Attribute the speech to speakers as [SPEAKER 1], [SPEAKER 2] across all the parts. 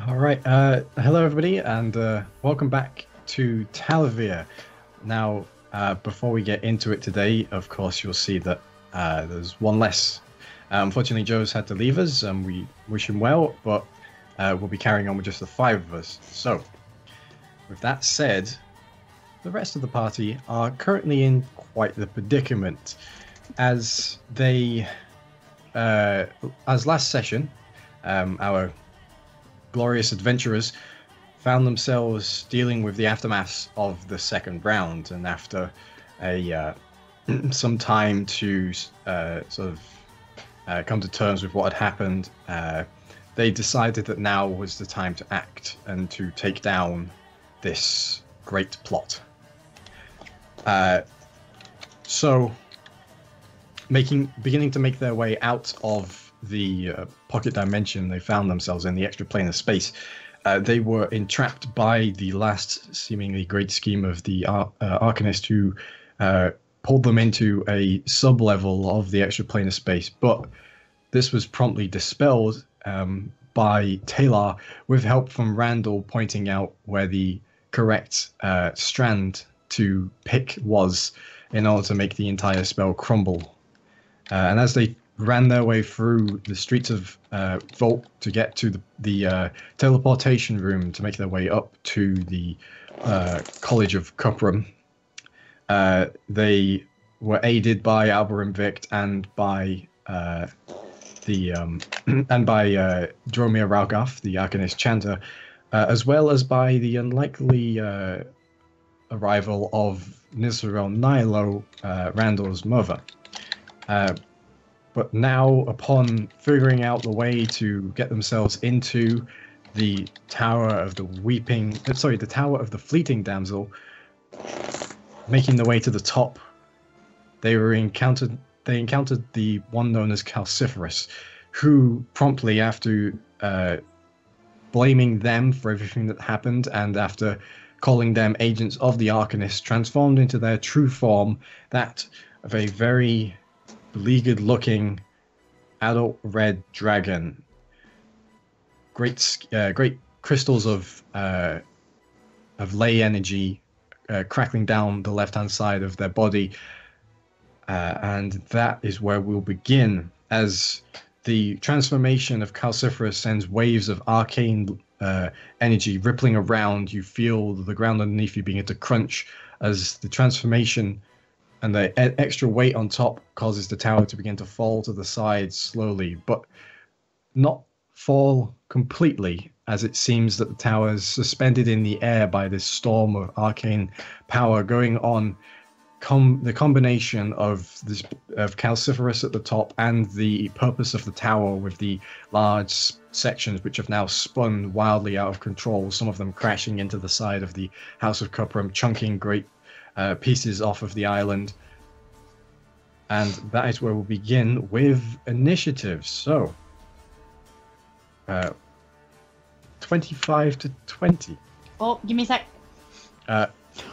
[SPEAKER 1] All right. Hello, everybody, and welcome back to Talevyrr. Now, before we get into it today, of course, you'll see that there's one less. Unfortunately, Joe's had to leave us, and we wish him well, but we'll be carrying on with just the five of us. So, with that said, the rest of the party are currently in quite the predicament, as as last session, our glorious adventurers found themselves dealing with the aftermath of the second round, and after a some time to come to terms with what had happened, they decided that now was the time to act and to take down this great plot. So, beginning to make their way out of the pocket dimension they found themselves in, the extra plane of space, they were entrapped by the last seemingly great scheme of the Arcanist, who pulled them into a sub-level of the extra plane of space. But this was promptly dispelled by Tae'la, with help from Randall pointing out where the correct strand to pick was in order to make the entire spell crumble. And as they ran their way through the streets of Vault to get to the teleportation room to make their way up to the College of Cuprum, they were aided by Alberim Vict and by Dromir Ralgoth, the Arcanist Chanter, as well as by the unlikely arrival of Nizarel Nilo, Randall's mother. But now, upon figuring out the way to get themselves into the Tower of the the Tower of the Fleeting Damsel, making their way to the top, they encountered the one known as Calciferus, who promptly, after blaming them for everything that happened, and after calling them agents of the Arcanist, transformed into their true form, that of a very beleaguered-looking adult red dragon. Great crystals of ley energy crackling down the left-hand side of their body, and that is where we'll begin. As the transformation of Calciferus sends waves of arcane energy rippling around, you feel the ground underneath you begin to crunch as the transformation and the extra weight on top causes the tower to begin to fall to the side slowly, but not fall completely, as it seems that the tower is suspended in the air by this storm of arcane power going on. The combination of Calciferus at the top and the purpose of the tower, with the large sections which have now spun wildly out of control, some of them crashing into the side of the House of Cuprum, chunking great pieces off of the island. And that is where we'll begin with initiatives. So 25 to 20.
[SPEAKER 2] Oh, give me a sec.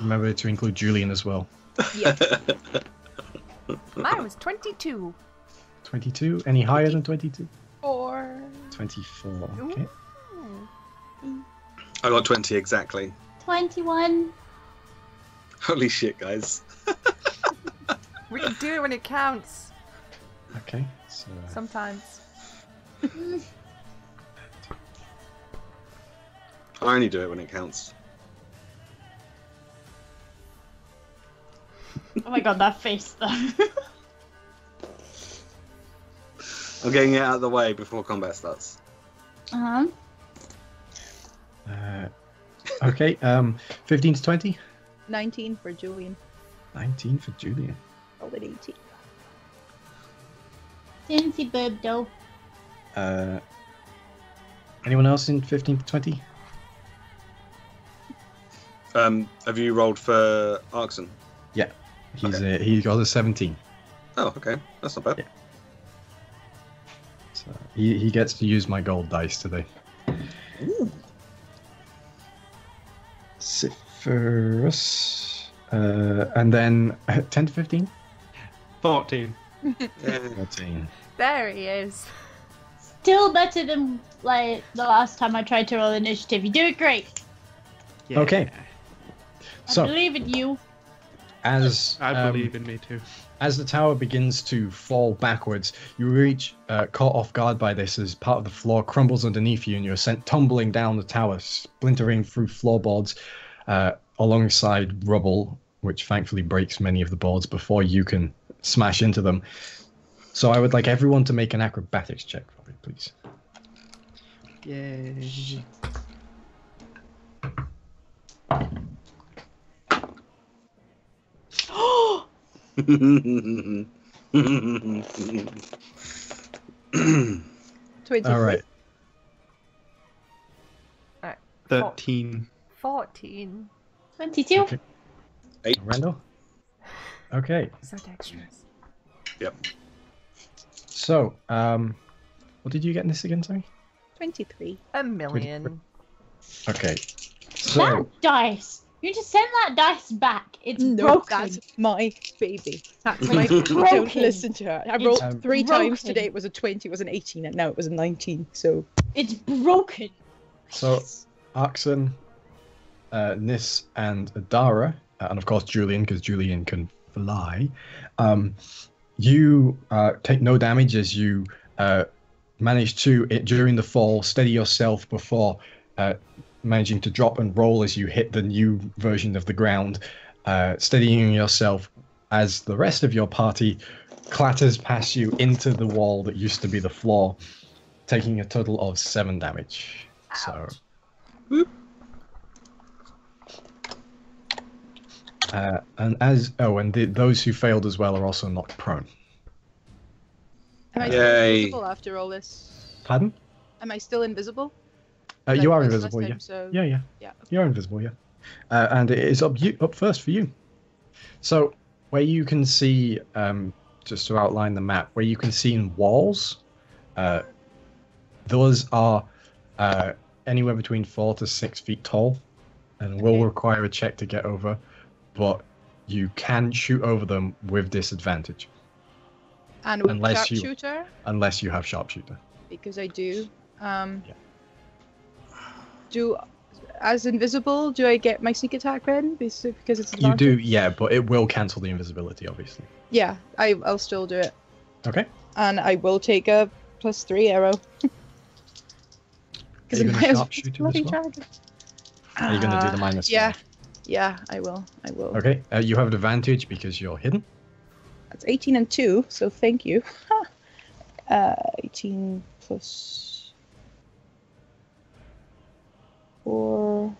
[SPEAKER 1] Remember to include Julian as well.
[SPEAKER 2] Yeah.
[SPEAKER 3] Mine was 22.
[SPEAKER 1] 22? Any higher than 22?
[SPEAKER 3] 4.
[SPEAKER 1] 24. Okay.
[SPEAKER 4] I got 20 exactly.
[SPEAKER 2] 21.
[SPEAKER 4] Holy shit, guys.
[SPEAKER 3] We can do it when it counts.
[SPEAKER 1] Okay. So,
[SPEAKER 3] Sometimes.
[SPEAKER 4] I only do it when it counts.
[SPEAKER 2] Oh my god, that face though.
[SPEAKER 4] I'm getting it out of the way before combat starts.
[SPEAKER 2] Uh-huh.
[SPEAKER 1] okay. 15 to 20?
[SPEAKER 5] 19 for Julian.
[SPEAKER 1] 19 for Julian.
[SPEAKER 5] Rolled at 18.
[SPEAKER 2] Fancy boob though.
[SPEAKER 1] Anyone else in 15 to 20?
[SPEAKER 4] Have you rolled for Arxan?
[SPEAKER 1] Yeah. He got a 17.
[SPEAKER 4] Oh, okay. That's not bad.
[SPEAKER 1] Yeah. So he gets to use my gold dice today.
[SPEAKER 4] Ooh.
[SPEAKER 1] Calciferus. And then 10 to 15?
[SPEAKER 6] 14.
[SPEAKER 4] Yeah.
[SPEAKER 1] 14.
[SPEAKER 3] There he is.
[SPEAKER 2] still better than like the last time I tried to roll initiative. You do it great.
[SPEAKER 6] Yeah.
[SPEAKER 1] Okay.
[SPEAKER 2] I
[SPEAKER 1] So
[SPEAKER 2] believe in you.
[SPEAKER 1] as
[SPEAKER 6] I believe in me too.
[SPEAKER 1] as the tower begins to fall backwards, you reach caught off guard by this as part of the floor crumbles underneath you, and you're sent tumbling down the tower, splintering through floorboards alongside rubble, which thankfully breaks many of the boards before you can smash into them. So I would like everyone to make an acrobatics check for me, please.
[SPEAKER 6] Yay.
[SPEAKER 1] All right.
[SPEAKER 6] 13.
[SPEAKER 3] 14.
[SPEAKER 2] 22.
[SPEAKER 1] Okay.
[SPEAKER 4] 8.
[SPEAKER 1] Randall? Okay.
[SPEAKER 3] So dexterous.
[SPEAKER 4] Yep.
[SPEAKER 1] So, what did you get in this again, sorry?
[SPEAKER 5] 23.
[SPEAKER 3] A million.
[SPEAKER 1] Okay. So,
[SPEAKER 2] That dice. You just send that dice back. It's
[SPEAKER 5] No,
[SPEAKER 2] broken.
[SPEAKER 5] that's my baby. That's my
[SPEAKER 2] It's
[SPEAKER 5] Don't
[SPEAKER 2] broken.
[SPEAKER 5] listen to her. I
[SPEAKER 2] It's
[SPEAKER 5] rolled 3 times
[SPEAKER 2] broken.
[SPEAKER 5] today. It was a 20, it was an 18, and now it was a 19. So
[SPEAKER 2] It's broken.
[SPEAKER 1] so Arxan, Niss, and Adara, and of course Julian, because Julian can fly. You take no damage as you manage to, during the fall, steady yourself before managing to drop and roll as you hit the new version of the ground, steadying yourself as the rest of your party clatters past you into the wall that used to be the floor, taking a total of 7 damage. So. Those who failed as well are also knocked prone.
[SPEAKER 5] am I
[SPEAKER 4] Yay.
[SPEAKER 5] still invisible after all this?
[SPEAKER 1] Pardon?
[SPEAKER 5] Am I still invisible?
[SPEAKER 1] You are
[SPEAKER 5] Like last
[SPEAKER 1] invisible,
[SPEAKER 5] time,
[SPEAKER 1] yeah.
[SPEAKER 5] So...
[SPEAKER 1] Yeah.
[SPEAKER 5] Yeah.
[SPEAKER 1] You're invisible, yeah. And it is up first for you. So, where you can see, just to outline the map, where you can see in walls, those are anywhere between 4 to 6 feet tall, and will require a check to get over, but you can shoot over them with disadvantage.
[SPEAKER 5] And with
[SPEAKER 1] Unless you-
[SPEAKER 5] sharpshooter,
[SPEAKER 1] Unless you have sharpshooter.
[SPEAKER 5] because I do.
[SPEAKER 1] Yeah.
[SPEAKER 5] As invisible, do I get my sneak attack then? Because it's
[SPEAKER 1] You
[SPEAKER 5] advantage?
[SPEAKER 1] do, yeah, but it will cancel the invisibility, obviously.
[SPEAKER 5] Yeah, I'll still do it.
[SPEAKER 1] Okay.
[SPEAKER 5] And I will take a +3 arrow.
[SPEAKER 1] Are you going to
[SPEAKER 5] it's
[SPEAKER 1] sharpshoot it as
[SPEAKER 5] bloody
[SPEAKER 1] well?
[SPEAKER 5] dragon.
[SPEAKER 1] Are you going to do the minus
[SPEAKER 5] Yeah.
[SPEAKER 1] 5?
[SPEAKER 5] Yeah, I will.
[SPEAKER 1] Okay, you have an advantage because you're hidden.
[SPEAKER 5] That's 18 and 2, so thank you. 18 plus 4,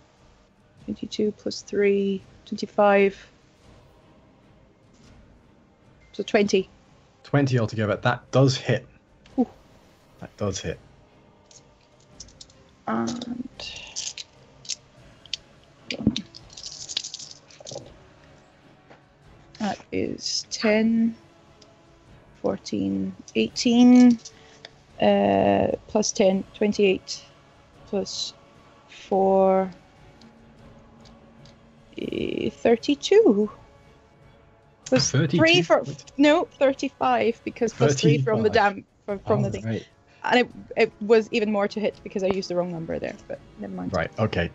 [SPEAKER 5] 22 plus 3, 25. So 20.
[SPEAKER 1] 20 altogether. That does hit.
[SPEAKER 5] Ooh.
[SPEAKER 1] That does hit.
[SPEAKER 5] And that is 10, 14, 18, plus 10, 28, plus 4, 32. Plus 3
[SPEAKER 1] 32?
[SPEAKER 5] for no 35 because plus 3 from the
[SPEAKER 1] 35.
[SPEAKER 5] from the thing,
[SPEAKER 1] Right.
[SPEAKER 5] and it was even more to hit because I used the wrong number there. But never mind.
[SPEAKER 1] Right. Okay.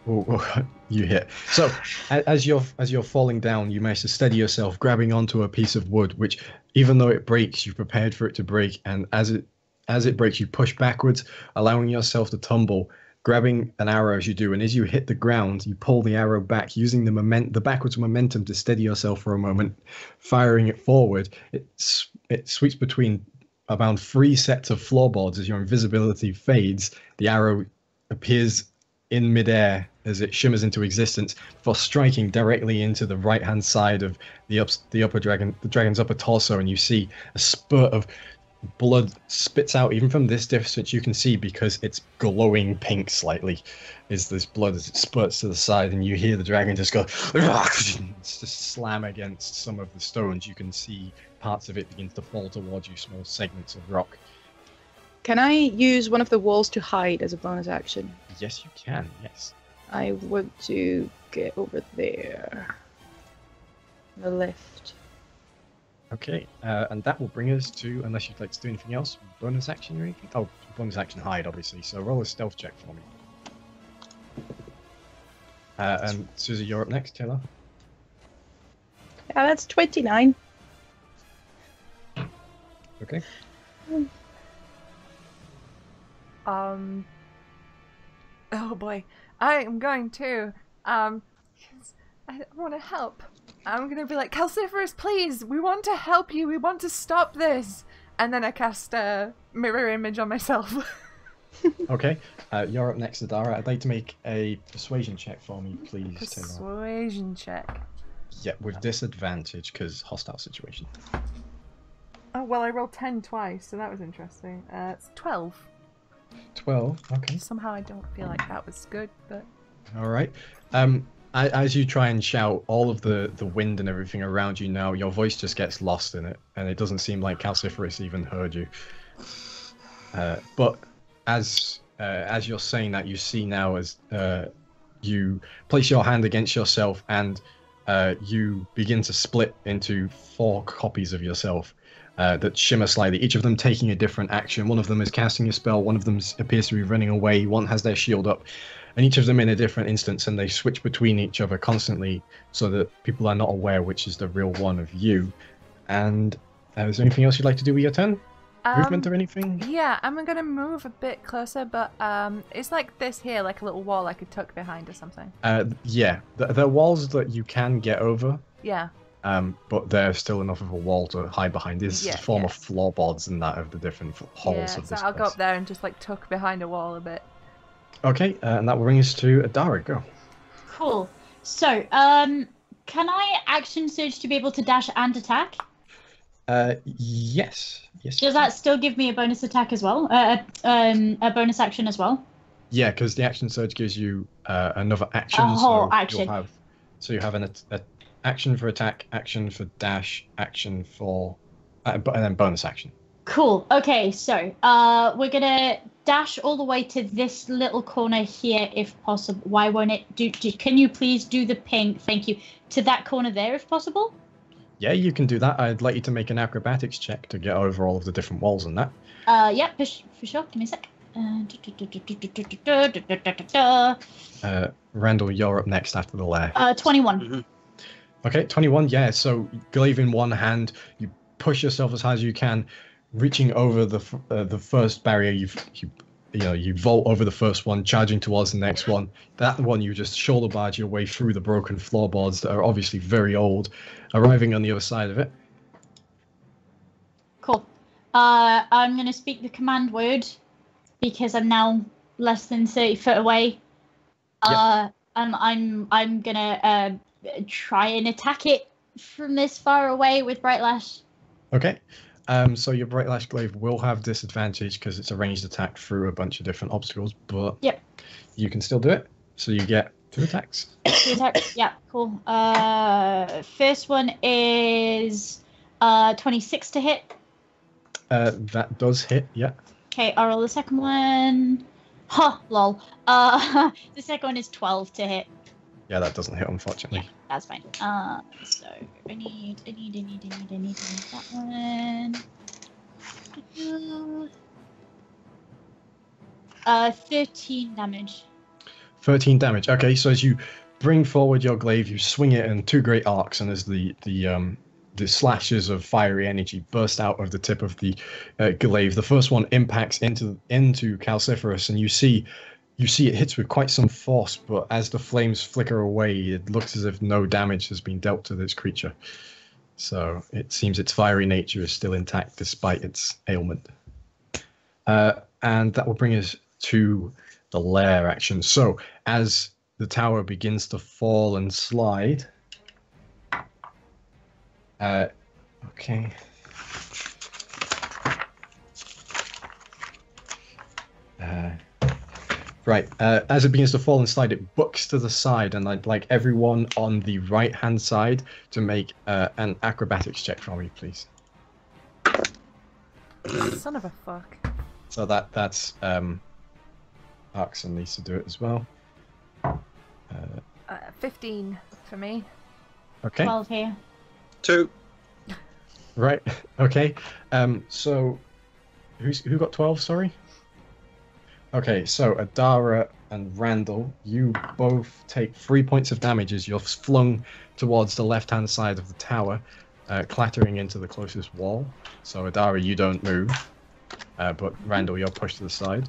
[SPEAKER 1] You hit. So, as you're falling down, you manage to steady yourself, grabbing onto a piece of wood, which, even though it breaks, you've prepared for it to break, and as it breaks, you push backwards, allowing yourself to tumble, grabbing an arrow as you do, and as you hit the ground, you pull the arrow back, using the backwards momentum to steady yourself for a moment, firing it forward. It sweeps between around 3 sets of floorboards. As your invisibility fades, the arrow appears in midair as it shimmers into existence before striking directly into the right-hand side of the dragon's upper torso, and you see a spurt of blood spits out even from this distance. You can see, because it's glowing pink slightly, is this blood as it spurts to the side, and you hear the dragon just go just slam against some of the stones. You can see parts of it begins to fall towards you, small segments of rock.
[SPEAKER 5] Can I use one of the walls to hide as a bonus action?
[SPEAKER 1] Yes, you can. Yes.
[SPEAKER 5] I want to get over there. The left.
[SPEAKER 1] Okay, and that will bring us to, unless you'd like to do anything else, bonus action or anything? Oh, bonus action hide, obviously. So roll a stealth check for me. And Susie, you're up next, Tae'la.
[SPEAKER 5] Yeah, that's 29.
[SPEAKER 1] Okay.
[SPEAKER 3] Oh boy, I am going to, 'cause I want to help. I'm gonna be like, Calciferus, please, we want to help you, we want to stop this. And then I cast a mirror image on myself.
[SPEAKER 1] Okay, you're up next, Adara. I'd like to make a persuasion check for me, please, Tae'la.
[SPEAKER 3] Persuasion check.
[SPEAKER 1] Yeah, with disadvantage, because hostile situation.
[SPEAKER 3] Oh, well, I rolled 10 twice, so that was interesting. It's 12.
[SPEAKER 1] 12, okay.
[SPEAKER 3] Somehow I don't feel like that was good, but...
[SPEAKER 1] Alright. As you try and shout, all of the wind and everything around you now, your voice just gets lost in it, and it doesn't seem like Calciferus even heard you. But as you're saying that, you see now as you place your hand against yourself, and you begin to split into 4 copies of yourself that shimmer slightly, each of them taking a different action. One of them is casting a spell, one of them appears to be running away, one has their shield up, and each of them in a different instance, and they switch between each other constantly so that people are not aware which is the real one of you. And is there anything else you'd like to do with your turn? Movement or anything?
[SPEAKER 3] Yeah, I'm gonna move a bit closer, but it's like this here, like a little wall I could tuck behind or something.
[SPEAKER 1] Yeah, there are walls that you can get over.
[SPEAKER 3] Yeah.
[SPEAKER 1] But there's still enough of a wall to hide behind. There's a form of floorboards and that of the different halls of this
[SPEAKER 3] so I'll go
[SPEAKER 1] place.
[SPEAKER 3] up there and just like tuck behind a wall a bit.
[SPEAKER 1] Okay, and that will bring us to Adara. Go.
[SPEAKER 2] Cool. So, can I action surge to be able to dash and attack?
[SPEAKER 1] Yes.
[SPEAKER 2] Does that still give me a bonus attack as well? A bonus action as well?
[SPEAKER 1] Yeah, because the action surge gives you another action.
[SPEAKER 2] A whole
[SPEAKER 1] so
[SPEAKER 2] action.
[SPEAKER 1] You have an action for attack, action for dash, action for, and then bonus action.
[SPEAKER 2] Cool. Okay, so we're gonna dash all the way to this little corner here, if possible. Why won't it do? Can you please do the ping? Thank you. To that corner there, if possible.
[SPEAKER 1] Yeah, you can do that. I'd like you to make an acrobatics check to get over all of the different walls and that.
[SPEAKER 2] Yeah, for sure. Give me a sec.
[SPEAKER 1] Randall, you're up next after the lair.
[SPEAKER 2] 21.
[SPEAKER 4] Mm-hmm.
[SPEAKER 1] Okay, 21. Yeah. So glaive in one hand, you push yourself as hard as you can, reaching over the first barrier. You vault over the first one, charging towards the next one. That one, you just shoulder barge your way through the broken floorboards that are obviously very old, arriving on the other side of it.
[SPEAKER 2] Cool. I'm gonna speak the command word because I'm now less than 30 foot away.
[SPEAKER 1] Yep.
[SPEAKER 2] I'm gonna try and attack it from this far away with Bright Lash.
[SPEAKER 1] Okay. So your Bright Lash Glaive will have disadvantage because it's a ranged attack through a bunch of different obstacles, but you can still do it. So you get 2 attacks.
[SPEAKER 2] 2 attacks. Yeah, cool. First one is 26 to hit.
[SPEAKER 1] That does hit, yeah.
[SPEAKER 2] Okay, I'll roll the second one. Ha, lol. The second one is 12 to hit.
[SPEAKER 1] Yeah, that doesn't hit, unfortunately.
[SPEAKER 2] Yeah, that's fine. So I need that one. 13 damage.
[SPEAKER 1] 13 damage. Okay, so as you bring forward your glaive, you swing it in 2 great arcs, and as the slashes of fiery energy burst out of the tip of the glaive, the first one impacts into Calciferus, and you see it hits with quite some force, but as the flames flicker away, it looks as if no damage has been dealt to this creature. So it seems its fiery nature is still intact despite its ailment. And that will bring us to the lair action. So as the tower begins to fall and slide... okay. Right, as it begins to fall and slide, it books to the side, and I'd like everyone on the right-hand side to make an acrobatics check for me, please.
[SPEAKER 3] Son of a fuck.
[SPEAKER 1] So that's Arxan needs to do it as well.
[SPEAKER 3] 15 for me.
[SPEAKER 1] Okay.
[SPEAKER 2] 12 here.
[SPEAKER 4] 2.
[SPEAKER 1] Right. Okay. So, who got 12? Sorry. Okay. So Adara and Randall, you both take 3 points of damage as you're flung towards the left-hand side of the tower, clattering into the closest wall. So Adara, you don't move, but Randall, you're pushed to the side.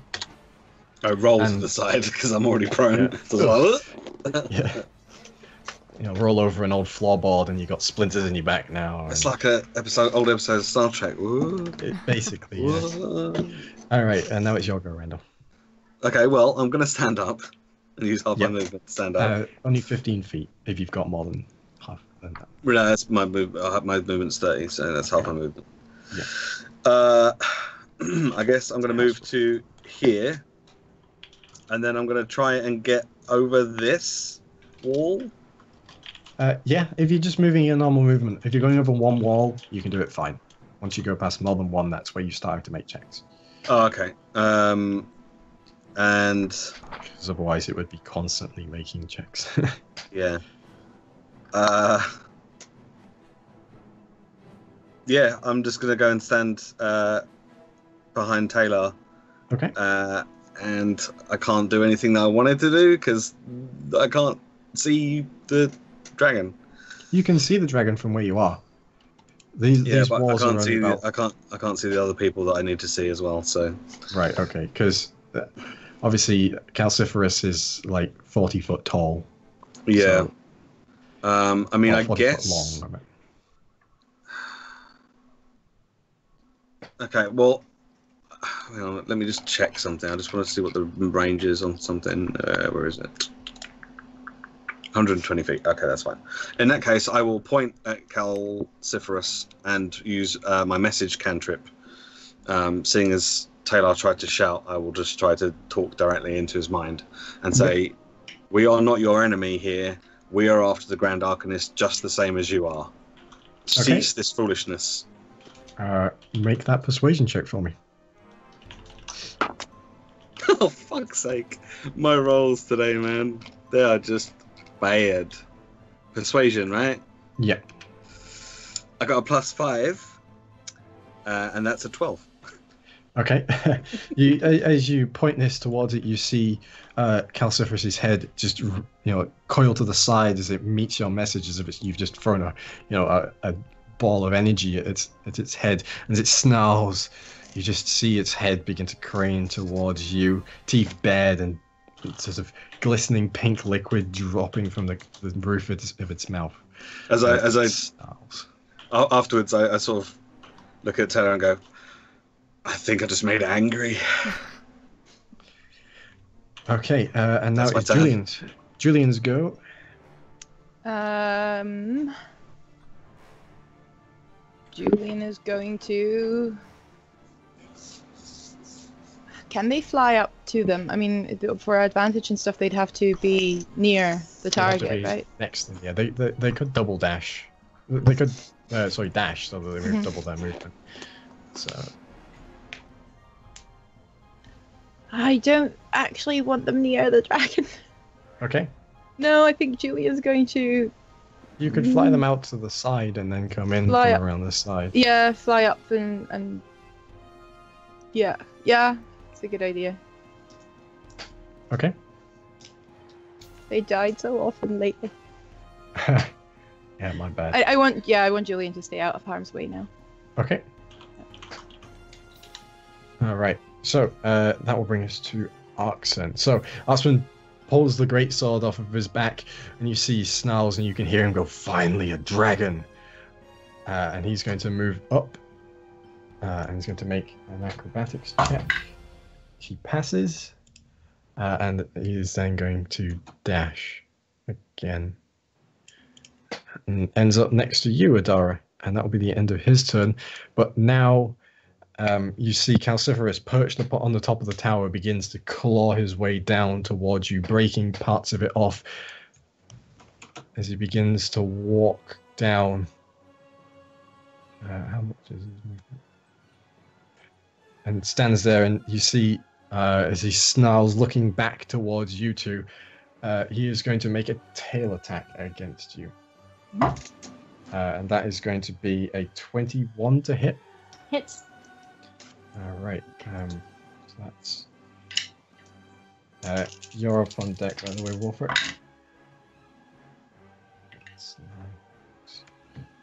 [SPEAKER 4] I roll to the side because I'm already prone.
[SPEAKER 1] Yeah.
[SPEAKER 4] So
[SPEAKER 1] Yeah. You know, roll over an old floorboard and you got splinters in your back now.
[SPEAKER 4] it's like old episode of Star Trek.
[SPEAKER 1] Basically, yeah. All right, and now it's your go, Randall.
[SPEAKER 4] Okay, well, I'm going to stand up and use half my movement to stand up.
[SPEAKER 1] Only 15 feet if you've got more than half than that.
[SPEAKER 4] No, that's my move. My movement's 30, so that's half my movement.
[SPEAKER 1] Yeah.
[SPEAKER 4] I guess I'm going to move to here, and then I'm going to try and get over this wall.
[SPEAKER 1] Yeah, if you're just moving your normal movement, if you're going over one wall, you can do it fine. Once you go past more than one, that's where you start to make checks.
[SPEAKER 4] Oh, okay. And
[SPEAKER 1] because otherwise it would be constantly making checks.
[SPEAKER 4] yeah. Yeah, I'm just gonna go and stand behind Tae'la.
[SPEAKER 1] Okay.
[SPEAKER 4] And I can't do anything that I wanted to do because I can't see the dragon.
[SPEAKER 1] You can see the dragon from where you are. These
[SPEAKER 4] but
[SPEAKER 1] walls
[SPEAKER 4] I can't
[SPEAKER 1] are
[SPEAKER 4] see.
[SPEAKER 1] about...
[SPEAKER 4] I can't see the other people that I need to see as well. So.
[SPEAKER 1] Right. Okay. Because obviously Calciferus is like 40 foot tall.
[SPEAKER 4] Yeah.
[SPEAKER 1] So...
[SPEAKER 4] I mean, I
[SPEAKER 1] 40
[SPEAKER 4] guess.
[SPEAKER 1] foot long.
[SPEAKER 4] Okay. Well, hang on, let me just check something. I just want to see what the range is on something. Where is it? 120 feet. Okay, that's fine. In that case, I will point at Calciferus and use my message cantrip. Seeing as Tae'la tried to shout, I will just try to talk directly into his mind and say, "We are not your enemy here. We are after the Grand Arcanist just the same as you are. Cease this foolishness."
[SPEAKER 1] Make that persuasion check for me.
[SPEAKER 4] Oh, fuck's sake. My rolls today, man. They are just bad. Persuasion, right?
[SPEAKER 1] Yeah.
[SPEAKER 4] I got a +5, and that's a 12.
[SPEAKER 1] Okay. As you point this towards it, you see Calciferus's head just, coil to the side as it meets your message, as if you've just thrown a ball of energy at its head. As it snarls, you just see its head begin to crane towards you, teeth bared and sort of glistening pink liquid dropping from the roof of its mouth.
[SPEAKER 4] Afterwards, I sort of look at Tae'la and go, "I think I just made it angry."
[SPEAKER 1] Okay, and now
[SPEAKER 4] That's
[SPEAKER 1] it's Julian's go.
[SPEAKER 5] Julian is going to... Can they fly up to them? I mean, for advantage and stuff, they'd have to be near the target, right?
[SPEAKER 1] Next, yeah, they could double dash. They could, dash, so that they move double their movement. So.
[SPEAKER 5] I don't actually want them near the dragon.
[SPEAKER 1] Okay.
[SPEAKER 5] No, I think Julian's going to...
[SPEAKER 1] You could fly them out to the side and then come in from around the side.
[SPEAKER 5] Yeah, fly up and... Yeah, it's a good idea.
[SPEAKER 1] Okay.
[SPEAKER 5] They died so often lately.
[SPEAKER 1] Yeah, my bad.
[SPEAKER 5] I want Julian to stay out of harm's way now.
[SPEAKER 1] Okay. All right. So that will bring us to Arxan. So Arxan pulls the great sword off of his back, and you see he snarls, and you can hear him go, "Finally, a dragon!" And he's going to move up, and he's going to make an acrobatics check. He passes, and he is then going to dash again, and ends up next to you, Adara, and that will be the end of his turn. But now. You see Calciferus perched on the top of the tower begins to claw his way down towards you, breaking parts of it off as he begins to walk down. How much is his movement? And stands there, and you see as he snarls, looking back towards you two, he is going to make a tail attack against you. And that is going to be a 21 to hit.
[SPEAKER 2] Hits.
[SPEAKER 1] All right. So that's you're up on deck, by the way, Wulfric.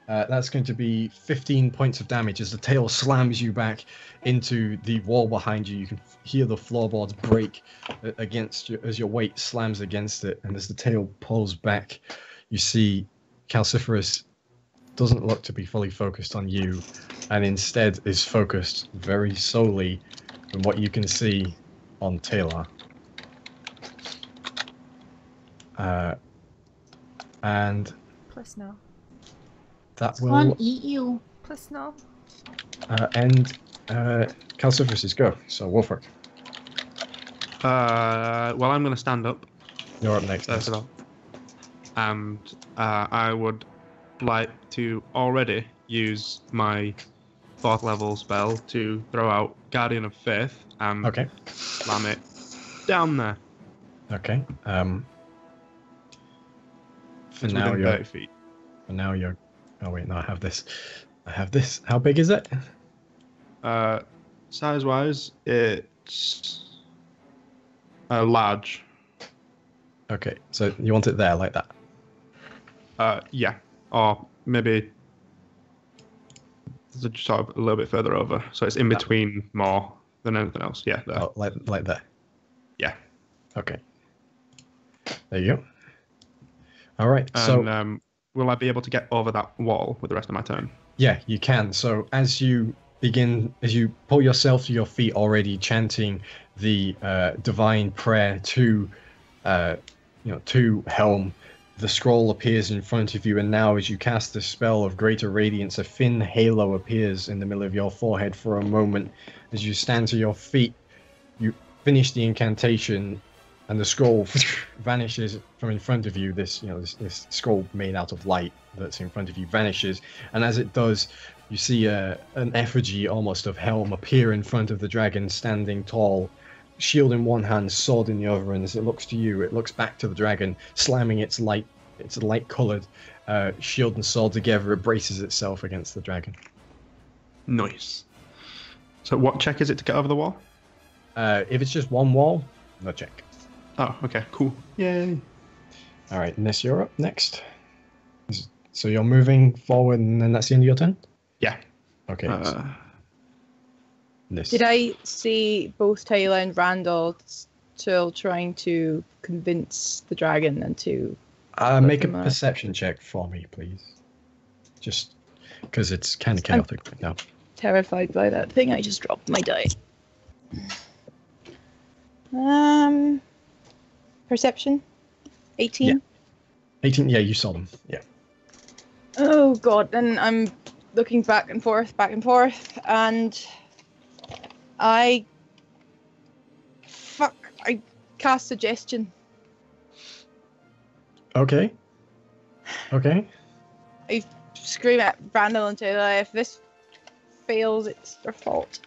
[SPEAKER 1] That's going to be 15 points of damage as the tail slams you back into the wall behind you. You can hear the floorboards break against you as your weight slams against it, and as the tail pulls back, you see Calciferus doesn't look to be fully focused on you, and instead is focused very solely from what you can see on Tae'la. And
[SPEAKER 3] Plus no.
[SPEAKER 1] that
[SPEAKER 2] Can't
[SPEAKER 1] will
[SPEAKER 2] eat you.
[SPEAKER 3] Plus no.
[SPEAKER 1] end Calciferus's go. So Wulfric,
[SPEAKER 6] Well, I'm going to stand up
[SPEAKER 1] you're up next.
[SPEAKER 6] first of all, and I would like to already use my 4th level spell to throw out Guardian of Faith and
[SPEAKER 1] Okay.
[SPEAKER 6] slam it down there.
[SPEAKER 1] Okay. For
[SPEAKER 6] It's
[SPEAKER 1] now
[SPEAKER 6] within
[SPEAKER 1] you're.
[SPEAKER 6] 30 feet.
[SPEAKER 1] For now you're. Oh wait, no, I have this. I have this. How big is it?
[SPEAKER 6] Size-wise, it's large.
[SPEAKER 1] Okay, so you want it there like that?
[SPEAKER 6] Yeah, or maybe sort of a little bit further over, so it's in between more than anything else. Yeah, there.
[SPEAKER 1] Oh, like that.
[SPEAKER 6] Yeah.
[SPEAKER 1] Okay. There you go. All right. So
[SPEAKER 6] And will I be able to get over that wall with the rest of my turn?
[SPEAKER 1] yeah, you can. So as you pull yourself to your feet, already chanting the divine prayer to, to Helm, the scroll appears in front of you, and now as you cast the spell of greater radiance, a thin halo appears in the middle of your forehead for a moment. As you stand to your feet, you finish the incantation, and the scroll vanishes from in front of you. This scroll made out of light that's in front of you vanishes, and as it does, you see an effigy almost of Helm appear in front of the dragon, standing tall, shield in one hand, sword in the other, and as it looks to you, it looks back to the dragon, slamming its light-colored shield and sword together. It braces itself against the dragon.
[SPEAKER 6] Nice. So what check is it to get over the wall?
[SPEAKER 1] If it's just one wall, no check.
[SPEAKER 6] Oh, okay, cool. Yay.
[SPEAKER 1] All right, Niss, you're up next. So you're moving forward, and then that's the end of your turn?
[SPEAKER 6] Yeah.
[SPEAKER 1] Okay. Niss.
[SPEAKER 5] Did I see both Tae'la and Randall still trying to convince the dragon and to
[SPEAKER 1] make a
[SPEAKER 5] them,
[SPEAKER 1] perception check for me, please. Just because it's kind of chaotic right now.
[SPEAKER 5] terrified by that thing? I just dropped my die. Perception? 18?
[SPEAKER 1] Yeah. 18, yeah, you saw them. Yeah.
[SPEAKER 5] Oh god, then I'm looking back and forth, and I cast suggestion.
[SPEAKER 1] Okay. Okay.
[SPEAKER 5] I scream at Randall and Tae'la, if this fails, it's your fault.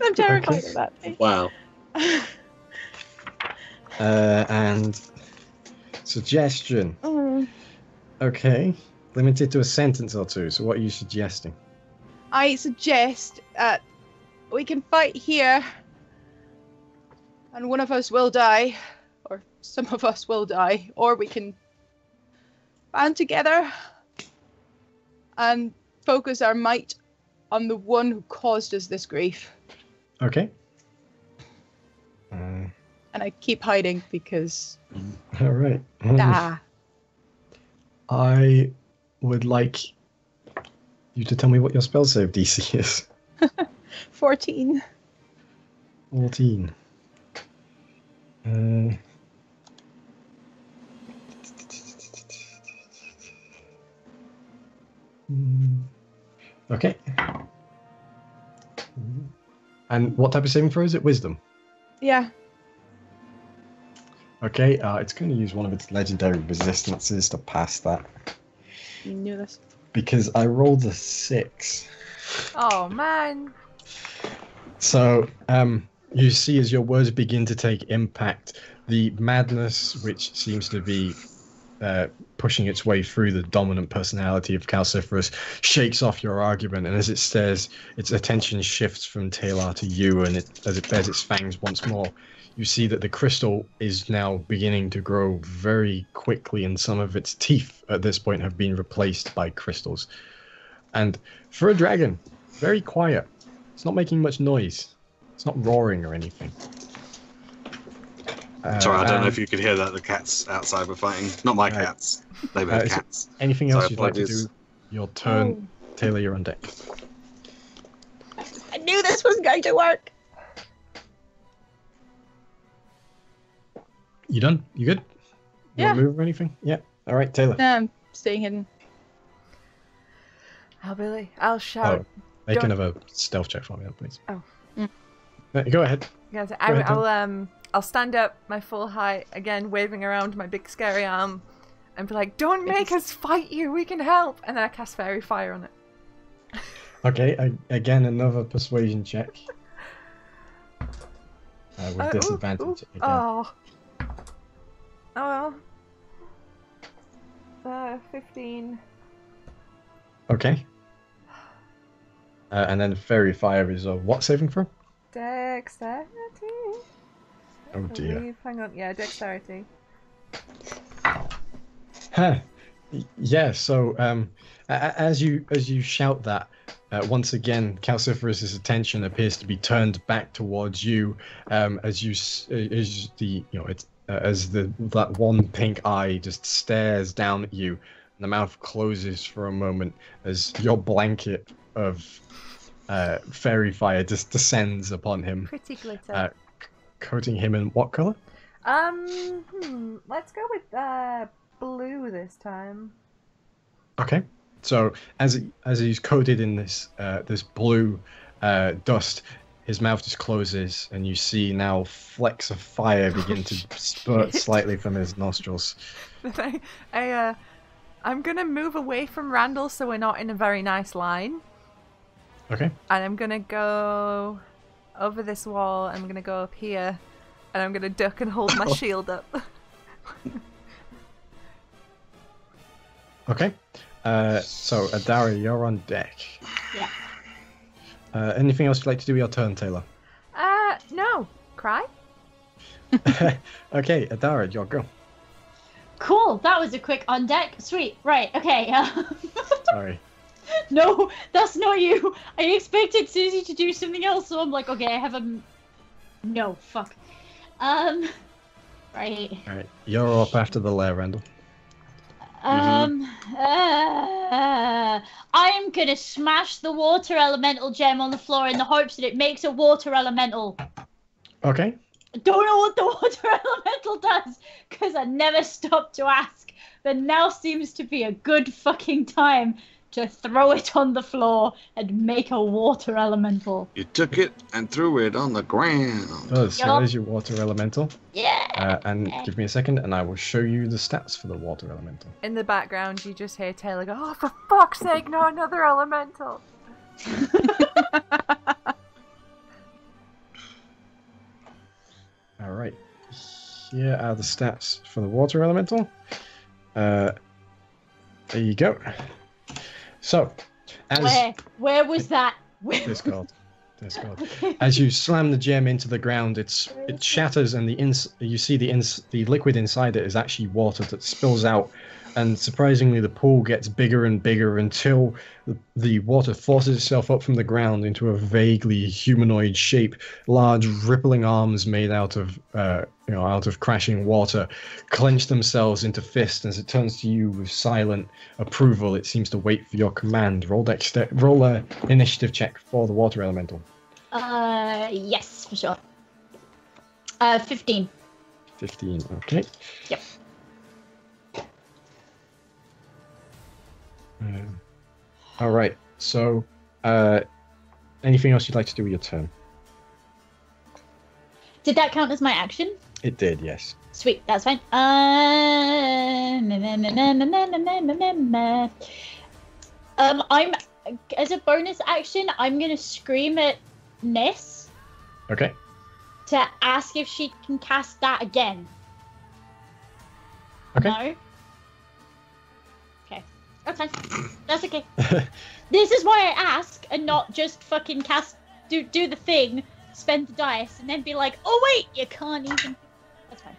[SPEAKER 5] I'm terrified of that thing.
[SPEAKER 4] Wow.
[SPEAKER 1] And suggestion.
[SPEAKER 5] Mm.
[SPEAKER 1] Okay. Limited to a sentence or two. So what are you suggesting?
[SPEAKER 5] I suggest we can fight here, and one of us will die, or some of us will die, or we can band together and focus our might on the one who caused us this grief.
[SPEAKER 1] Okay.
[SPEAKER 5] And I keep hiding because...
[SPEAKER 1] All right. I would like you to tell me what your spell save DC is.
[SPEAKER 5] 14.
[SPEAKER 1] 14. Okay. And what type of saving throw is it? Wisdom?
[SPEAKER 5] Yeah.
[SPEAKER 1] Okay, it's going to use one of its legendary resistances to pass that.
[SPEAKER 5] You knew this.
[SPEAKER 1] Because I rolled a 6.
[SPEAKER 3] Oh man.
[SPEAKER 1] So, you see as your words begin to take impact, the madness which seems to be pushing its way through the dominant personality of Calciferus, shakes off your argument, and as it stares, its attention shifts from Tae'la to you, and as it bares its fangs once more, you see that the crystal is now beginning to grow very quickly, and some of its teeth at this point have been replaced by crystals. And for a dragon, very quiet. It's not making much noise. It's not roaring or anything.
[SPEAKER 4] Sorry, I don't know if you could hear that. The cats outside were fighting. Not my cats. They were cats.
[SPEAKER 1] Anything else you'd like to do? Your turn. Tae'la, you're on deck.
[SPEAKER 5] I knew this was going to work.
[SPEAKER 1] You done? You good? You want to move or anything? Yeah. All right, Tae'la.
[SPEAKER 5] No, I'm staying hidden.
[SPEAKER 3] I'll shout.
[SPEAKER 1] Oh, make another stealth check for me, then, please.
[SPEAKER 3] Oh.
[SPEAKER 1] Go ahead.
[SPEAKER 3] Yes,
[SPEAKER 1] Go ahead,
[SPEAKER 3] I'll stand up my full height again, waving around my big scary arm, and be like, "Don't make us fight you. We can help." And then I cast fairy fire on it.
[SPEAKER 1] Okay. Again, another persuasion check. With disadvantage again.
[SPEAKER 3] Oh well. 15.
[SPEAKER 1] Okay. And then fairy fire is a what saving throw?
[SPEAKER 3] Dexterity.
[SPEAKER 1] Oh dear.
[SPEAKER 3] Hang on, yeah, dexterity.
[SPEAKER 1] Huh. Yeah. So, as you shout that, once again, Calciferus's attention appears to be turned back towards you, as that one pink eye just stares down at you, and the mouth closes for a moment as your blanket of fairy fire just descends upon him.
[SPEAKER 3] Pretty glitter.
[SPEAKER 1] Coating him in what color?
[SPEAKER 3] Let's go with blue this time.
[SPEAKER 1] Okay. So as he's coated in this blue dust, his mouth just closes, and you see now flecks of fire begin to spurt slightly from his nostrils.
[SPEAKER 3] I'm gonna move away from Randall so we're not in a very nice line.
[SPEAKER 1] Okay.
[SPEAKER 3] And I'm gonna go over this wall. I'm gonna go up here, and I'm gonna duck and hold my shield up.
[SPEAKER 1] Okay. So Adara, you're on deck.
[SPEAKER 2] Yeah.
[SPEAKER 1] Anything else you'd like to do with your turn, Tae'la?
[SPEAKER 3] No. Cry?
[SPEAKER 1] Okay, Adara, your go.
[SPEAKER 2] Cool. That was a quick on deck. Sweet. Right. Okay.
[SPEAKER 1] Sorry.
[SPEAKER 2] No, that's not you. I expected Susie to do something else, so I'm like, okay, I have a... No, fuck. Right.
[SPEAKER 1] Alright, you're up after the lair, Randall.
[SPEAKER 2] I'm gonna smash the water elemental gem on the floor in the hopes that it makes a water elemental.
[SPEAKER 1] Okay.
[SPEAKER 2] I don't know what the water elemental does, because I never stopped to ask, but now seems to be a good fucking time to throw it on the floor and make a water elemental.
[SPEAKER 4] You took it and threw it on the ground.
[SPEAKER 1] Oh, so there's your water elemental.
[SPEAKER 2] Yeah.
[SPEAKER 1] And give me a second, and I will show you the stats for the water elemental.
[SPEAKER 3] In the background, you just hear Tae'la go, "Oh, for fuck's sake, not another elemental!"
[SPEAKER 1] All right. Here are the stats for the water elemental. There you go. So,
[SPEAKER 2] where was that?
[SPEAKER 1] Discard. As you slam the gem into the ground, it shatters, and you see the liquid inside it is actually water that spills out, and surprisingly, the pool gets bigger and bigger until the water forces itself up from the ground into a vaguely humanoid shape. Large rippling arms made out of crashing water clench themselves into fists as it turns to you with silent approval. It seems to wait for your command. Roll a initiative check for the water elemental.
[SPEAKER 2] Yes, for sure. 15.
[SPEAKER 1] 15. Okay.
[SPEAKER 2] Yep.
[SPEAKER 1] All right. So, anything else you'd like to do with your turn?
[SPEAKER 2] Did that count as my action?
[SPEAKER 1] It did, yes.
[SPEAKER 2] Sweet, that's fine. I'm as a bonus action, I'm gonna scream at Niss.
[SPEAKER 1] Okay.
[SPEAKER 2] To ask if she can cast that again.
[SPEAKER 1] Okay.
[SPEAKER 2] No. That's fine. That's okay. This is why I ask and not just fucking do the thing, spend the dice, and then be like, oh wait, you can't even. That's fine.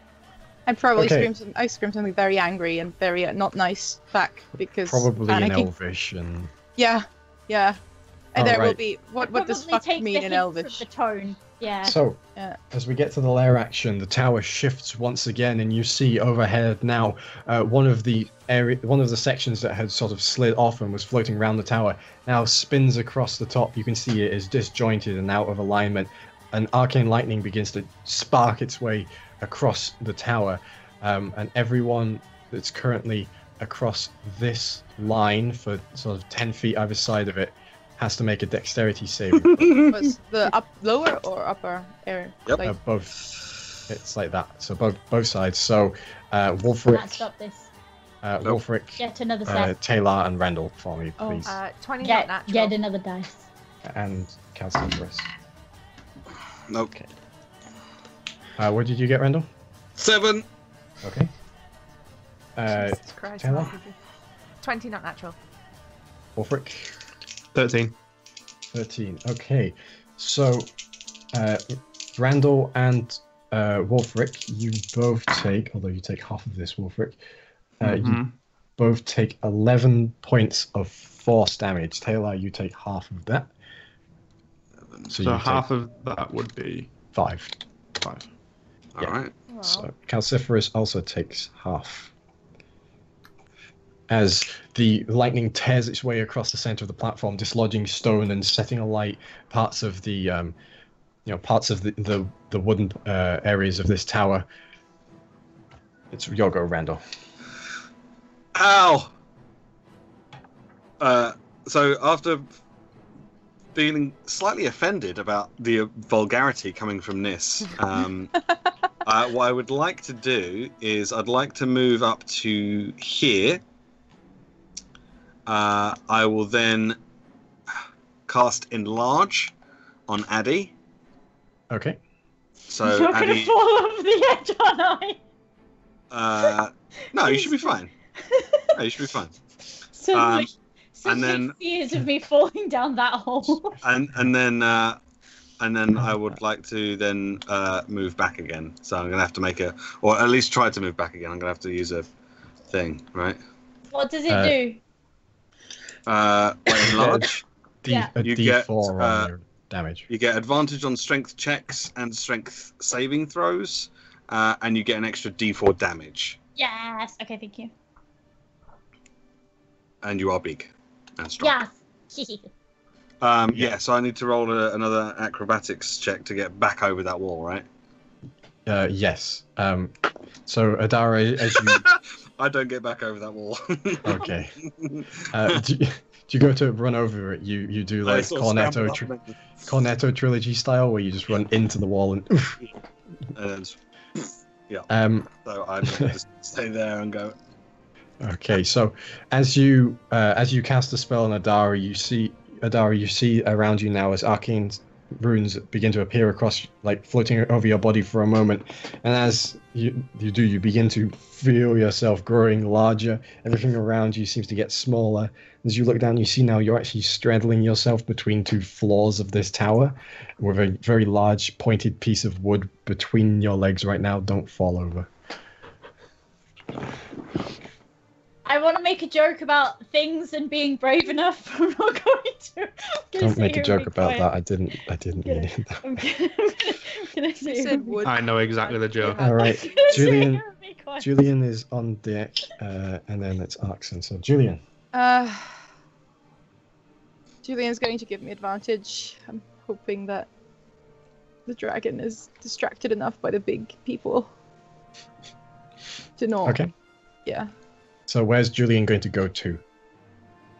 [SPEAKER 5] I'd probably
[SPEAKER 1] Okay.
[SPEAKER 5] scream something very angry and very not nice back because
[SPEAKER 1] Probably in
[SPEAKER 5] panicking.
[SPEAKER 1] Elvish and.
[SPEAKER 5] Yeah. And
[SPEAKER 1] Oh,
[SPEAKER 5] there will
[SPEAKER 1] right.
[SPEAKER 5] be what does
[SPEAKER 2] Probably
[SPEAKER 5] fuck
[SPEAKER 2] take
[SPEAKER 5] mean
[SPEAKER 2] the
[SPEAKER 5] in
[SPEAKER 2] hint
[SPEAKER 5] Elvish?
[SPEAKER 2] from the tone. Yeah.
[SPEAKER 1] So,
[SPEAKER 5] Yeah.
[SPEAKER 1] as we get to the lair action, the tower shifts once again, and you see overhead now one of the sections that had sort of slid off and was floating around the tower now spins across the top. You can see it is disjointed and out of alignment, and arcane lightning begins to spark its way across the tower, and everyone that's currently across this line for sort of 10 feet either side of it has to make a dexterity saving throw.
[SPEAKER 5] Was the lower or upper area?
[SPEAKER 4] Yep.
[SPEAKER 5] Like,
[SPEAKER 1] Both. It's like that. So both sides. So
[SPEAKER 2] Can't
[SPEAKER 1] Wulfric,
[SPEAKER 2] stop this.
[SPEAKER 1] Wulfric,
[SPEAKER 2] Get another set.
[SPEAKER 1] Tae'la, and Randall for me,
[SPEAKER 5] Oh,
[SPEAKER 1] please,
[SPEAKER 3] 20 not
[SPEAKER 2] Get
[SPEAKER 3] natural.
[SPEAKER 2] another dice.
[SPEAKER 1] and Calciferus.
[SPEAKER 4] Nope.
[SPEAKER 1] What did you get, Randall?
[SPEAKER 4] 7.
[SPEAKER 1] Okay.
[SPEAKER 3] Jesus Christ.
[SPEAKER 1] Tae'la?
[SPEAKER 3] what did you- 20 not natural.
[SPEAKER 1] Wulfric,
[SPEAKER 6] 13.
[SPEAKER 1] 13. Okay. So Randall and Wulfric, you both take, although you take half of this, Wulfric, you both take 11 points of force damage. Tae'la, you take half of that. So
[SPEAKER 6] So
[SPEAKER 1] you
[SPEAKER 6] half
[SPEAKER 1] take
[SPEAKER 6] of that would be
[SPEAKER 1] 5.
[SPEAKER 6] 5.
[SPEAKER 4] All
[SPEAKER 1] Yeah.
[SPEAKER 4] right.
[SPEAKER 1] So Calciferus also takes half. As the lightning tears its way across the center of the platform, dislodging stone and setting alight parts of the, parts of the wooden areas of this tower. It's your go, Randall.
[SPEAKER 4] Ow! So after feeling slightly offended about the vulgarity coming from Niss, what I would like to do is I'd like to move up to here. I will then cast Enlarge on Addy.
[SPEAKER 1] Okay.
[SPEAKER 4] So
[SPEAKER 2] You're gonna
[SPEAKER 4] Addy,
[SPEAKER 2] fall off the edge, aren't I?
[SPEAKER 4] no, you should be fine. No, you should be fine.
[SPEAKER 2] So
[SPEAKER 4] Um,
[SPEAKER 2] much, so
[SPEAKER 4] and
[SPEAKER 2] many
[SPEAKER 4] then-
[SPEAKER 2] fears of me falling down that hole.
[SPEAKER 4] And then I would like to then move back again. So I'm gonna have to make or at least try to move back again. I'm gonna have to use a thing, right?
[SPEAKER 2] What does it do?
[SPEAKER 4] Enlarge.
[SPEAKER 2] Yeah.
[SPEAKER 1] A
[SPEAKER 4] You
[SPEAKER 1] D4
[SPEAKER 4] get,
[SPEAKER 1] on your damage.
[SPEAKER 4] You get advantage on strength checks and strength saving throws, and you get an extra D4 damage.
[SPEAKER 2] Yes. Okay, thank you.
[SPEAKER 4] And you are big and strong.
[SPEAKER 2] Yes.
[SPEAKER 4] Yeah. So I need to roll another acrobatics check to get back over that wall, right?
[SPEAKER 1] Yes. So Adara, as you
[SPEAKER 4] I don't get back over that wall.
[SPEAKER 1] okay, do you go to run over it? You do
[SPEAKER 4] I
[SPEAKER 1] like
[SPEAKER 4] sort of scramble up and
[SPEAKER 1] Cornetto trilogy style, where you just run into the wall and.
[SPEAKER 4] then, yeah. So I'm going to just stay there and go.
[SPEAKER 1] Okay, so as you cast the spell on Adara, you see around you now as arcane runes begin to appear across, like floating over your body for a moment, and as you do, you begin to feel yourself growing larger. Everything around you seems to get smaller. As you look down, you see now you're actually straddling yourself between two floors of this tower, with a very large pointed piece of wood between your legs right now. Don't fall over.
[SPEAKER 2] I want to make a joke about things and being brave enough. I'm not going to.
[SPEAKER 1] Don't make a joke about that. I didn't mean it.
[SPEAKER 2] I'm gonna sit
[SPEAKER 5] You
[SPEAKER 2] here
[SPEAKER 5] said
[SPEAKER 2] and be
[SPEAKER 5] wood.
[SPEAKER 6] I know exactly the joke.
[SPEAKER 1] All right,
[SPEAKER 2] I'm gonna sit
[SPEAKER 1] Julian.
[SPEAKER 2] here and be quiet.
[SPEAKER 1] Julian is on deck, and then it's Arxan. So Julian.
[SPEAKER 5] Julian's going to give me advantage. I'm hoping that the dragon is distracted enough by the big people to not.
[SPEAKER 1] Okay.
[SPEAKER 5] Yeah.
[SPEAKER 1] So where's Julian going to go to?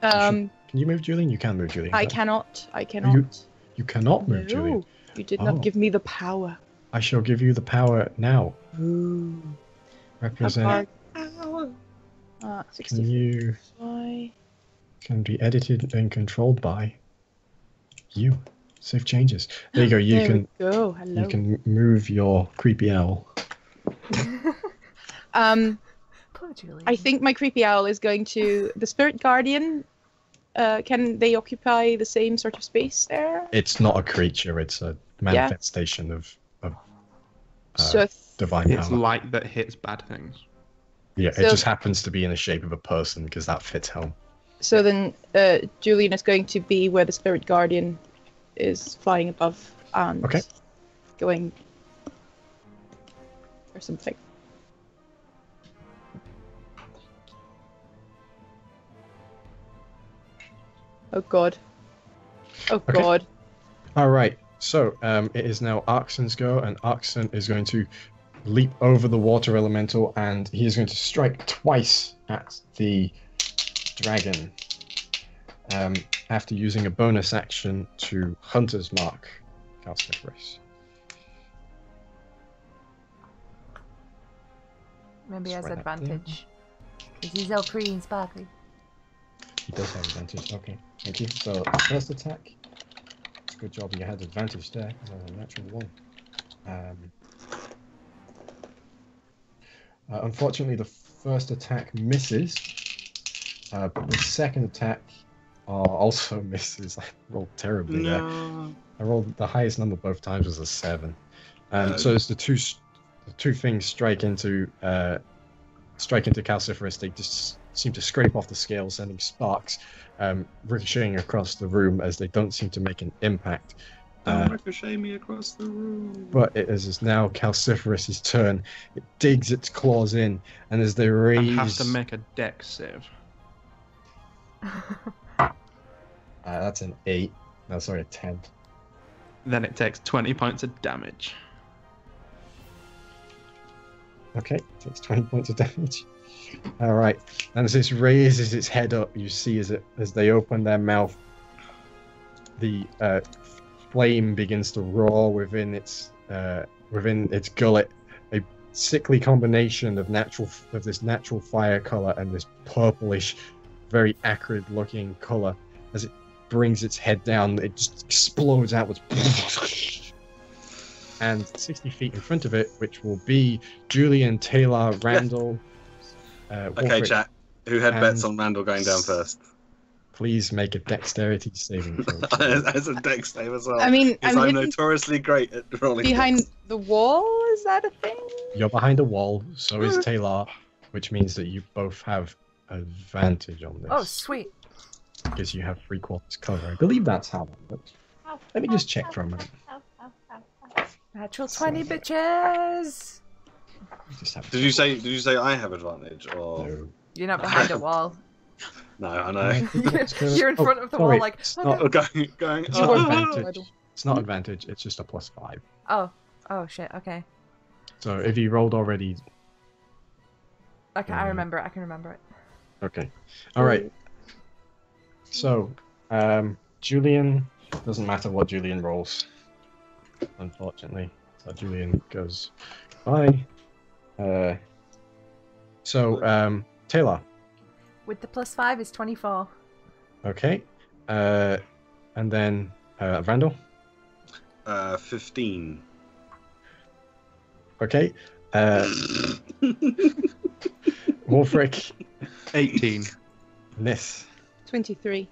[SPEAKER 5] Can
[SPEAKER 1] you move Julian? You can move Julian.
[SPEAKER 5] I
[SPEAKER 1] right?
[SPEAKER 5] cannot. I cannot.
[SPEAKER 1] You cannot move Julian.
[SPEAKER 5] No, you did not
[SPEAKER 1] Oh.
[SPEAKER 5] give me the power.
[SPEAKER 1] I shall give you the power now.
[SPEAKER 5] Ooh.
[SPEAKER 1] Represent.
[SPEAKER 5] Power.
[SPEAKER 1] Can
[SPEAKER 5] 65.
[SPEAKER 1] you can be edited and controlled by you. Save changes. There you go. You
[SPEAKER 5] There
[SPEAKER 1] can
[SPEAKER 5] we go. Hello.
[SPEAKER 1] you can move your creepy owl.
[SPEAKER 3] Poor Julie.
[SPEAKER 5] I think my creepy owl is going to the spirit guardian. Can they occupy the same sort of space there?
[SPEAKER 1] It's not a creature, it's a manifestation of
[SPEAKER 5] So
[SPEAKER 1] divine
[SPEAKER 6] It's
[SPEAKER 1] power.
[SPEAKER 6] light that hits bad things.
[SPEAKER 1] Yeah,
[SPEAKER 5] So-
[SPEAKER 1] it just happens to be in the shape of a person because that fits home.
[SPEAKER 5] So then Julian is going to be where the spirit guardian is flying above and
[SPEAKER 1] Okay.
[SPEAKER 5] going or something. Oh god. Oh
[SPEAKER 1] Okay.
[SPEAKER 5] god.
[SPEAKER 1] All right, so it is now Arxan's go, and Arxan is going to leap over the water elemental, and he is going to strike twice at the dragon. After using a bonus action to Hunter's Mark, Calciferus.
[SPEAKER 3] Maybe he has
[SPEAKER 1] Just write that down.
[SPEAKER 3] advantage. Because he's all pretty and sparkly.
[SPEAKER 1] He does have advantage. Okay, thank you. So first attack. Good job, you had advantage there. Because I had a natural one. Unfortunately, the first attack misses, but the second attack also misses. I rolled terribly there.
[SPEAKER 4] No.
[SPEAKER 1] I rolled the highest number both times was a 7. So as the two things strike into Calciferus, they just seem to scrape off the scale, sending sparks ricocheting across the room as they don't seem to make an impact.
[SPEAKER 4] Don't ricochet me across the room.
[SPEAKER 1] But it is now Calciferus' turn. It digs its claws in, and as they raise,
[SPEAKER 6] I have to make a dex save.
[SPEAKER 1] that's an 8. No, sorry, a 10.
[SPEAKER 6] Then it takes 20 points of damage.
[SPEAKER 1] Okay, takes 20 points of damage. All right, and as this raises its head up, you see as they open their mouth, the flame begins to roar within its gullet. A sickly combination of this natural fire color and this purplish, very acrid-looking color. As it brings its head down, it just explodes outwards. And 60 feet in front of it, which will be Julian, Tae'la, Randall.
[SPEAKER 4] Okay,
[SPEAKER 1] Wulfric.
[SPEAKER 4] chat. Who had bets
[SPEAKER 1] and-
[SPEAKER 4] on Randall going down first?
[SPEAKER 1] Please make a dexterity saving throw.
[SPEAKER 4] As a dex save as well.
[SPEAKER 5] I mean,
[SPEAKER 4] Because
[SPEAKER 5] I'm
[SPEAKER 4] I'm
[SPEAKER 5] hidden
[SPEAKER 4] notoriously great at rolling.
[SPEAKER 5] behind
[SPEAKER 4] dex.
[SPEAKER 5] the wall. Is that a thing?
[SPEAKER 1] You're behind a wall, so is Tae'la, which means that you both have advantage on this.
[SPEAKER 3] Oh, sweet.
[SPEAKER 1] Because you have 3/4 cover. I believe that's how that works. Let me just check for a moment.
[SPEAKER 3] Natural 20, bitches!
[SPEAKER 1] We just have
[SPEAKER 4] Did you say I have advantage or
[SPEAKER 1] No.
[SPEAKER 3] You're not behind a wall.
[SPEAKER 4] no? I know.
[SPEAKER 3] You're in front of the wall,
[SPEAKER 1] sorry,
[SPEAKER 3] like,
[SPEAKER 1] it's
[SPEAKER 3] "Oh,
[SPEAKER 1] not,
[SPEAKER 4] Oh, going.
[SPEAKER 1] it's not
[SPEAKER 4] Oh,
[SPEAKER 1] advantage. It's not advantage. It's just a +5.
[SPEAKER 3] Oh, shit, okay.
[SPEAKER 1] So if you rolled already,
[SPEAKER 3] Okay, I remember it, I can remember it.
[SPEAKER 1] okay. All right. So, Julian, doesn't matter what Julian rolls, unfortunately. So Julian goes bye. Tae'la.
[SPEAKER 3] With the +5 is 24.
[SPEAKER 1] Okay. And then Randall.
[SPEAKER 4] 15.
[SPEAKER 1] Okay. Wulfric.
[SPEAKER 6] 18.
[SPEAKER 1] Niss.
[SPEAKER 5] 23.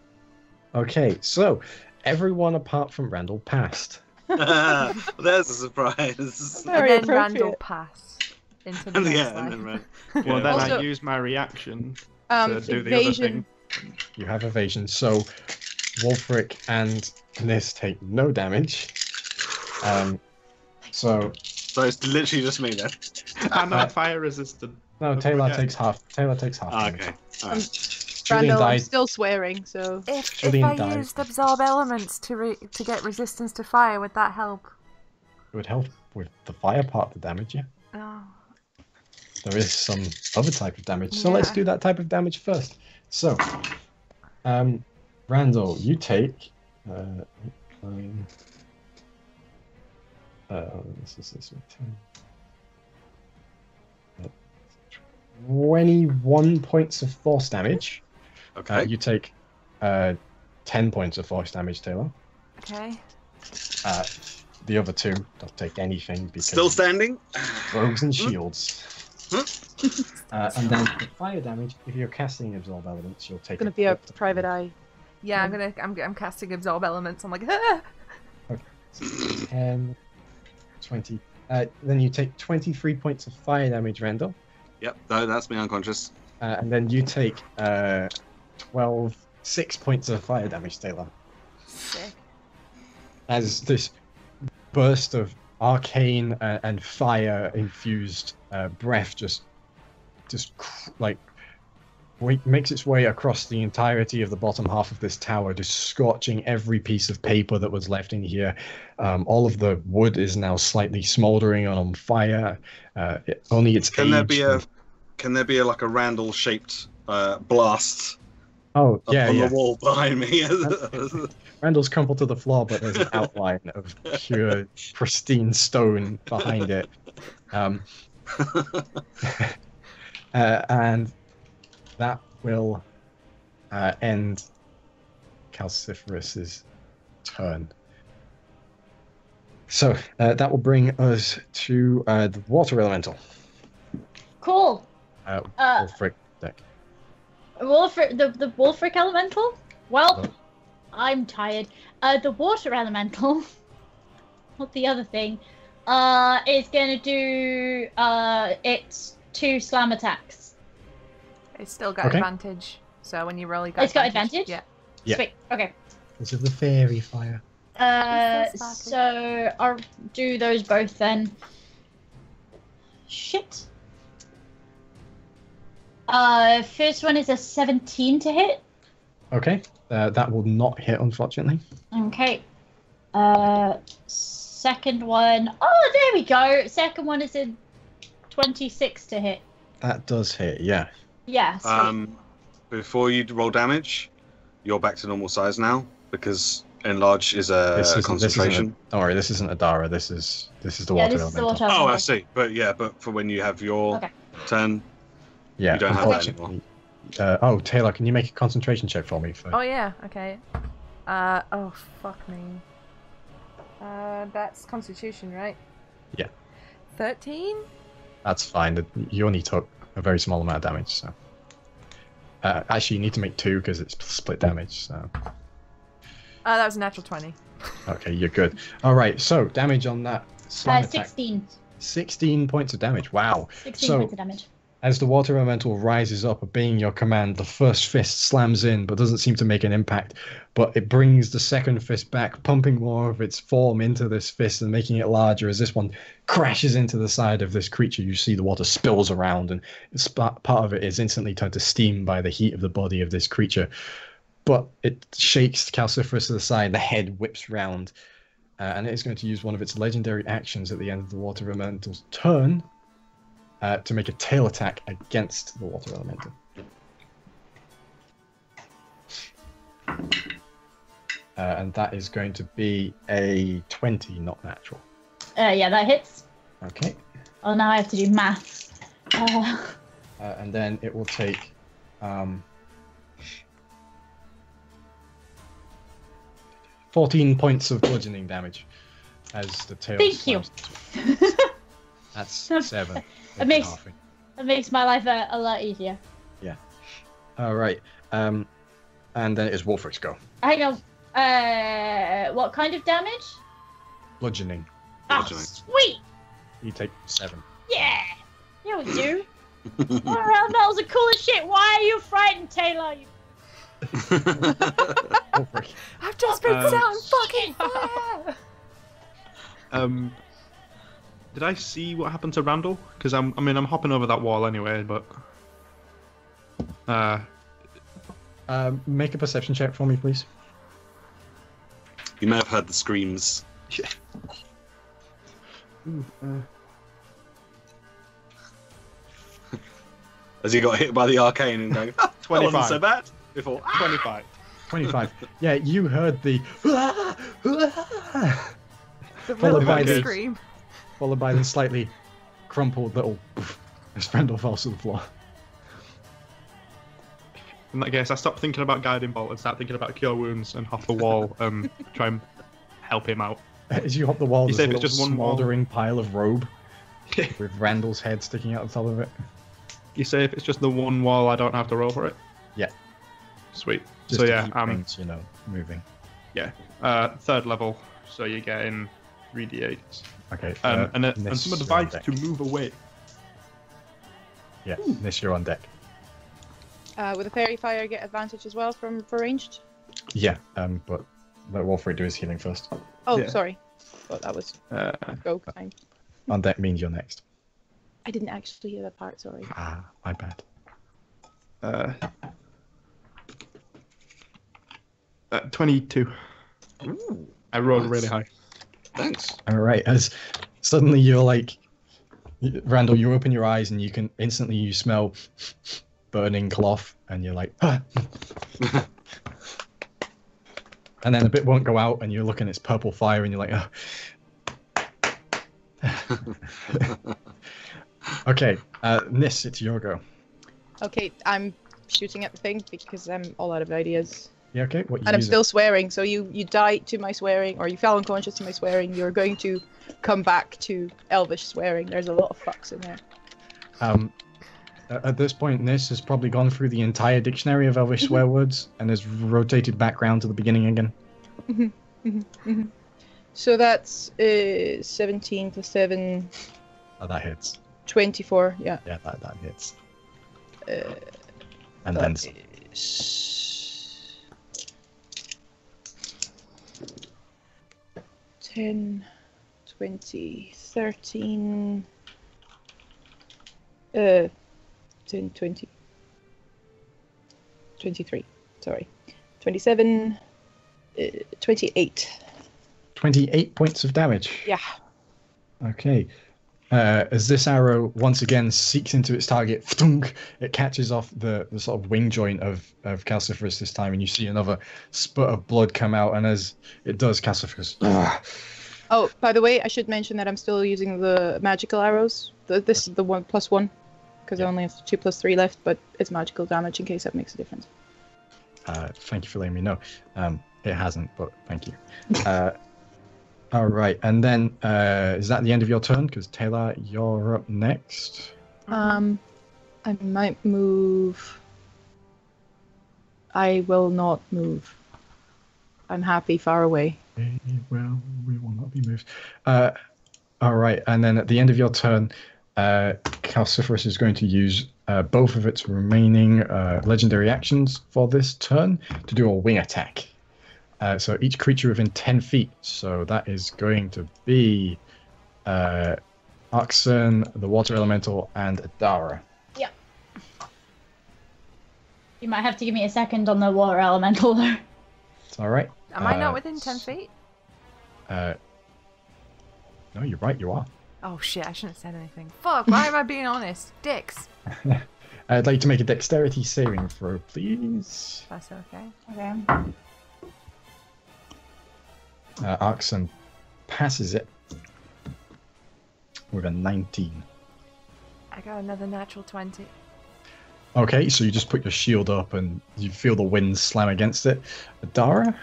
[SPEAKER 1] Okay, so everyone apart from Randall passed.
[SPEAKER 4] There's a surprise.
[SPEAKER 5] Very
[SPEAKER 3] and then Randall
[SPEAKER 5] appropriate.
[SPEAKER 3] pass into the next
[SPEAKER 4] Yeah,
[SPEAKER 3] line.
[SPEAKER 4] and then Rand-
[SPEAKER 6] Well,
[SPEAKER 4] Yeah.
[SPEAKER 6] then
[SPEAKER 5] Also-
[SPEAKER 6] I use my reaction to do the other
[SPEAKER 5] Evasion.
[SPEAKER 6] thing.
[SPEAKER 1] You have evasion, so Wulfric and Niss take no damage. So
[SPEAKER 4] So it's literally just me then.
[SPEAKER 6] I'm not fire resistant.
[SPEAKER 1] no,
[SPEAKER 6] Don't
[SPEAKER 1] Tae'la
[SPEAKER 6] forget.
[SPEAKER 1] takes half. Tae'la takes half.
[SPEAKER 4] Ah,
[SPEAKER 1] damage.
[SPEAKER 4] okay. Alright.
[SPEAKER 1] Julian
[SPEAKER 5] Randall, I'm
[SPEAKER 1] died.
[SPEAKER 5] still swearing, so
[SPEAKER 3] If
[SPEAKER 1] Julian
[SPEAKER 3] I
[SPEAKER 1] died.
[SPEAKER 3] used absorb elements to get resistance to fire, would that help?
[SPEAKER 1] It would help with the fire part of the damage. Yeah,
[SPEAKER 3] Oh.
[SPEAKER 1] there is some other type of damage. So
[SPEAKER 3] Yeah.
[SPEAKER 1] let's do that type of damage first. So, Randall, you take. This is 10. 21 points of force damage.
[SPEAKER 4] Okay.
[SPEAKER 1] You take 10 points of force damage, Tae'la.
[SPEAKER 3] Okay.
[SPEAKER 1] The other two don't take anything because
[SPEAKER 4] Still standing?
[SPEAKER 1] rogues and shields. And then the fire damage, if you're casting Absorb Elements, you'll take.
[SPEAKER 5] It's gonna be a private eye.
[SPEAKER 3] Yeah, I'm casting Absorb Elements. I'm like, ah!
[SPEAKER 1] Okay. 10, 20. Then you take 23 points of fire damage, Randall.
[SPEAKER 4] Yep, that's me unconscious.
[SPEAKER 1] And then you take 6 points of fire damage, Tae'la.
[SPEAKER 3] Sick.
[SPEAKER 1] As this burst of arcane and fire-infused breath just like makes its way across the entirety of the bottom half of this tower, just scorching every piece of paper that was left in here. All of the wood is now slightly smoldering and on fire. Only its
[SPEAKER 4] Can there be a like a Randall-shaped blast?
[SPEAKER 1] Oh yeah,
[SPEAKER 4] on the wall behind me.
[SPEAKER 1] Randall's crumpled to the floor, but there's an outline of pure, pristine stone behind it. And that will end Calciferus's turn. So that will bring us to the water elemental.
[SPEAKER 2] Cool.
[SPEAKER 1] Wulfric deck.
[SPEAKER 2] Wulfric, the Wulfric elemental? Well, I'm tired. The water elemental, not the other thing, is going to do its 2 slam attacks.
[SPEAKER 3] It's still got advantage. So when you roll, you got
[SPEAKER 2] It's got advantage?
[SPEAKER 3] Yeah.
[SPEAKER 2] Sweet. Okay.
[SPEAKER 1] This is the fairy fire.
[SPEAKER 2] So I'll do those both then. Shit. First one is a 17 to hit.
[SPEAKER 1] Okay. That will not hit, unfortunately.
[SPEAKER 2] Okay. Second one. Oh, there we go. Second one is a 26 to hit.
[SPEAKER 1] That does hit, yeah.
[SPEAKER 2] Yeah. Sweet.
[SPEAKER 4] Before you roll damage, you're back to normal size now because enlarge is a concentration.
[SPEAKER 1] Don't worry, this isn't Adara. This is the water
[SPEAKER 2] this is the
[SPEAKER 1] elemental.
[SPEAKER 2] water
[SPEAKER 4] Oh,
[SPEAKER 2] elemental.
[SPEAKER 4] I see. But for when you have your turn,
[SPEAKER 1] Yeah,
[SPEAKER 4] you don't have that anymore.
[SPEAKER 1] Tae'la, can you make a concentration check for me?
[SPEAKER 3] Oh yeah. Okay. Oh fuck me. That's Constitution, right?
[SPEAKER 1] Yeah.
[SPEAKER 3] 13.
[SPEAKER 1] That's fine. You only took a very small amount of damage, so. Actually, you need to make 2 because it's split damage. So.
[SPEAKER 3] That was a natural 20.
[SPEAKER 1] Okay, you're good. All right, so damage on that slam attack.
[SPEAKER 2] 16.
[SPEAKER 1] 16 points of damage. Wow.
[SPEAKER 2] 16 points of damage.
[SPEAKER 1] As the water elemental rises up, obeying your command, the first fist slams in, but doesn't seem to make an impact. But it brings the second fist back, pumping more of its form into this fist and making it larger. As this one crashes into the side of this creature, you see the water spills around, and part of it is instantly turned to steam by the heat of the body of this creature. But it shakes Calciferus to the side, the head whips round, and it is going to use one of its legendary actions at the end of the water elemental's turn. To make a tail attack against the water elemental. And that is going to be a 20, not natural.
[SPEAKER 2] Yeah, that hits.
[SPEAKER 1] Okay.
[SPEAKER 2] Oh, now I have to do maths.
[SPEAKER 1] And then it will take 14 points of bludgeoning damage as the tail.
[SPEAKER 2] Thank you.
[SPEAKER 1] That's 7.
[SPEAKER 2] It makes my life a lot easier.
[SPEAKER 1] Yeah. All right. And then it is Wulfric's go.
[SPEAKER 2] Hang on. What kind of damage?
[SPEAKER 1] Bludgeoning.
[SPEAKER 2] Oh, sweet.
[SPEAKER 1] You take 7.
[SPEAKER 2] Yeah. Yeah, we do. Alright, that was the coolest shit. Why are you frightened, Tae'la?
[SPEAKER 1] Wulfric.
[SPEAKER 3] I've just been set on fucking fire.
[SPEAKER 6] Did I see what happened to Randall? Because I'm hopping over that wall anyway, but.
[SPEAKER 1] Make a perception check for me, please.
[SPEAKER 4] You may have heard the screams.
[SPEAKER 6] Yeah.
[SPEAKER 4] As he got hit by the arcane and going, that
[SPEAKER 6] 25.
[SPEAKER 4] wasn't so bad before.
[SPEAKER 6] 25.
[SPEAKER 1] 25. Yeah, you heard the.
[SPEAKER 3] The
[SPEAKER 1] Followed by
[SPEAKER 3] real
[SPEAKER 1] the-
[SPEAKER 3] scream.
[SPEAKER 1] Followed by the slightly crumpled little. As Randall falls to the floor.
[SPEAKER 6] In that case, I stopped thinking about guiding bolt and start thinking about cure wounds and hop the wall and try and help him out.
[SPEAKER 1] As you hop the wall,
[SPEAKER 6] You
[SPEAKER 1] there's
[SPEAKER 6] say
[SPEAKER 1] a
[SPEAKER 6] if
[SPEAKER 1] little
[SPEAKER 6] it's just one wall?
[SPEAKER 1] smouldering pile of robe with Randall's head sticking out the top of it.
[SPEAKER 6] You say if it's just the one wall, I don't have to roll for it?
[SPEAKER 1] Yeah.
[SPEAKER 6] Sweet.
[SPEAKER 1] Just
[SPEAKER 6] So
[SPEAKER 1] to
[SPEAKER 6] yeah,
[SPEAKER 1] keep things, moving.
[SPEAKER 6] yeah. Third level, so you're getting 3d8.
[SPEAKER 1] Okay.
[SPEAKER 6] And
[SPEAKER 1] Niss,
[SPEAKER 6] some
[SPEAKER 1] you're on
[SPEAKER 6] advice
[SPEAKER 1] deck.
[SPEAKER 6] to move away.
[SPEAKER 1] Yeah, Niss, you're on deck.
[SPEAKER 5] With a fairy fire, get advantage as well for ranged.
[SPEAKER 1] Yeah, but let Wulfric do his healing first.
[SPEAKER 5] Oh,
[SPEAKER 6] Yeah.
[SPEAKER 5] sorry. Thought that was go time.
[SPEAKER 1] On deck means you're next.
[SPEAKER 5] I didn't actually hear that part. Sorry.
[SPEAKER 1] Ah, my bad.
[SPEAKER 6] 22.
[SPEAKER 4] Ooh,
[SPEAKER 6] I rolled
[SPEAKER 4] nice.
[SPEAKER 6] really high.
[SPEAKER 4] Thanks.
[SPEAKER 1] All right, as suddenly you're like, Randall, you open your eyes and you can instantly you smell burning cloth, and you're like, ah. And then a bit won't go out, and you're looking at its purple fire, and you're like, oh. Okay, Niss, it's your go.
[SPEAKER 5] Okay, I'm shooting at the thing because I'm all out of ideas.
[SPEAKER 1] Yeah, okay. What you
[SPEAKER 5] And I'm
[SPEAKER 1] use
[SPEAKER 5] still swearing, so you died to my swearing, or you fell unconscious to my swearing, you're going to come back to Elvish swearing. There's a lot of fucks in there.
[SPEAKER 1] At this point, Niss has probably gone through the entire dictionary of Elvish swear words and has rotated back round to the beginning again.
[SPEAKER 5] So that's 17 plus 7,
[SPEAKER 1] Oh, that hits.
[SPEAKER 5] 24, yeah.
[SPEAKER 1] Yeah, that hits.
[SPEAKER 5] Uh,
[SPEAKER 1] And
[SPEAKER 5] that
[SPEAKER 1] then
[SPEAKER 5] is 10, 20, 13, 10, 20, 23, sorry, 27, 28.
[SPEAKER 1] 28 points of damage.
[SPEAKER 5] Yeah.
[SPEAKER 1] Okay. As this arrow once again seeks into its target, thunk, it catches off the sort of wing joint of Calciferus this time, and you see another spurt of blood come out, and as it does, Calciferus.
[SPEAKER 5] Oh, by the way, I should mention that I'm still using the magical arrows. This is the 1+1, because I only have 2+3 left, but it's magical damage in case that makes a difference.
[SPEAKER 1] Thank you for letting me know. It hasn't, but thank you. All right, and then is that the end of your turn? Because Tae'la, you're up next.
[SPEAKER 5] I might move. I will not move. I'm happy far away.
[SPEAKER 1] Well, we will not be moved. All right, and then at the end of your turn, Calciferus is going to use both of its remaining legendary actions for this turn to do a wing attack. So each creature within 10 feet. So that is going to be Arxan, the Water Elemental, and Adara.
[SPEAKER 2] Yeah. You might have to give me a second on the water elemental though.
[SPEAKER 1] It's all right.
[SPEAKER 3] Am I not within 10 feet?
[SPEAKER 1] No, you're right. You are.
[SPEAKER 3] Oh shit, I shouldn't have said anything. Fuck, why am I being honest? Dicks.
[SPEAKER 1] I'd like to make a dexterity saving throw, please.
[SPEAKER 3] That's okay.
[SPEAKER 2] Okay.
[SPEAKER 1] Arxan passes it with a 19.
[SPEAKER 3] I got another natural 20.
[SPEAKER 1] Okay, so you just put your shield up and you feel the wind slam against it. Adara?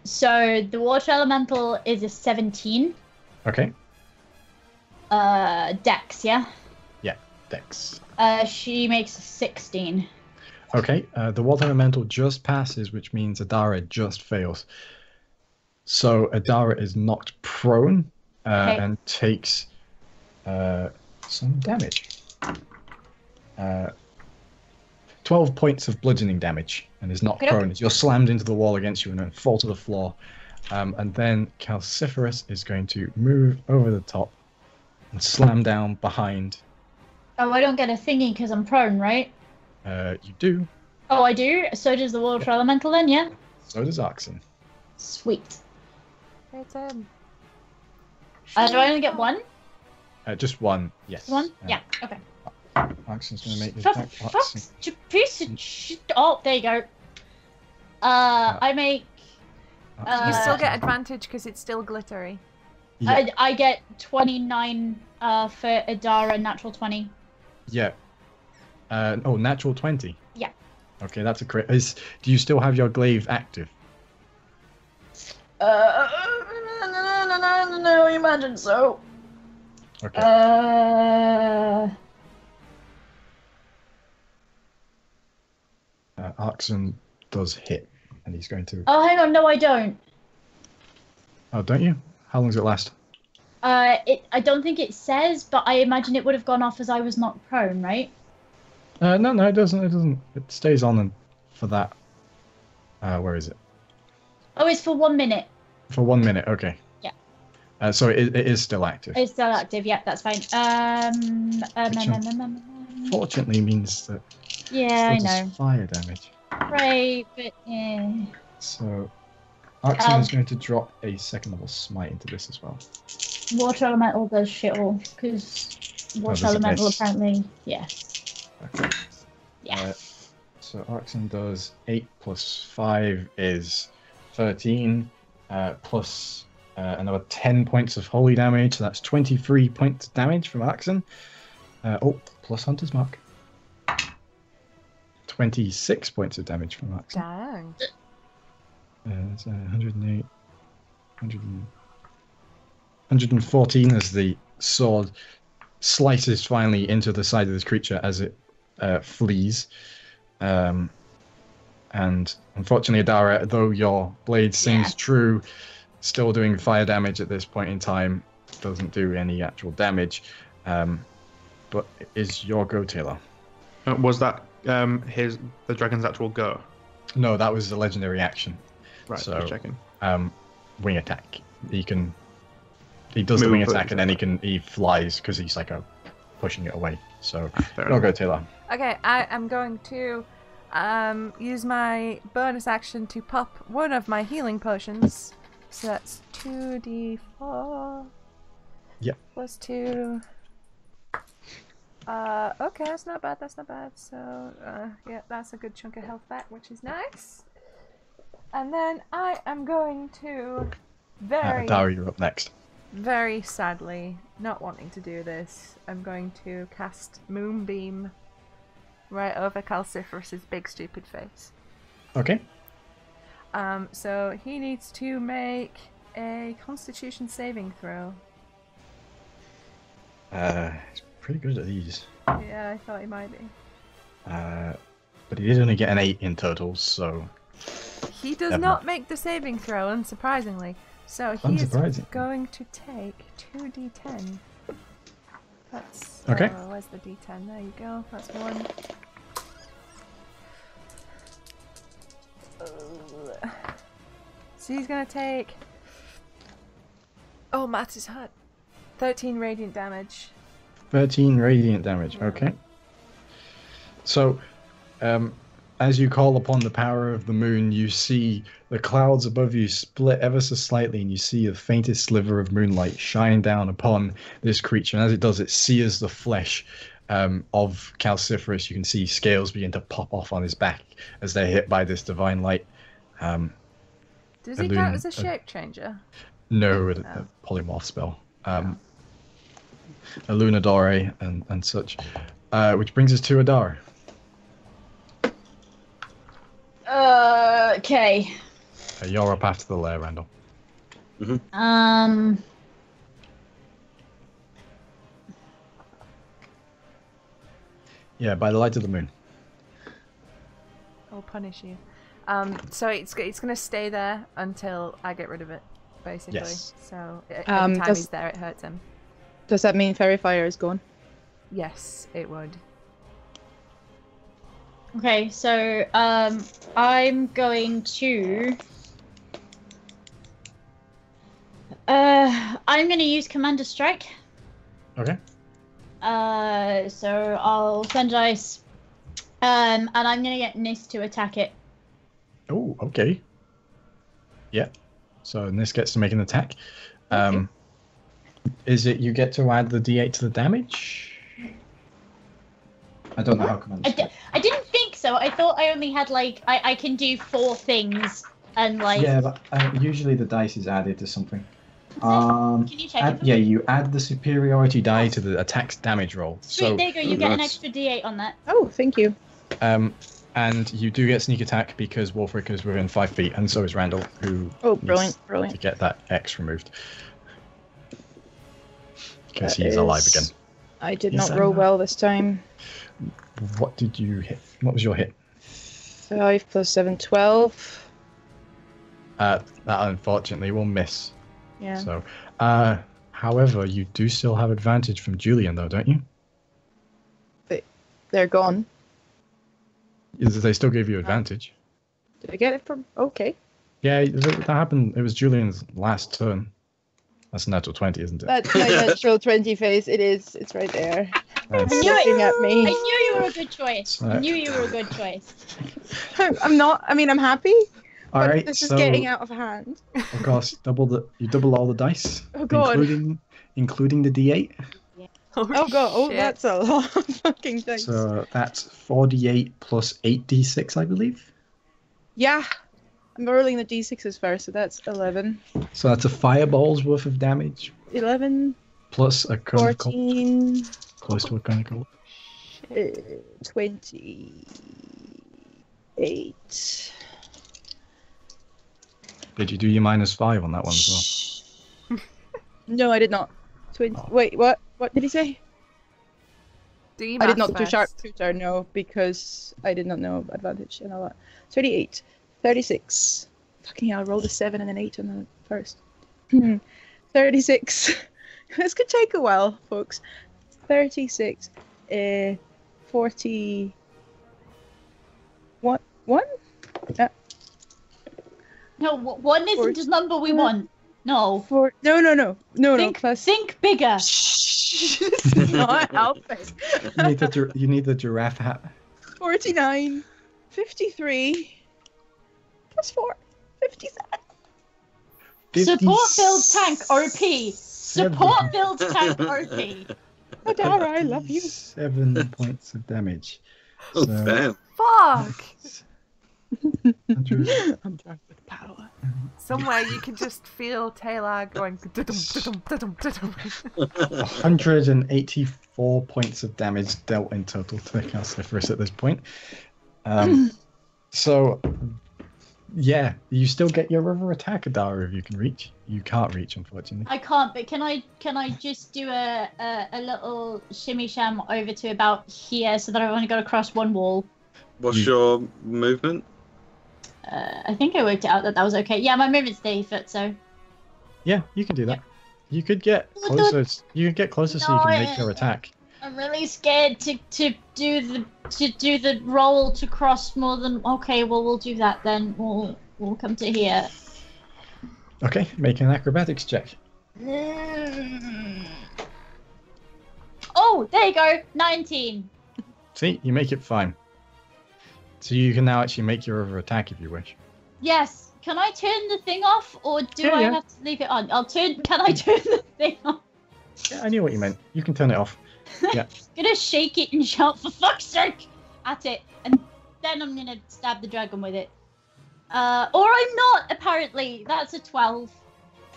[SPEAKER 2] So the water elemental is a 17.
[SPEAKER 1] Okay.
[SPEAKER 2] Dex, yeah?
[SPEAKER 1] Yeah, dex.
[SPEAKER 2] She makes a 16.
[SPEAKER 1] Okay, the water elemental just passes, which means Adara just fails. So Adara is knocked prone and takes some damage. 12 points of bludgeoning damage and is knocked prone as you're slammed into the wall against you and then fall to the floor. And then Calciferus is going to move over the top and slam down behind.
[SPEAKER 2] Oh, I don't get a thingy because I'm prone, right?
[SPEAKER 1] You do.
[SPEAKER 2] Oh, I do? So does the water elemental then, yeah?
[SPEAKER 1] So does Arxan.
[SPEAKER 2] Sweet.
[SPEAKER 3] It's
[SPEAKER 2] Do I only get one?
[SPEAKER 1] Just one, yes.
[SPEAKER 2] One? Yeah, okay.
[SPEAKER 1] Arxan's going to make his attack.
[SPEAKER 2] You piece of shit. Oh, there you go. I make...
[SPEAKER 3] you still get advantage because it's still glittery.
[SPEAKER 1] Yeah.
[SPEAKER 2] I get 29 for Adara, natural 20.
[SPEAKER 1] Yeah. Oh, natural 20?
[SPEAKER 2] Yeah.
[SPEAKER 1] Okay, that's a crit. Do you still have your glaive active?
[SPEAKER 2] No, I imagine so.
[SPEAKER 1] Okay. Arxan does hit, and he's going to.
[SPEAKER 2] Oh, hang on. No, I don't.
[SPEAKER 1] Oh, don't you? How long does it last?
[SPEAKER 2] I don't think it says, but I imagine it would have gone off as I was not prone, right?
[SPEAKER 1] No, it doesn't. It doesn't. It stays on for that. Where is it?
[SPEAKER 2] Oh, it's for 1 minute.
[SPEAKER 1] For 1 minute. Okay.
[SPEAKER 2] Yeah.
[SPEAKER 1] So it is still active.
[SPEAKER 2] It's still active. Yeah, that's fine.
[SPEAKER 1] Fortunately, means that.
[SPEAKER 2] Yeah, I
[SPEAKER 1] still does
[SPEAKER 2] know.
[SPEAKER 1] Fire damage.
[SPEAKER 2] Right, but yeah.
[SPEAKER 1] So, Arxan is going to drop a second level smite into this as well.
[SPEAKER 2] Water elemental does shit all because water
[SPEAKER 1] does it
[SPEAKER 2] elemental
[SPEAKER 1] miss?
[SPEAKER 2] apparently, yeah.
[SPEAKER 1] Okay.
[SPEAKER 2] Yeah.
[SPEAKER 1] So Arxan does 8 plus 5 is 13, plus another 10 points of holy damage, so that's 23 points of damage from Arxan. Plus Hunter's Mark. 26 points of damage from Arxan.
[SPEAKER 3] Dang.
[SPEAKER 1] It's 108, 114 as the sword slices finally into the side of this creature as it flees. And unfortunately, Adara, though your blade sings true, still doing fire damage at this point in time, doesn't do any actual damage. But it is your go, Tae'la.
[SPEAKER 6] Was that the dragon's actual go?
[SPEAKER 1] No, that was a legendary action.
[SPEAKER 6] Right,
[SPEAKER 1] So,
[SPEAKER 6] just checking.
[SPEAKER 1] Wing attack. He does the
[SPEAKER 6] Move,
[SPEAKER 1] wing
[SPEAKER 6] but-
[SPEAKER 1] attack and then he flies because he's like pushing it away. So
[SPEAKER 6] Fair
[SPEAKER 1] your
[SPEAKER 6] enough.
[SPEAKER 1] go, Tae'la.
[SPEAKER 3] Okay, I am going to use my bonus action to pop one of my healing potions. So that's 2d4.
[SPEAKER 1] Yep.
[SPEAKER 3] Plus 2. Okay, that's not bad, So, yeah, that's a good chunk of health back, which is nice. And then I am going to
[SPEAKER 1] Adara, you're up next.
[SPEAKER 3] very sadly, not wanting to do this, I'm going to cast Moonbeam right over Calciferus' big stupid face.
[SPEAKER 1] Okay.
[SPEAKER 3] So he needs to make a Constitution saving throw.
[SPEAKER 1] He's pretty good at these.
[SPEAKER 3] Yeah, I thought he might be.
[SPEAKER 1] But he did only get an 8 in total, so
[SPEAKER 3] He does
[SPEAKER 1] Never
[SPEAKER 3] not
[SPEAKER 1] mind.
[SPEAKER 3] make the saving throw, unsurprisingly. So he is
[SPEAKER 1] Unsurprising.
[SPEAKER 3] going to take 2d10. That's
[SPEAKER 1] Okay.
[SPEAKER 3] where's the d10? There you go. That's 1. So he's gonna take. Oh, math is hard. 13 radiant damage.
[SPEAKER 1] 13 radiant damage. Okay. So, as you call upon the power of the moon, you see the clouds above you split ever so slightly, and you see the faintest sliver of moonlight shine down upon this creature. And as it does, it sears the flesh of Calciferus. You can see scales begin to pop off on his back as they're hit by this divine light.
[SPEAKER 3] Does he count as a shape changer?
[SPEAKER 1] No, a polymorph spell. A Lunadore and such. Which brings us to Adara.
[SPEAKER 2] Okay.
[SPEAKER 1] You're up after the lair, Randall. Yeah, by the light of the moon.
[SPEAKER 3] I'll punish you. So it's gonna stay there until I get rid of it, basically.
[SPEAKER 1] Yes.
[SPEAKER 3] So every time
[SPEAKER 5] does-
[SPEAKER 3] he's there, it hurts him.
[SPEAKER 5] Does that mean Fairy Fire is gone?
[SPEAKER 3] Yes, it would.
[SPEAKER 2] Okay, so I'm going to I'm gonna use Commander Strike.
[SPEAKER 1] Okay.
[SPEAKER 2] So I'll send dice. And I'm gonna get Niss to attack it.
[SPEAKER 1] Oh, okay. Yeah. So Niss gets to make an attack.
[SPEAKER 2] Okay.
[SPEAKER 1] Is it you get to add the d8 to the damage? I don't know how commands.
[SPEAKER 2] I didn't think so. I thought I only had like I can do 4 things and like.
[SPEAKER 1] Yeah, but usually the dice is added to something.
[SPEAKER 2] Can you check it?
[SPEAKER 1] Yeah, you add the superiority die to the attack's damage roll.
[SPEAKER 2] Sweet,
[SPEAKER 1] So,
[SPEAKER 2] there you go. You get an
[SPEAKER 4] Nice.
[SPEAKER 2] extra D8 on that.
[SPEAKER 5] Oh, thank you.
[SPEAKER 1] and you do get sneak attack because Wulfric is within 5 feet, and so is Randall, who
[SPEAKER 5] Oh,
[SPEAKER 1] needs
[SPEAKER 5] brilliant,
[SPEAKER 1] to
[SPEAKER 5] brilliant.
[SPEAKER 1] get that X removed. Because
[SPEAKER 5] That
[SPEAKER 1] he is alive
[SPEAKER 5] is-
[SPEAKER 1] again.
[SPEAKER 5] I did
[SPEAKER 1] Yes,
[SPEAKER 5] not roll
[SPEAKER 1] I'm-
[SPEAKER 5] well this time.
[SPEAKER 1] What did you hit? What was your hit?
[SPEAKER 5] 5 plus 7, 12.
[SPEAKER 1] That unfortunately will miss.
[SPEAKER 5] Yeah.
[SPEAKER 1] So, however, you do still have advantage from Julian, though, don't you?
[SPEAKER 5] They're gone.
[SPEAKER 1] They still gave you advantage.
[SPEAKER 5] Did I get it from? Okay.
[SPEAKER 1] Yeah, that happened. It was Julian's last turn. That's a natural 20, isn't it?
[SPEAKER 5] That's my natural 20 face. It is. It's right there.
[SPEAKER 1] Nice.
[SPEAKER 5] Looking at
[SPEAKER 2] I
[SPEAKER 5] me.
[SPEAKER 2] knew you were a good choice. I
[SPEAKER 1] Right.
[SPEAKER 2] knew you were a good choice.
[SPEAKER 5] I'm not. I mean, I'm happy.
[SPEAKER 1] All
[SPEAKER 5] But
[SPEAKER 1] right,
[SPEAKER 5] this
[SPEAKER 1] so
[SPEAKER 5] is getting out of hand.
[SPEAKER 1] of course, you double all the dice,
[SPEAKER 5] Oh god.
[SPEAKER 1] including the D8.
[SPEAKER 5] Oh god. Oh,
[SPEAKER 3] shit.
[SPEAKER 5] that's a lot of fucking things.
[SPEAKER 1] So that's 4d8 plus 8d6, I believe.
[SPEAKER 5] Yeah. I'm rolling the d6s first, so that's 11.
[SPEAKER 1] So that's a fireball's worth of damage
[SPEAKER 5] 11,
[SPEAKER 1] plus a cone of cold,
[SPEAKER 5] 14,
[SPEAKER 1] close to a cone of cold.
[SPEAKER 5] 28.
[SPEAKER 1] Did you do your -5 on that one as well?
[SPEAKER 5] No, I did not. 20.
[SPEAKER 1] Oh.
[SPEAKER 5] Wait, what? What did he say?
[SPEAKER 3] Do you
[SPEAKER 5] I did
[SPEAKER 3] maths
[SPEAKER 5] not do sharp
[SPEAKER 3] first?
[SPEAKER 5] tutor, no, because I did not know advantage and all that. 28, 36. Fucking hell, I rolled a 7 and an 8 on the first. 36. This could take a while, folks. 36. 40. What? 1?
[SPEAKER 2] No, one isn't the number we want. No.
[SPEAKER 5] No. Plus.
[SPEAKER 2] Think bigger.
[SPEAKER 5] It's not helping.
[SPEAKER 1] You need the giraffe hat.
[SPEAKER 5] 49. 53. Plus 4. 57.
[SPEAKER 2] Support builds tank OP. Support builds tank OP.
[SPEAKER 5] Adara, I love you.
[SPEAKER 1] 7 points of damage.
[SPEAKER 4] Oh,
[SPEAKER 1] So-
[SPEAKER 4] damn.
[SPEAKER 3] Fuck!
[SPEAKER 1] 100.
[SPEAKER 5] I'm drunk with power.
[SPEAKER 3] Somewhere you can just feel Tae'la going. "Da-dum, da-dum, da-dum, da-dum."
[SPEAKER 1] 184 points of damage dealt in total to the Calciferus at this point. So, yeah, you still get your other attack, Adara, if you can reach. You can't reach, unfortunately.
[SPEAKER 2] I can't, but can I just do a little shimmy sham over to about here so that I've only got to cross one wall?
[SPEAKER 4] What's your movement?
[SPEAKER 2] I think I worked it out that was okay. Yeah, my movement's 30 foot, so.
[SPEAKER 1] Yeah, you can do that. You could get closer. You could get closer so you can make your attack.
[SPEAKER 2] I'm really scared to do the roll to cross more than. Okay, well we'll do that then. We'll come to here.
[SPEAKER 1] Okay, make an acrobatics check.
[SPEAKER 2] Oh, there you go. 19.
[SPEAKER 1] See, you make it fine. So you can now actually make your other attack if you wish.
[SPEAKER 2] Yes. Can I turn the thing off, or do
[SPEAKER 1] Yeah,
[SPEAKER 2] I
[SPEAKER 1] yeah.
[SPEAKER 2] have to leave it on? Can I turn the thing off?
[SPEAKER 1] Yeah, I knew what you meant. You can turn it off.
[SPEAKER 2] Gonna shake it and shout for fuck's sake at it, and then I'm gonna stab the dragon with it. Or I'm not, apparently. That's a 12.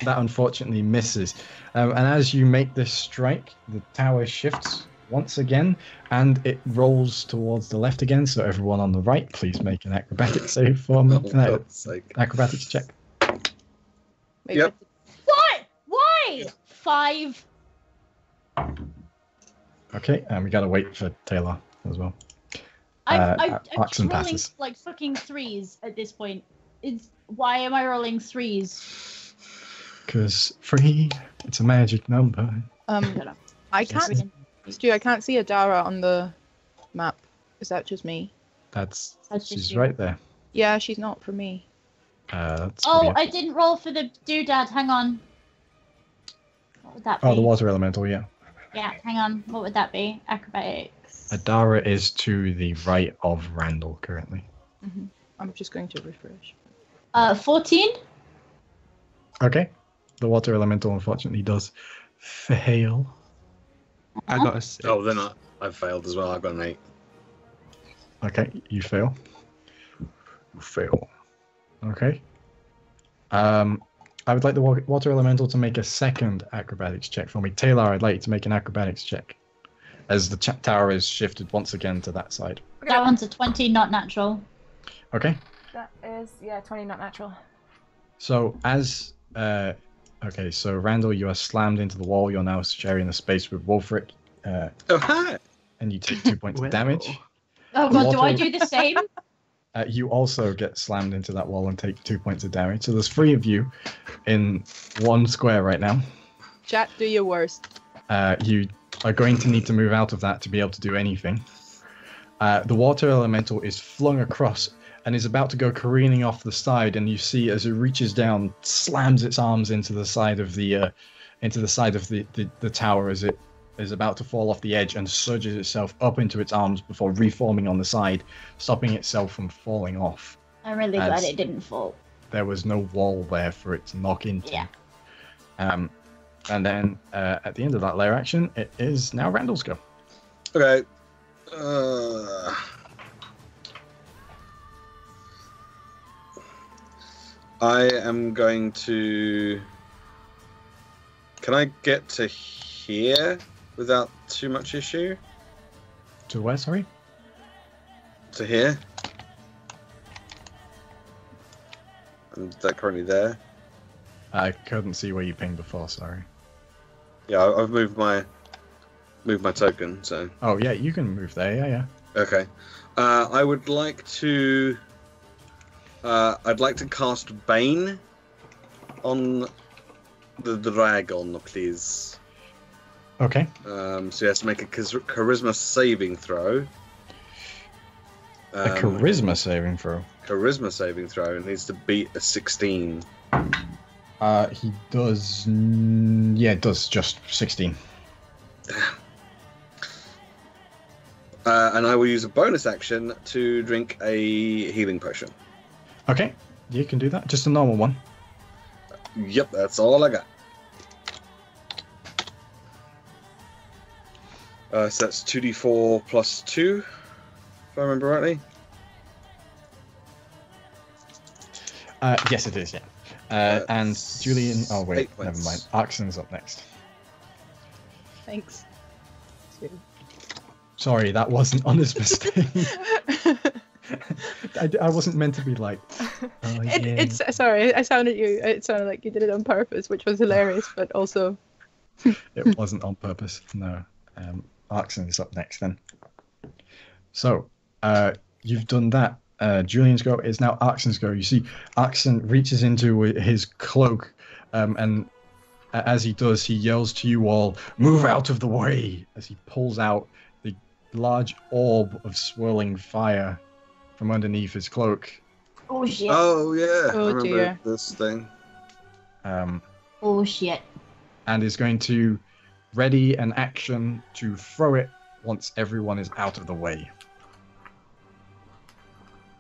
[SPEAKER 1] That unfortunately misses. And as you make this strike, the tower shifts once again, and it rolls towards the left again. So everyone on the right, please make an acrobatics save for me.
[SPEAKER 4] Oh, for God's sake.
[SPEAKER 1] Acrobatics check.
[SPEAKER 5] Maybe
[SPEAKER 4] Yep.
[SPEAKER 2] What? Why? 5.
[SPEAKER 1] Okay, and we gotta wait for Tae'la as well.
[SPEAKER 2] I'm
[SPEAKER 1] Arxan
[SPEAKER 2] rolling
[SPEAKER 1] passes.
[SPEAKER 2] like fucking 3s at this point. Why am I rolling 3s?
[SPEAKER 1] Because 3, it's a magic number.
[SPEAKER 5] I can't. Stu, I can't see Adara on the map. Is that just me?
[SPEAKER 1] That's
[SPEAKER 2] That's just
[SPEAKER 1] she's
[SPEAKER 2] you.
[SPEAKER 1] right there.
[SPEAKER 5] Yeah, she's not for me.
[SPEAKER 1] That's
[SPEAKER 2] Oh,
[SPEAKER 1] Lydia.
[SPEAKER 2] I didn't roll for the doodad. Hang on. What would that be?
[SPEAKER 1] Oh, the water elemental, yeah.
[SPEAKER 2] Yeah, hang on. What would that be? Acrobatics.
[SPEAKER 1] Adara is to the right of Randall currently.
[SPEAKER 5] I'm just going to refresh.
[SPEAKER 2] 14?
[SPEAKER 1] Okay. The water elemental unfortunately does fail.
[SPEAKER 6] I got a 6.
[SPEAKER 4] Oh, then I failed as well. I got an 8.
[SPEAKER 1] Okay, you fail. You fail. Okay. I would like the water elemental to make a second acrobatics check for me. Tae'la, I'd like you to make an acrobatics check. As the tower is shifted once again to that side.
[SPEAKER 2] That one's a 20, not natural.
[SPEAKER 1] Okay.
[SPEAKER 3] That is, 20, not natural.
[SPEAKER 1] So as okay, so Randall, you are slammed into the wall. You're now sharing the space with Wulfric,
[SPEAKER 4] Oh, hi!
[SPEAKER 1] and you take 2 points of damage.
[SPEAKER 2] Oh god, do I
[SPEAKER 1] Water-
[SPEAKER 2] do the same?
[SPEAKER 1] You also get slammed into that wall and take 2 points of damage. So there's 3 of you in one square right now.
[SPEAKER 5] Chat, do your worst.
[SPEAKER 1] You are going to need to move out of that to be able to do anything. The water elemental is flung across and is about to go careening off the side, and you see as it reaches down, slams its arms into the side of the tower as it is about to fall off the edge, and surges itself up into its arms before reforming on the side, stopping itself from falling off.
[SPEAKER 2] I'm really glad it didn't fall.
[SPEAKER 1] There was no wall there for it to knock into.
[SPEAKER 2] Yeah.
[SPEAKER 1] And then at the end of that layer action, it is now Randall's go.
[SPEAKER 4] Okay. I am going to... Can I get to here without too much issue?
[SPEAKER 1] To where, sorry?
[SPEAKER 4] To here? And is that currently there?
[SPEAKER 1] I couldn't see where you pinged before, sorry.
[SPEAKER 4] Yeah, I've moved my token, so...
[SPEAKER 1] Oh, yeah, you can move there, yeah.
[SPEAKER 4] Okay. I would like to... I'd like to cast Bane on the dragon, please.
[SPEAKER 1] Okay.
[SPEAKER 4] So he has to make a charisma saving throw.
[SPEAKER 1] A charisma saving throw.
[SPEAKER 4] Charisma saving throw, and needs to beat a 16.
[SPEAKER 1] He does... Yeah, it does, just 16.
[SPEAKER 4] And I will use a bonus action to drink a healing potion.
[SPEAKER 1] Okay, you can do that. Just a normal one.
[SPEAKER 4] Yep, that's all I got. So that's 2d4 plus 2, if I remember rightly.
[SPEAKER 1] Yes, it is, yeah. And Julian... Oh, wait, never mind. Arxan's up next.
[SPEAKER 5] Thanks.
[SPEAKER 1] Sorry, that wasn't on his mistake. I wasn't meant to be like... Oh, yeah.
[SPEAKER 5] It's sorry, I sounded you. It sounded like you did it on purpose, which was hilarious, but also...
[SPEAKER 1] It wasn't on purpose, no. Arxan is up next then. So, you've done that. Julian's go is now Arxan's go. You see, Arxan reaches into his cloak, and as he does, he yells to you all, "Move out of the way!" as he pulls out the large orb of swirling fire from underneath his cloak.
[SPEAKER 2] Oh shit.
[SPEAKER 4] Oh, yeah.
[SPEAKER 5] Oh,
[SPEAKER 4] I remember
[SPEAKER 5] dear.
[SPEAKER 4] this thing.
[SPEAKER 2] Oh shit.
[SPEAKER 1] And is going to ready an action to throw it once everyone is out of the way.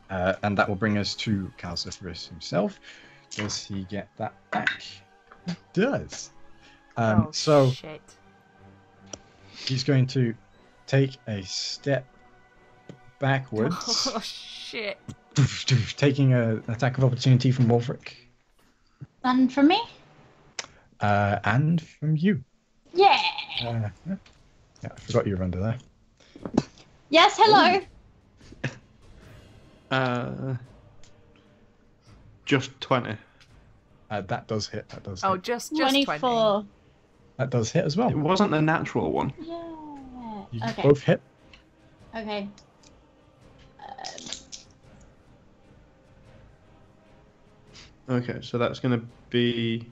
[SPEAKER 1] And that will bring us to Calciferus himself. Does he get that back? He does. So
[SPEAKER 3] shit.
[SPEAKER 1] he's going to take a step backwards,
[SPEAKER 3] Oh shit.
[SPEAKER 1] taking an attack of opportunity from Wulfric.
[SPEAKER 2] And from me?
[SPEAKER 1] And from you.
[SPEAKER 2] Yeah.
[SPEAKER 1] Yeah, I forgot you were under there.
[SPEAKER 2] Yes, hello.
[SPEAKER 6] Just 20.
[SPEAKER 1] That does hit. That does
[SPEAKER 3] Oh,
[SPEAKER 1] hit.
[SPEAKER 3] just
[SPEAKER 2] 24.
[SPEAKER 3] 20.
[SPEAKER 1] That does hit as well.
[SPEAKER 6] It wasn't a natural one.
[SPEAKER 2] Yeah.
[SPEAKER 1] You
[SPEAKER 2] Okay.
[SPEAKER 1] both hit.
[SPEAKER 2] Okay.
[SPEAKER 6] Okay, so that's going to be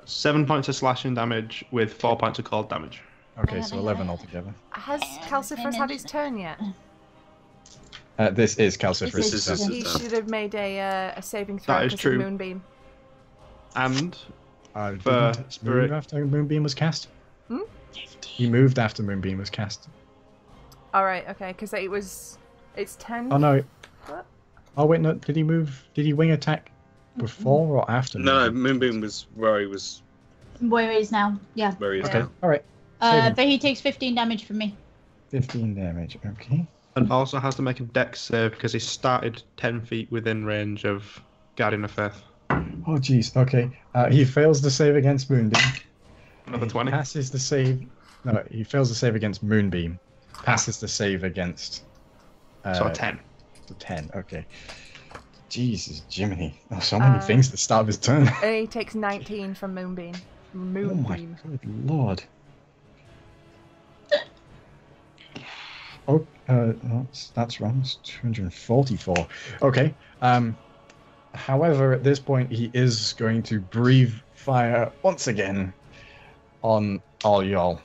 [SPEAKER 6] 7 points of slashing damage with 4 points of cold damage.
[SPEAKER 1] Okay, so 11 altogether.
[SPEAKER 3] Has Calciferus had his turn yet?
[SPEAKER 1] This is Calciferus.
[SPEAKER 2] This is-
[SPEAKER 1] turn.
[SPEAKER 3] He should have made a saving throw
[SPEAKER 6] That is
[SPEAKER 3] because of
[SPEAKER 6] true.
[SPEAKER 3] Moonbeam.
[SPEAKER 6] And
[SPEAKER 1] Didn't it
[SPEAKER 6] Spirit-
[SPEAKER 1] move after Moonbeam was cast?
[SPEAKER 3] Hmm?
[SPEAKER 1] He moved after Moonbeam was cast.
[SPEAKER 3] Alright, okay, because it's 10.
[SPEAKER 1] Oh no.
[SPEAKER 3] What?
[SPEAKER 1] Oh wait, no. Did he move? Did he wing attack before or after?
[SPEAKER 4] No,
[SPEAKER 1] Moonbeam?
[SPEAKER 4] Moonbeam was where he was.
[SPEAKER 2] Where he is now. Yeah.
[SPEAKER 4] Where he is
[SPEAKER 1] Okay.
[SPEAKER 4] now.
[SPEAKER 1] All right. Save him.
[SPEAKER 2] But he takes 15 damage from me.
[SPEAKER 1] 15 damage. Okay.
[SPEAKER 6] and also has to make a dex save because he started 10 feet within range of Guardian of Faith.
[SPEAKER 1] Oh jeez. Okay. He fails the save against Moonbeam.
[SPEAKER 6] Another
[SPEAKER 1] He
[SPEAKER 6] 20.
[SPEAKER 1] Passes the save. No, he fails the save against Moonbeam. Passes the save against.
[SPEAKER 6] So a 10.
[SPEAKER 1] 10. Okay. Jesus, Jiminy. Oh, so many things at the start of his turn.
[SPEAKER 3] He takes 19 from Moonbeam.
[SPEAKER 1] Oh my
[SPEAKER 3] Moonbeam.
[SPEAKER 1] good lord. Oh, that's wrong. It's 244. Okay. However, at this point, he is going to breathe fire once again on all y'all.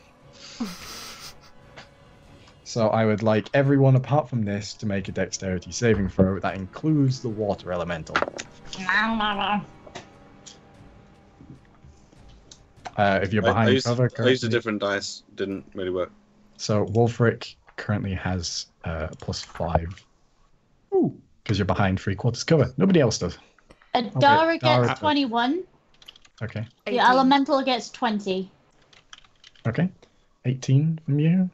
[SPEAKER 1] So I would like everyone apart from this to make a dexterity saving throw. That includes the water elemental. If you're behind cover,
[SPEAKER 4] I used a
[SPEAKER 1] currently-
[SPEAKER 4] different dice. Didn't really work.
[SPEAKER 1] So Wulfric currently has +5. Ooh, because you're behind 3/4 cover. Nobody else does.
[SPEAKER 2] Adara
[SPEAKER 1] Dara-
[SPEAKER 2] gets 21.
[SPEAKER 1] Okay.
[SPEAKER 2] The
[SPEAKER 3] 18.
[SPEAKER 2] elemental gets 20.
[SPEAKER 1] Okay. 18 from you.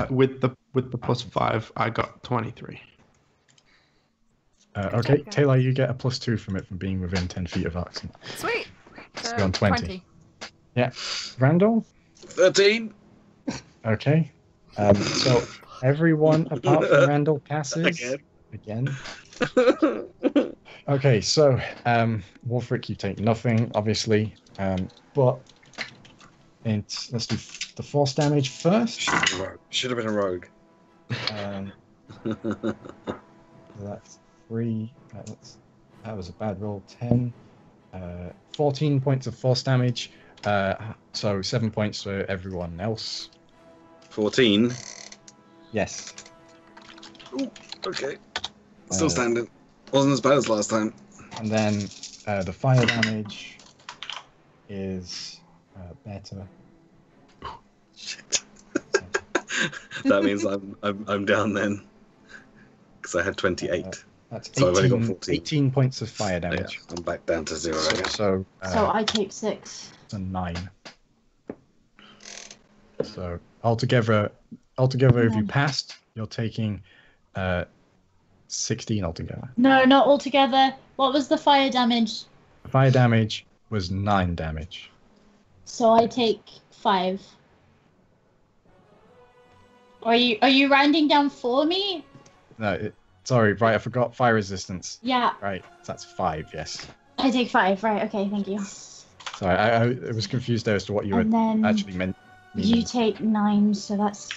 [SPEAKER 6] With the +5, I got 23.
[SPEAKER 1] Okay,
[SPEAKER 3] job, guys.
[SPEAKER 1] Tae'la, you get a +2 from it from being within 10 feet of Arxan.
[SPEAKER 3] Sweet.
[SPEAKER 1] So you're on 20. Yeah. Randall?
[SPEAKER 4] 13.
[SPEAKER 1] Okay. So everyone apart from Randall passes. Again. Okay, so Wulfric, you take nothing, obviously. But let's do the force damage first.
[SPEAKER 4] Should have been a rogue.
[SPEAKER 1] So that's 3. That was a bad roll. 10. 14 points of force damage. So 7 points for everyone else.
[SPEAKER 4] 14.
[SPEAKER 1] Yes.
[SPEAKER 4] Ooh, okay. Still standing. Wasn't as bad as last time.
[SPEAKER 1] And then the fire damage is better.
[SPEAKER 4] Shit. That means I'm down then. Because I had 28.
[SPEAKER 1] That's
[SPEAKER 4] So I've only got
[SPEAKER 1] 18,
[SPEAKER 4] 14.
[SPEAKER 1] 18 points of fire
[SPEAKER 4] Yeah,
[SPEAKER 1] damage.
[SPEAKER 4] I'm back down to 0 again.
[SPEAKER 1] So
[SPEAKER 2] So I take 6.
[SPEAKER 1] it's a 9. So altogether, if you passed, you're taking 16 altogether.
[SPEAKER 2] No, not altogether. What was the fire damage?
[SPEAKER 1] Fire damage was 9 damage.
[SPEAKER 2] So I take 5. Are you rounding down for me?
[SPEAKER 1] No, sorry, right, I forgot fire resistance.
[SPEAKER 2] Yeah,
[SPEAKER 1] Right, that's 5, yes.
[SPEAKER 2] I take 5. Right, okay, thank you.
[SPEAKER 1] Sorry, I was confused there as to what you
[SPEAKER 2] And
[SPEAKER 1] were
[SPEAKER 2] then
[SPEAKER 1] actually meant.
[SPEAKER 2] you take 9, so that's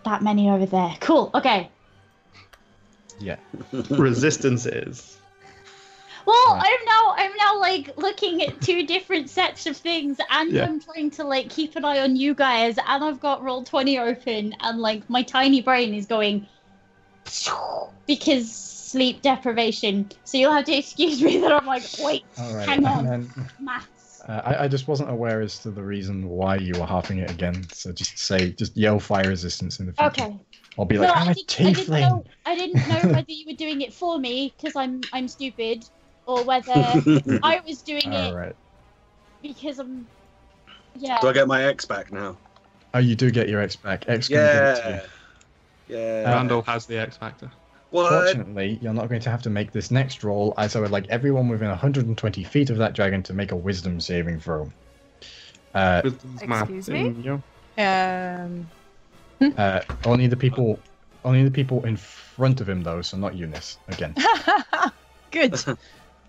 [SPEAKER 2] that many over there. Cool, okay.
[SPEAKER 1] Yeah.
[SPEAKER 6] Resistance is.
[SPEAKER 2] Well,
[SPEAKER 1] Right.
[SPEAKER 2] I'm now like looking at 2 different sets of things, and
[SPEAKER 6] Yeah.
[SPEAKER 2] I'm trying to like keep an eye on you guys, and I've got Roll20 open, and like my tiny brain is going because sleep deprivation. So you'll have to excuse me that I'm like, wait,
[SPEAKER 1] All right.
[SPEAKER 2] hang on,
[SPEAKER 1] And then
[SPEAKER 2] maths.
[SPEAKER 1] I just wasn't aware as to the reason why you were halving it again. So just yell fire resistance in the future.
[SPEAKER 2] Okay.
[SPEAKER 1] I'll be like, I'm a tiefling.
[SPEAKER 2] I didn't know whether you were doing it for me because I'm stupid, or whether I was doing
[SPEAKER 1] All
[SPEAKER 2] it
[SPEAKER 1] right.
[SPEAKER 2] because I'm. Yeah.
[SPEAKER 4] Do I get my X back now?
[SPEAKER 1] Oh, you do get your X back. X can give it to you.
[SPEAKER 4] Yeah.
[SPEAKER 6] Randall has the X Factor.
[SPEAKER 4] What?
[SPEAKER 1] Fortunately, you're not going to have to make this next roll, as I would like everyone within 120 feet of that dragon to make a wisdom saving throw.
[SPEAKER 6] Wisdom's math
[SPEAKER 3] Excuse me?
[SPEAKER 6] in you.
[SPEAKER 1] Only the people in front of him, though, so not Eunice, again.
[SPEAKER 5] Good.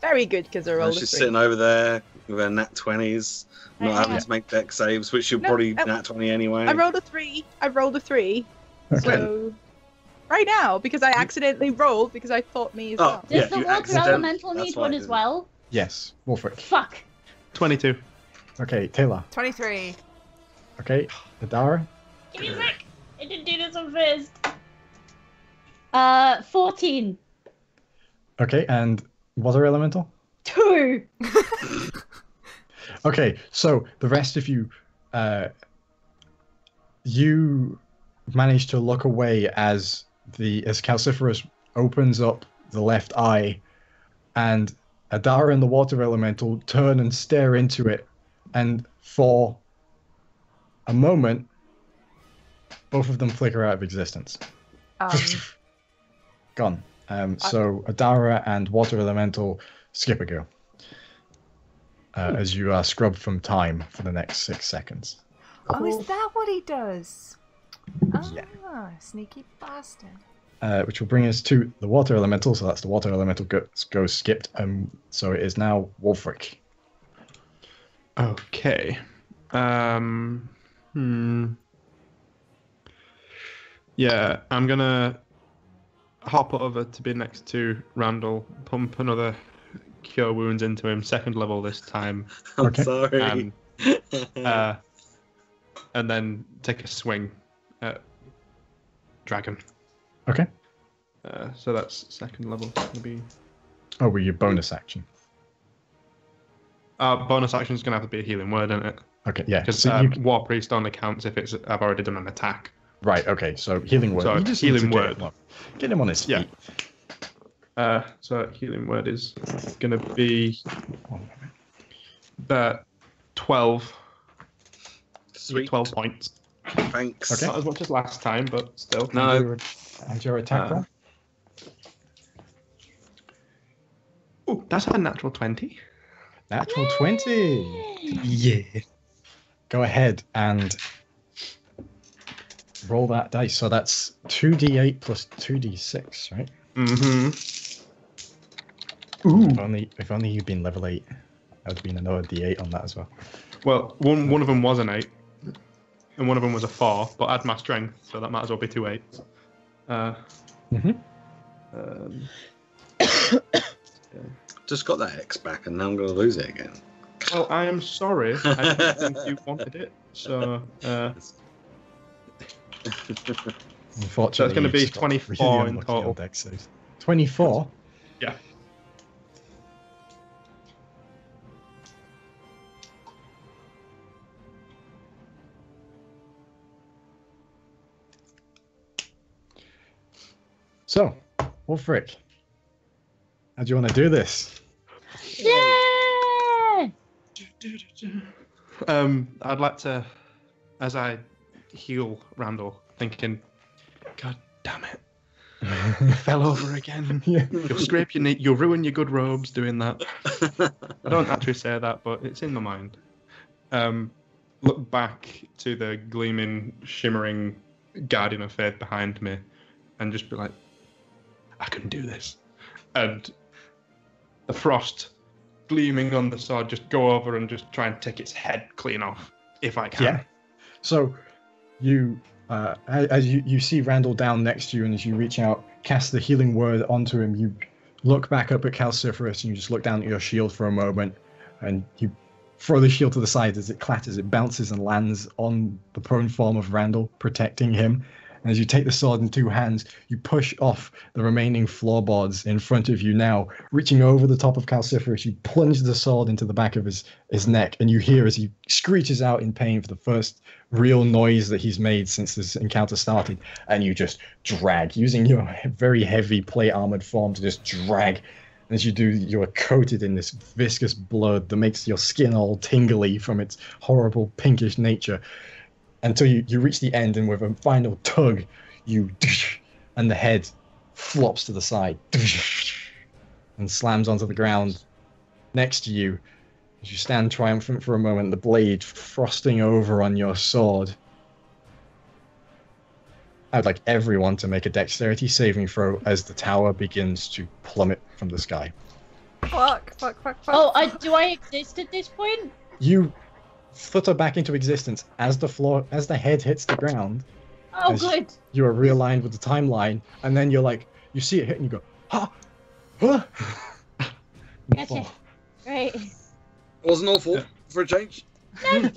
[SPEAKER 5] Very good, because I rolled a
[SPEAKER 4] She's
[SPEAKER 5] 3.
[SPEAKER 4] sitting over there with her nat 20s, not
[SPEAKER 2] Right,
[SPEAKER 4] having
[SPEAKER 2] yeah.
[SPEAKER 4] to make deck saves, which she'll
[SPEAKER 5] No,
[SPEAKER 4] probably
[SPEAKER 5] I-
[SPEAKER 4] nat 20 anyway.
[SPEAKER 5] I rolled a 3.
[SPEAKER 1] Okay.
[SPEAKER 5] So right now, because I accidentally rolled because I thought me as
[SPEAKER 4] Oh.
[SPEAKER 5] well.
[SPEAKER 2] Does
[SPEAKER 4] Yeah,
[SPEAKER 2] the
[SPEAKER 4] you
[SPEAKER 2] water
[SPEAKER 4] accident-
[SPEAKER 2] elemental
[SPEAKER 4] that's
[SPEAKER 2] need
[SPEAKER 4] why
[SPEAKER 2] one
[SPEAKER 4] I
[SPEAKER 2] as
[SPEAKER 4] didn't.
[SPEAKER 2] well?
[SPEAKER 1] Yes, Wulfric.
[SPEAKER 2] Fuck.
[SPEAKER 6] 22.
[SPEAKER 1] Okay, Tae'la.
[SPEAKER 3] 23.
[SPEAKER 1] Okay, Adara.
[SPEAKER 2] Give me a sec. I didn't do this one first. 14.
[SPEAKER 1] Okay, and water elemental.
[SPEAKER 2] 2.
[SPEAKER 1] Okay, so the rest of you, you manage to look away as Calciferus opens up the left eye, and Adara and the water elemental turn and stare into it, and for a moment, both of them flicker out of existence. Gone. So Adara and water elemental skip a go. As you are scrubbed from time for the next 6 seconds.
[SPEAKER 3] Oh, is that what he does? Ah,
[SPEAKER 1] Yeah.
[SPEAKER 3] sneaky bastard.
[SPEAKER 1] Which will bring us to the water elemental. So that's the water elemental goes skipped. So it is now Wulfric.
[SPEAKER 6] Okay. Yeah, Yeah, I'm gonna hop over to be next to Randall, pump another cure wounds into him, 2nd level this time,
[SPEAKER 4] I'm
[SPEAKER 1] Okay.
[SPEAKER 4] sorry.
[SPEAKER 6] and then take a swing at Dragon.
[SPEAKER 1] Okay.
[SPEAKER 6] So that's 2nd level. It's gonna be
[SPEAKER 1] Oh, with your bonus action.
[SPEAKER 6] bonus action is gonna have to be a healing word, isn't it?
[SPEAKER 1] Okay, yeah.
[SPEAKER 6] Because
[SPEAKER 1] So
[SPEAKER 6] War Priest only counts if I've already done an attack.
[SPEAKER 1] right, okay, so healing word.
[SPEAKER 6] So
[SPEAKER 1] You just
[SPEAKER 6] healing
[SPEAKER 1] need to
[SPEAKER 6] word.
[SPEAKER 1] Get him on his
[SPEAKER 6] Yeah.
[SPEAKER 1] feet.
[SPEAKER 6] So healing word is gonna be 12.
[SPEAKER 4] Sweet.
[SPEAKER 6] 12 points.
[SPEAKER 4] Thanks.
[SPEAKER 1] Okay.
[SPEAKER 6] Not as much as last time, but still.
[SPEAKER 4] No.
[SPEAKER 1] And your attack roll?
[SPEAKER 6] Ooh, that's a natural 20.
[SPEAKER 1] Natural 20. Yeah. Go ahead and roll that dice. So that's 2d8 plus 2d6, right?
[SPEAKER 6] Mm-hmm. Ooh.
[SPEAKER 1] If only you'd been level 8. That would have been another d8 on that as well.
[SPEAKER 6] Well, one of them was an 8, and one of them was a 4, but add my strength, so that might as well be 2 8s.
[SPEAKER 4] Just got that X back, and now I'm going to lose it again.
[SPEAKER 6] Well, I am sorry. I didn't think you wanted it, so...
[SPEAKER 1] Unfortunately,
[SPEAKER 6] So it's gonna
[SPEAKER 1] you've
[SPEAKER 6] be
[SPEAKER 1] just got
[SPEAKER 6] 24
[SPEAKER 1] really
[SPEAKER 6] in
[SPEAKER 1] unlucky
[SPEAKER 6] total.
[SPEAKER 1] on dex saves. 24?
[SPEAKER 6] Yeah.
[SPEAKER 1] So, Wulfric, how do you want to do this?
[SPEAKER 2] Yeah!
[SPEAKER 6] I'd like to, as I heal Randall, thinking, God damn it, you fell over again.
[SPEAKER 1] Yeah.
[SPEAKER 6] You'll scrape your knee, you'll ruin your good robes doing that. I don't actually say that, but it's in my mind. Look back to the gleaming, shimmering Guardian of Faith behind me and just be like, I can do this. And the frost gleaming on the sword, just go over and just try and take its head clean off, if I can.
[SPEAKER 1] Yeah. So, you, as you see Randall down next to you, and as you reach out, cast the healing word onto him, you look back up at Calciferus, and you just look down at your shield for a moment, and you throw the shield to the side as it clatters. It bounces and lands on the prone form of Randall, protecting him. And as you take the sword in 2 hands, you push off the remaining floorboards in front of you now. Reaching over the top of Calciferus, you plunge the sword into the back of his neck, and you hear as he screeches out in pain for the first real noise that he's made since this encounter started. And you just drag, using your very heavy plate-armored form to just drag. And as you do, you are coated in this viscous blood that makes your skin all tingly from its horrible pinkish nature. Until you reach the end, and with a final tug, and the head flops to the side and slams onto the ground next to you. As you stand triumphant for a moment, the blade frosting over on your sword. I'd like everyone to make a dexterity saving throw as the tower begins to plummet from the sky.
[SPEAKER 3] Fuck.
[SPEAKER 2] Oh, do I exist at this point?
[SPEAKER 1] You flutter back into existence as the head hits the ground.
[SPEAKER 2] Oh,
[SPEAKER 1] As
[SPEAKER 2] good.
[SPEAKER 1] You are realigned with the timeline, and then you're like, you see it hit, and you go, ha, huh.
[SPEAKER 2] Gotcha. Great.
[SPEAKER 4] Wasn't awful for a change.
[SPEAKER 2] No, 20!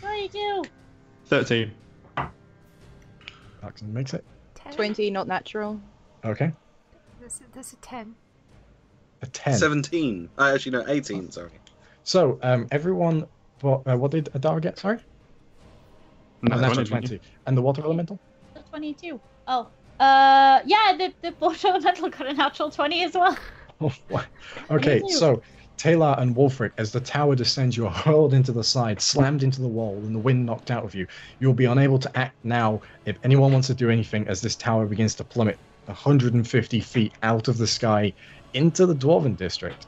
[SPEAKER 2] 22!
[SPEAKER 6] 13.
[SPEAKER 1] Arxan makes it.
[SPEAKER 5] 20, not natural.
[SPEAKER 1] Okay.
[SPEAKER 3] There's a 10.
[SPEAKER 1] A 10.
[SPEAKER 4] 17. Actually, no, 18, sorry.
[SPEAKER 1] So, everyone, what did Adara get? Sorry? Natural 20. And the water elemental?
[SPEAKER 2] 22. Oh. Yeah, the water elemental got a natural 20 as well.
[SPEAKER 1] Oh, what? Okay, so Tae'la and Wulfric, as the tower descends, you are hurled into the side, slammed into the wall, and the wind knocked out of you. You'll be unable to act now if anyone wants to do anything as this tower begins to plummet 150 feet out of the sky into the Dwarven District.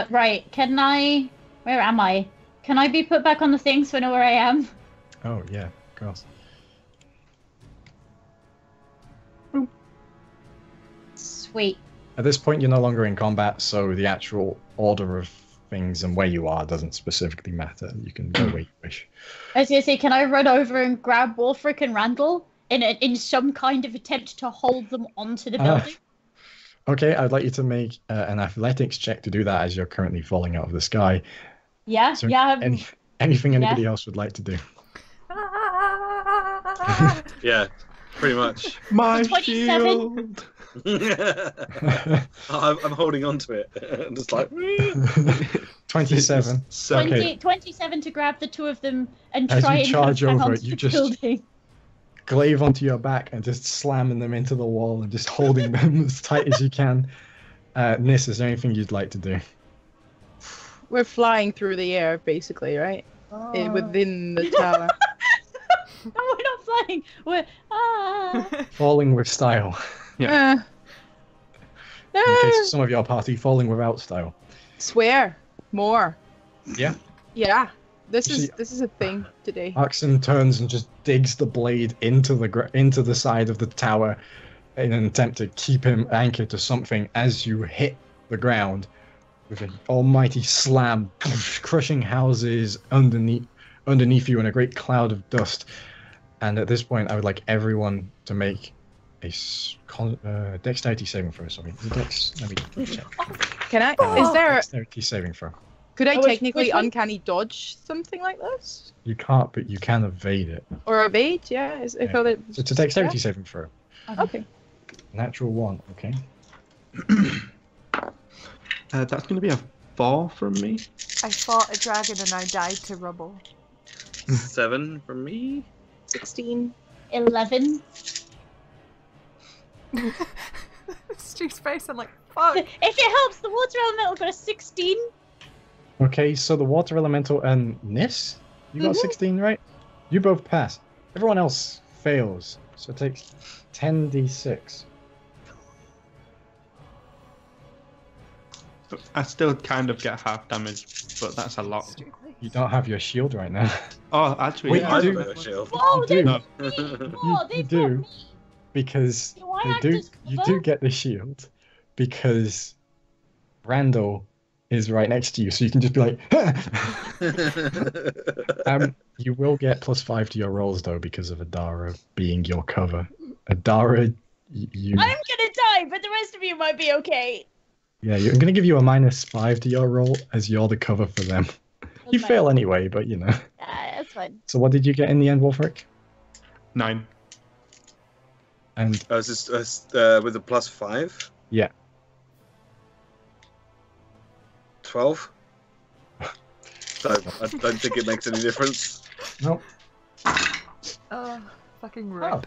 [SPEAKER 2] Right. Can I... Where am I? Can I be put back on the thing so I know where I am?
[SPEAKER 1] Oh, yeah, of course.
[SPEAKER 2] Sweet.
[SPEAKER 1] At this point, you're no longer in combat, so the actual order of things, and where you are doesn't specifically matter. You can go where you wish.
[SPEAKER 2] I was gonna say, can I run over and grab Wulfric and Randall in some kind of attempt to hold them onto the building?
[SPEAKER 1] Okay, I'd like you to make an athletics check to do that as you're currently falling out of the sky.
[SPEAKER 2] Yeah,
[SPEAKER 1] So
[SPEAKER 2] yeah.
[SPEAKER 1] Anything anybody else would like to do?
[SPEAKER 4] Yeah, pretty much.
[SPEAKER 6] My
[SPEAKER 2] 27.
[SPEAKER 6] shield.
[SPEAKER 4] I'm holding on to it. I'm just like
[SPEAKER 1] 27.
[SPEAKER 6] So,
[SPEAKER 2] 27 to grab the two of them and
[SPEAKER 1] As
[SPEAKER 2] try
[SPEAKER 1] you
[SPEAKER 2] and
[SPEAKER 1] charge
[SPEAKER 2] hang
[SPEAKER 1] over,
[SPEAKER 2] onto
[SPEAKER 1] you
[SPEAKER 2] the
[SPEAKER 1] just-
[SPEAKER 2] building.
[SPEAKER 1] Glaive onto your back and just slamming them into the wall and just holding them as tight as you can. Niss, is there anything you'd like to do?
[SPEAKER 5] We're flying through the air, basically, right? Within the tower.
[SPEAKER 2] No, we're not flying. We're
[SPEAKER 1] Falling with style.
[SPEAKER 6] Yeah.
[SPEAKER 1] In case of some of your party, falling without style.
[SPEAKER 5] Swear more.
[SPEAKER 1] Yeah.
[SPEAKER 5] Yeah. This
[SPEAKER 1] You
[SPEAKER 5] is a thing today.
[SPEAKER 1] Arxan turns and just digs the blade into the side of the tower in an attempt to keep him anchored to something as you hit the ground with an almighty slam, crushing houses underneath you in a great cloud of dust. And at this point, I would like everyone to make a dexterity saving throw. Sorry, let me check.
[SPEAKER 5] Can I? Is there?
[SPEAKER 1] Dexterity saving throw.
[SPEAKER 5] Could I
[SPEAKER 2] Which
[SPEAKER 5] technically
[SPEAKER 2] one?
[SPEAKER 5] uncanny dodge something like this,
[SPEAKER 1] You can't, but you can evade it.
[SPEAKER 5] or evade? Yeah. I thought it.
[SPEAKER 1] So it's a dexterity saving throw.
[SPEAKER 5] Okay.
[SPEAKER 1] Natural 1. Okay.
[SPEAKER 6] that's going to be a 4 from me.
[SPEAKER 3] I fought a dragon and I died to rubble.
[SPEAKER 4] 7 from me.
[SPEAKER 5] 16.
[SPEAKER 2] 11.
[SPEAKER 3] Stu's face, I'm like, fuck.
[SPEAKER 2] If it helps, the water elemental got a 16.
[SPEAKER 1] Okay, so the water elemental and Niss, you got
[SPEAKER 2] Mhm.
[SPEAKER 1] 16, right? You both pass. Everyone else fails, so it takes 10d6.
[SPEAKER 6] I still kind of get half damage, but that's a lot.
[SPEAKER 1] You don't have your shield right now.
[SPEAKER 6] Oh, actually,
[SPEAKER 1] Wait,
[SPEAKER 6] yeah,
[SPEAKER 1] you
[SPEAKER 4] I
[SPEAKER 1] do.
[SPEAKER 4] have a shield.
[SPEAKER 2] Whoa,
[SPEAKER 1] You do.
[SPEAKER 2] they've
[SPEAKER 6] No.
[SPEAKER 2] got me.
[SPEAKER 1] You
[SPEAKER 2] Whoa, they've
[SPEAKER 1] do.
[SPEAKER 2] got me.
[SPEAKER 1] Because
[SPEAKER 2] Do I
[SPEAKER 1] they
[SPEAKER 2] act
[SPEAKER 1] do.
[SPEAKER 2] as
[SPEAKER 1] You
[SPEAKER 2] cover?
[SPEAKER 1] do get the shield because Randall is right next to you, so you can just be like. You will get +5 to your rolls though because of Adara being your cover. Adara, you.
[SPEAKER 2] I'm gonna die, but the rest of you might be okay.
[SPEAKER 1] Yeah, I'm gonna give you a -5 to your roll as you're the cover for them. You
[SPEAKER 2] That's
[SPEAKER 1] fail anyway, but you know.
[SPEAKER 2] That's fine.
[SPEAKER 1] So what did you get in the end, Wulfric?
[SPEAKER 6] 9.
[SPEAKER 1] And
[SPEAKER 4] Is this with a +5?
[SPEAKER 1] Yeah.
[SPEAKER 4] 12. So I don't think it makes any difference.
[SPEAKER 1] no,
[SPEAKER 3] Oh, fucking right.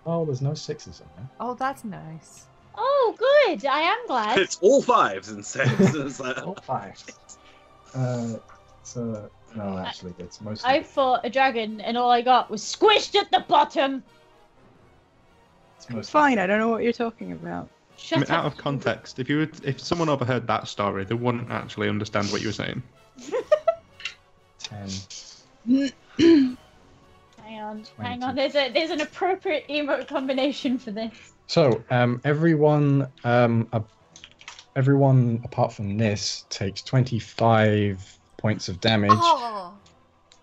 [SPEAKER 1] oh, there's no 6s in there.
[SPEAKER 3] Oh, that's nice.
[SPEAKER 2] Oh, good. I am glad.
[SPEAKER 4] It's all 5s instead. So it's like,
[SPEAKER 1] All 5. So no, actually, it's mostly.
[SPEAKER 2] I fought a dragon, and all I got was squished at the bottom.
[SPEAKER 1] It's mostly
[SPEAKER 5] Fine. I don't know what you're talking about.
[SPEAKER 6] I
[SPEAKER 2] Shut
[SPEAKER 6] mean,
[SPEAKER 2] up.
[SPEAKER 6] out of context, if someone overheard that story, they wouldn't actually understand what you were saying.
[SPEAKER 1] 10.
[SPEAKER 2] Hang on.
[SPEAKER 1] 20.
[SPEAKER 2] There's an appropriate emote combination for this.
[SPEAKER 1] So everyone apart from Niss takes 25 points of damage.
[SPEAKER 3] Oh,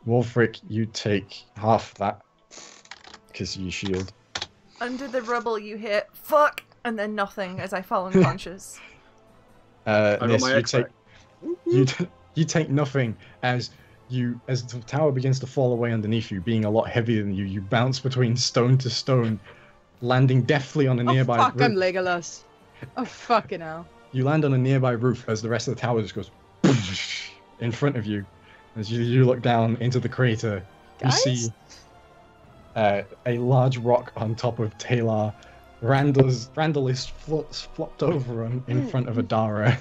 [SPEAKER 1] Wulfric, you take half that because you shield.
[SPEAKER 3] under the rubble you hit fuck and then nothing as I fall unconscious.
[SPEAKER 4] I got
[SPEAKER 1] Niss,
[SPEAKER 4] my
[SPEAKER 1] you
[SPEAKER 4] X
[SPEAKER 1] take you take nothing as the tower begins to fall away underneath you, being a lot heavier than you. You bounce between stone to stone, landing deftly on a nearby
[SPEAKER 5] Oh fuck!
[SPEAKER 1] roof.
[SPEAKER 5] I'm Legolas. Oh fucking hell!
[SPEAKER 1] You land on a nearby roof as the rest of the tower just goes in front of you. As you look down into the crater, you
[SPEAKER 5] Guys?
[SPEAKER 1] see a large rock on top of Tae'la. Randall is flopped over in front of Adara,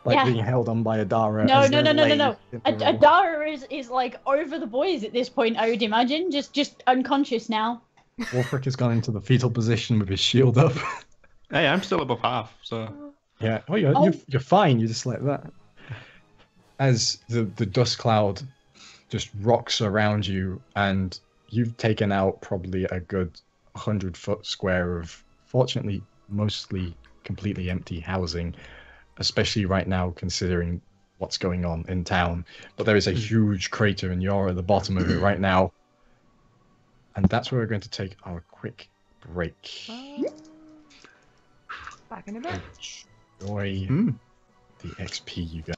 [SPEAKER 1] like
[SPEAKER 2] Yeah.
[SPEAKER 1] being held on by Adara.
[SPEAKER 2] No,
[SPEAKER 1] as
[SPEAKER 2] no,
[SPEAKER 1] they're
[SPEAKER 2] no, no, no,
[SPEAKER 1] laid
[SPEAKER 2] no.
[SPEAKER 1] in the rubble.
[SPEAKER 2] Adara is like over the boys at this point, I would imagine. Just unconscious now.
[SPEAKER 1] Wulfric has gone into the fetal position with his shield up.
[SPEAKER 6] Hey, I'm still above half, so
[SPEAKER 1] Yeah. Oh,
[SPEAKER 2] Oh.
[SPEAKER 1] you're fine. You're just like that. As the dust cloud just rocks around you, and you've taken out probably a good 100-foot square of, fortunately, mostly completely empty housing, especially right now, considering what's going on in town. But there is a huge crater, and you're at the bottom of it right now. And that's where we're going to take our quick break.
[SPEAKER 3] Back in a bit.
[SPEAKER 1] Enjoy the XP you get.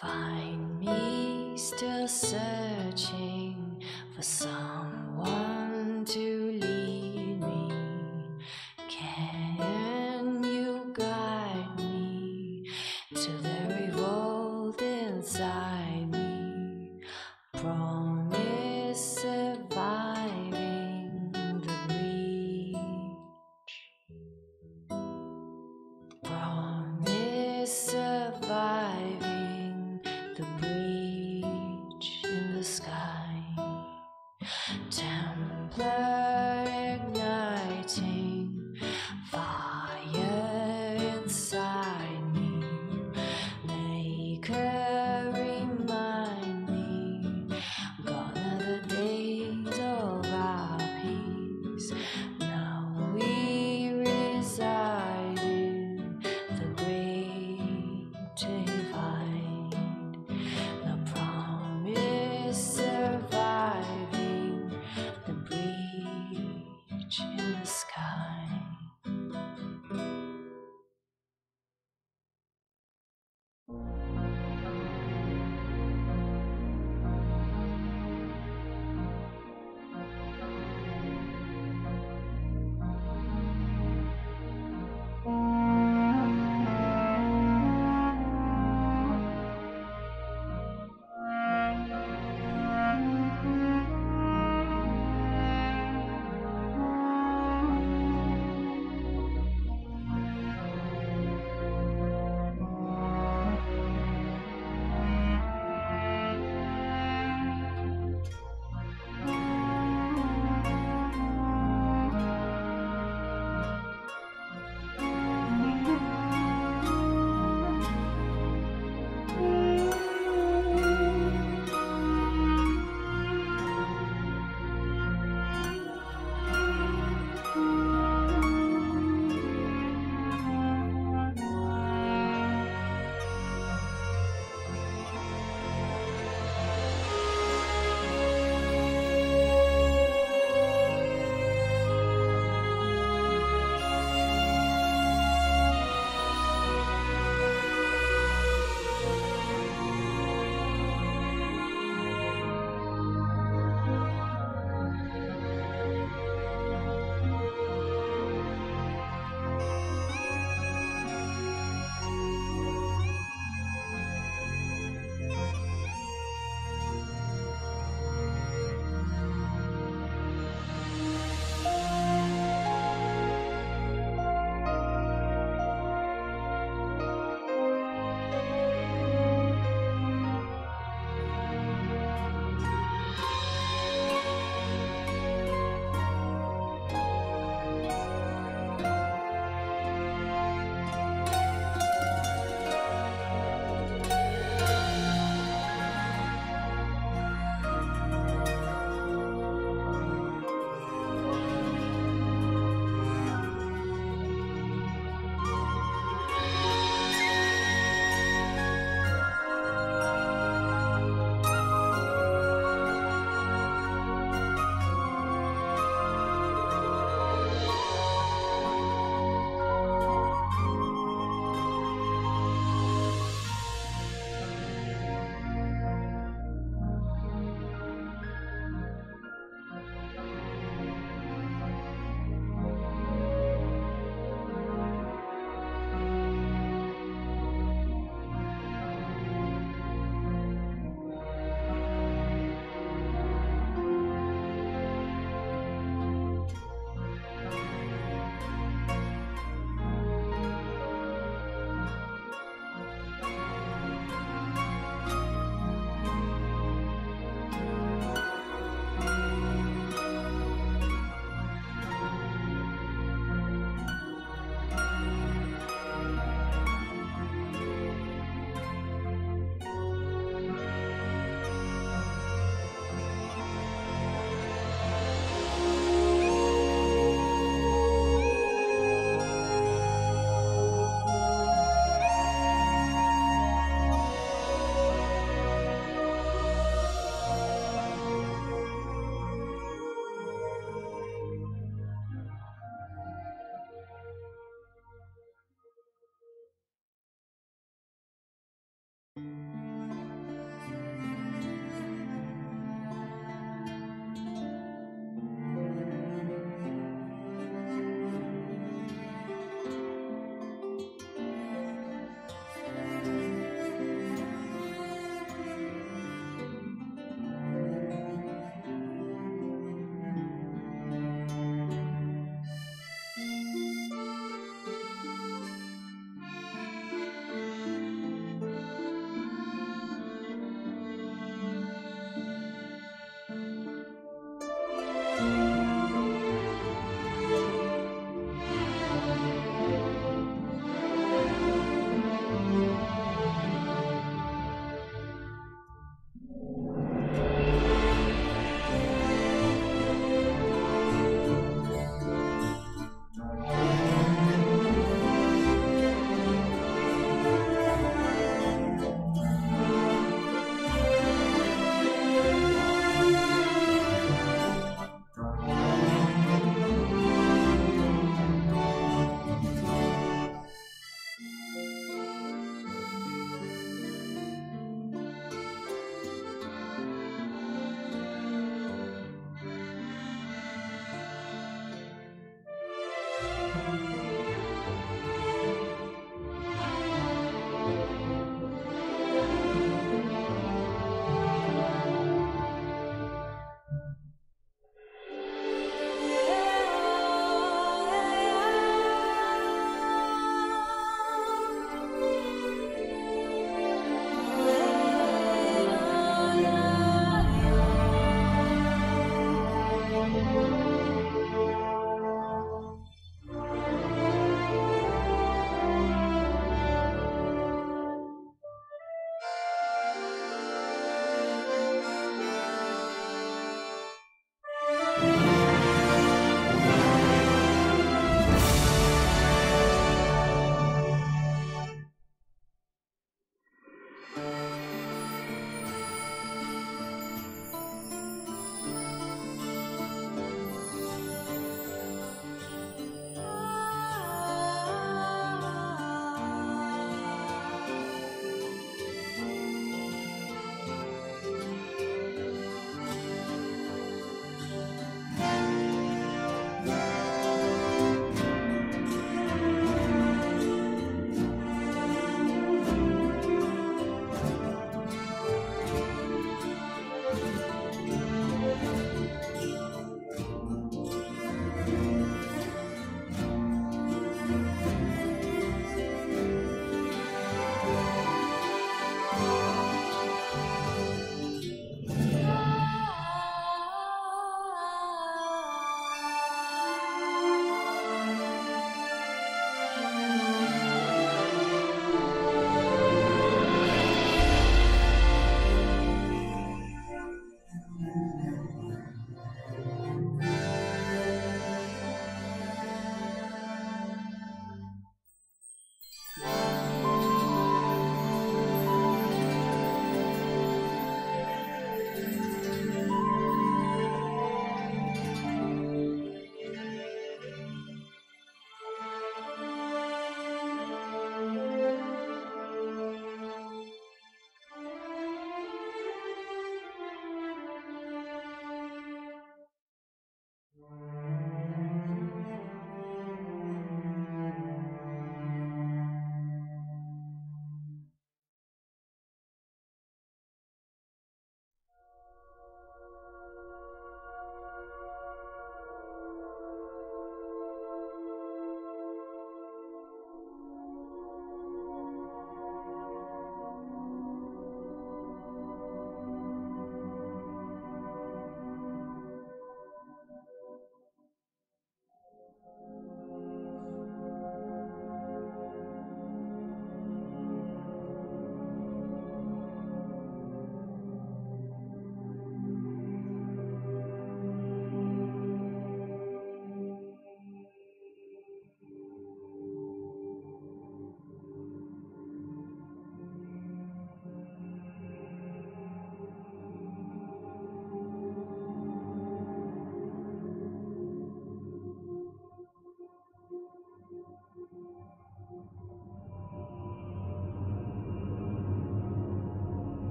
[SPEAKER 7] Find me still searching for someone to lead me. Can you guide me to the revolt inside me? Promise surviving the breach. Promise surviving the breach in the sky. Templar igniting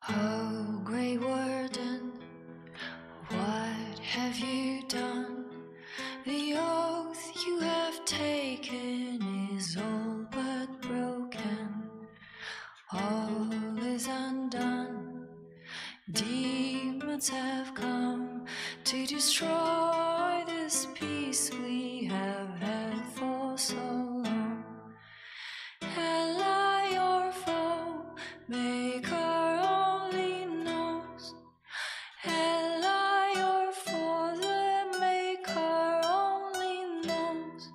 [SPEAKER 7] Oh, Grey Warden, what have you done? The oath taken is all but broken. All is undone. Demons have come to destroy this peace we have had for so long. Ally or foe, maker only knows. Ally or foe, the maker only knows.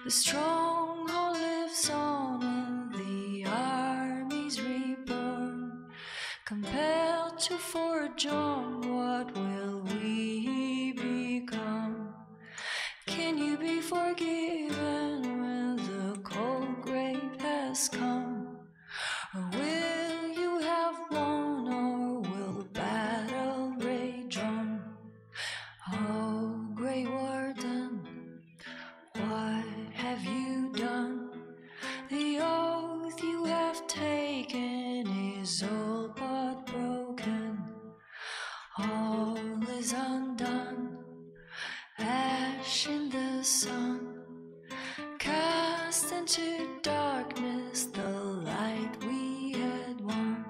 [SPEAKER 7] The stronghold lives on and the army's reborn. Compelled to forge on, what will we become? Can you be forgiven when the cold grave has come? Or will you have won, or will the battle rage on? Oh, Grey Warden, what have you done? The oath you have taken is all but broken. All is undone. Ash in the sun, cast into darkness the light we had won.